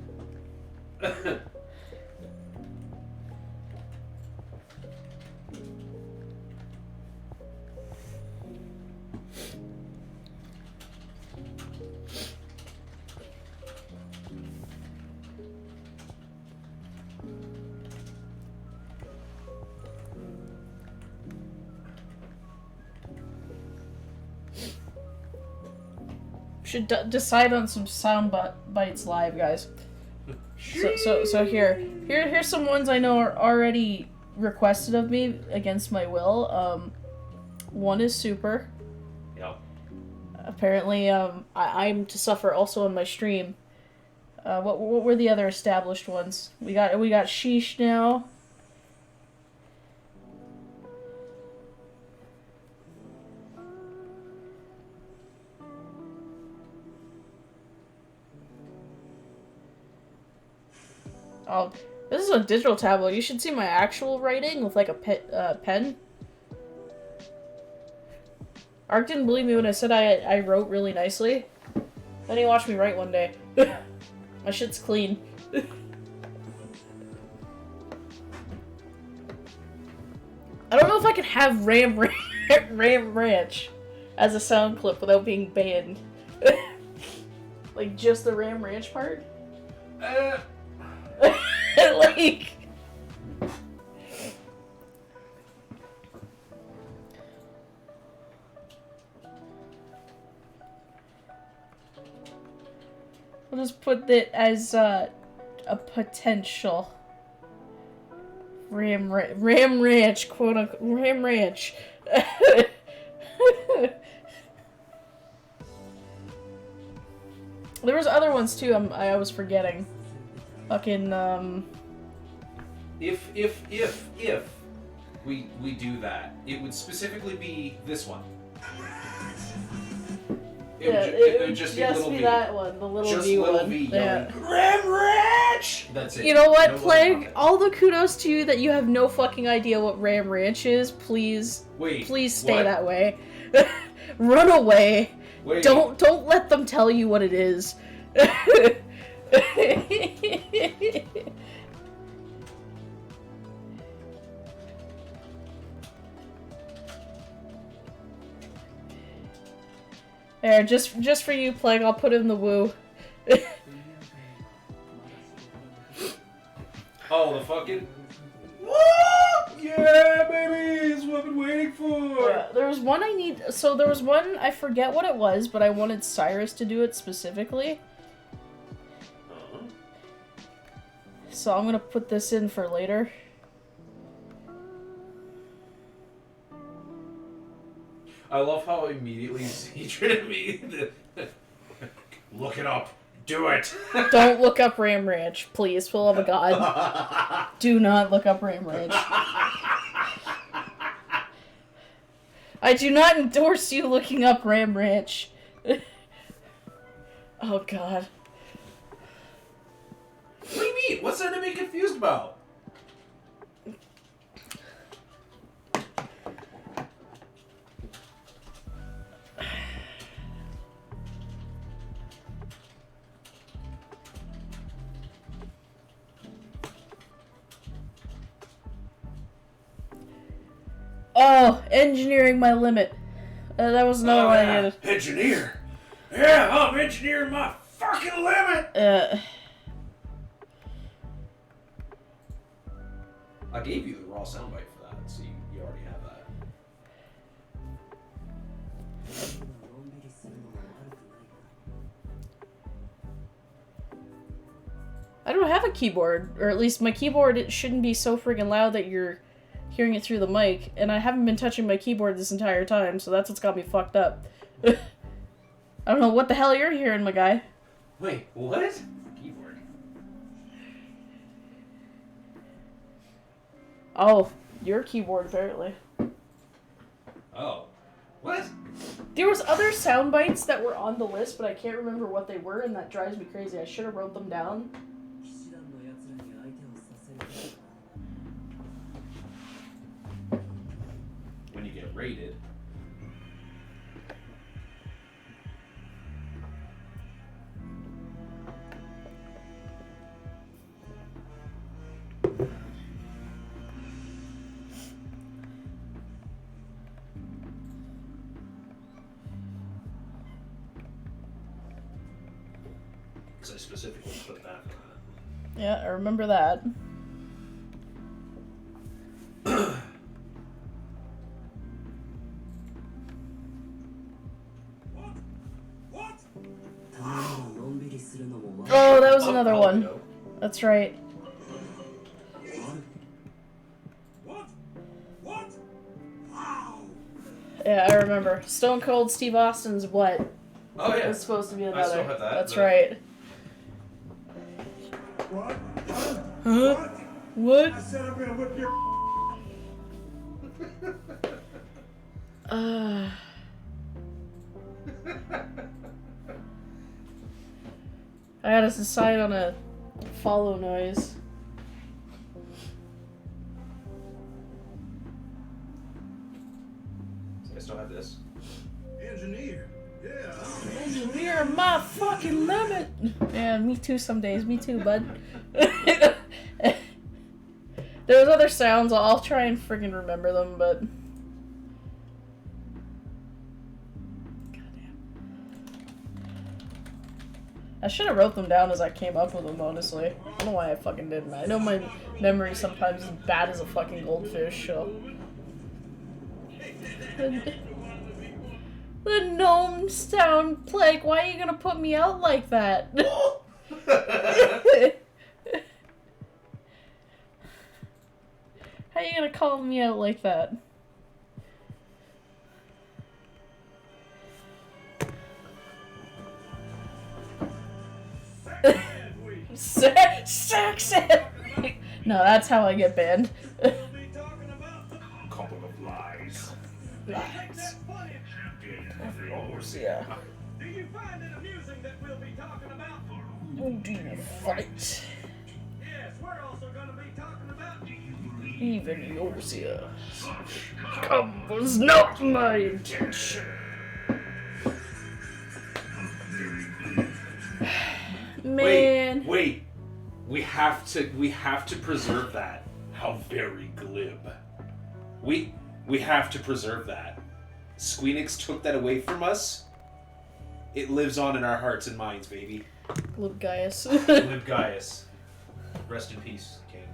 Should decide on some sound bites live, guys. So here's some ones I know are already requested of me against my will. One is super. Yep. Apparently, I'm to suffer also on my stream. What were the other established ones? We got Sheesh now. Oh, this is a digital tablet. You should see my actual writing with like a pen. Ark didn't believe me when I said I wrote really nicely. Then he watched me write one day. My shit's clean. I don't know if I can have Ram Ranch as a sound clip without being banned. Like, just the Ram Ranch part? Like... We'll just put it as a potential Ram Ranch, quote unquote, Ram Ranch. There was other ones too. I was forgetting. Fucking If we do that, it would specifically be this one. It would just be little V. that one, the little Just V little one. V Yeah. yelling, Ram Ranch! That's it. You know what, No Plague? comments. All the kudos to you that you have no fucking idea what Ram Ranch is. Please, Wait, please stay what? that way. Run away. Wait. Don't let them tell you what it is. There, just for you, Plague, I'll put in the woo. Oh, the fucking... Woo! Yeah, baby! It's what I've been waiting for! Yeah, there was one there was one, I forget what it was, but I wanted Cyrus to do it specifically. So I'm gonna put this in for later. I love how immediately he treated me. Look it up. Do it. Don't look up Ram Ranch, please, for the love of God. Do not look up Ram Ranch. I do not endorse you looking up Ram Ranch. Oh, God. What do you mean? What's there to be confused about? Oh, engineering my limit. That was another one I needed. Engineer. Yeah, I'm engineering my fucking limit. I gave you the raw soundbite for that, so you already have that. I don't have a keyboard, or at least my keyboard it shouldn't be so friggin' loud that you're hearing it through the mic, and I haven't been touching my keyboard this entire time, so that's what's got me fucked up. I don't know what the hell you're hearing, my guy. Wait, what? Keyboard. Oh, your keyboard, apparently. Oh. What? There was other sound bites that were on the list, but I can't remember what they were, and that drives me crazy. I should have wrote them down. When you get raided. Because I specifically put that for that. Yeah, I remember that. Oh, that was another one. That's right. Yeah, I remember. Stone Cold Steve Austin's what? Oh yeah. It's supposed to be another. I still have that. That's but- right. What? Huh? What? I said I'm gonna whip your. I gotta decide on a follow noise. I still have this. Engineer. Yeah. We're my fucking limit. Yeah, me too. Some days, me too, bud. There's other sounds. I'll try and friggin' remember them, but. I should have wrote them down as I came up with them, honestly. I don't know why I fucking didn't. I know my memory sometimes is bad as a fucking goldfish, so. The Gnomes Town Plague, why are you gonna put me out like that? How are you gonna call me out like that? Sex. No, that's how I get banned. We'll be talking about. Couple of lies. Lies. Oh, Yeah. Do you find it amusing that we'll be talking about? Oh, do you fight? Yes, we're also gonna be talking about. Even Yosia. Was not my intention. Man. Wait. We have to preserve that. How very glib. We have to preserve that. Squeenix took that away from us. It lives on in our hearts and minds, baby. Glib Gaius. Glib Gaius. Rest in peace, King.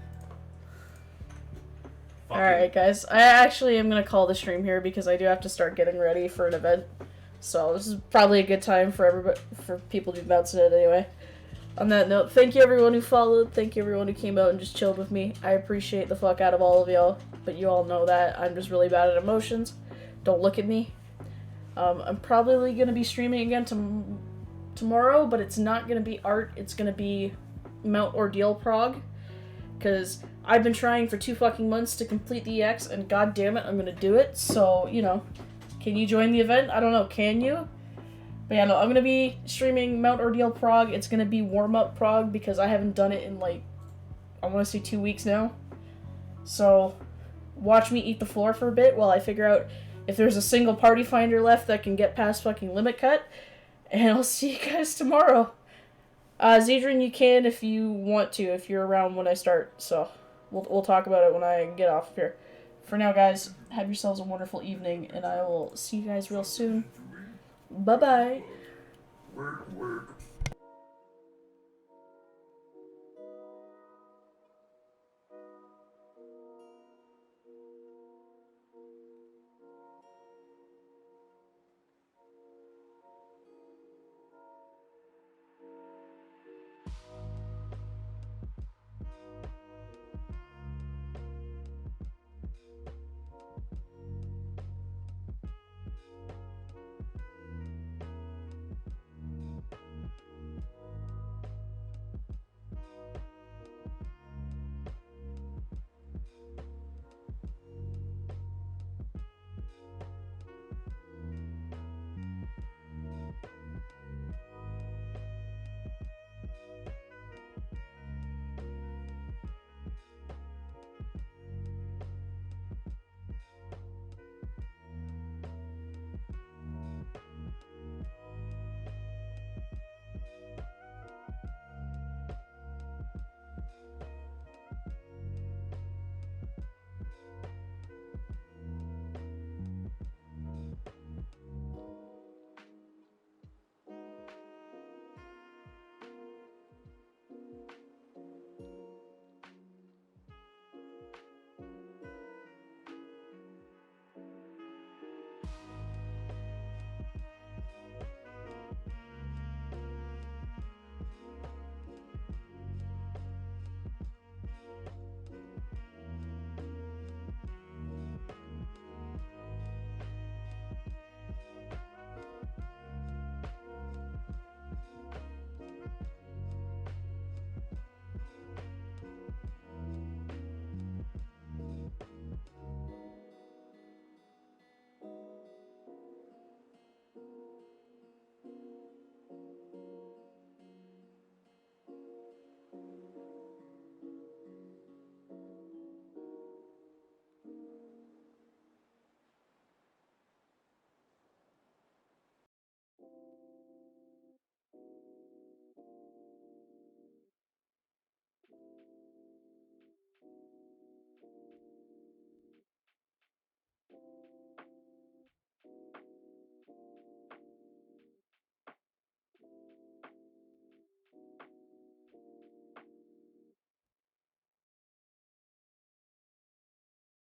Alright, guys. I actually am going to call the stream here because I do have to start getting ready for an event. So this is probably a good time for everybody, for people to be bouncing it anyway. On that note, thank you everyone who followed. Thank you everyone who came out and just chilled with me. I appreciate the fuck out of all of y'all. But you all know that I'm just really bad at emotions. Don't look at me. I'm probably going to be streaming again tomorrow, but it's not going to be art. It's going to be Mount Ordeal Prog. Because I've been trying for 2 fucking months to complete the EX, and god damn it, I'm going to do it. So, you know, can you join the event? I don't know, can you? But yeah, no, I'm going to be streaming Mount Ordeal Prog. It's going to be warm-up Prog because I haven't done it in, like, I want to say 2 weeks now. So, watch me eat the floor for a bit while I figure out if there's a single party finder left that can get past fucking limit cut. And I'll see you guys tomorrow. Zedrin, you can if you want to, if you're around when I start. So, we'll talk about it when I get off of here. For now, guys, have yourselves a wonderful evening, and I will see you guys real soon. Bye-bye. Work.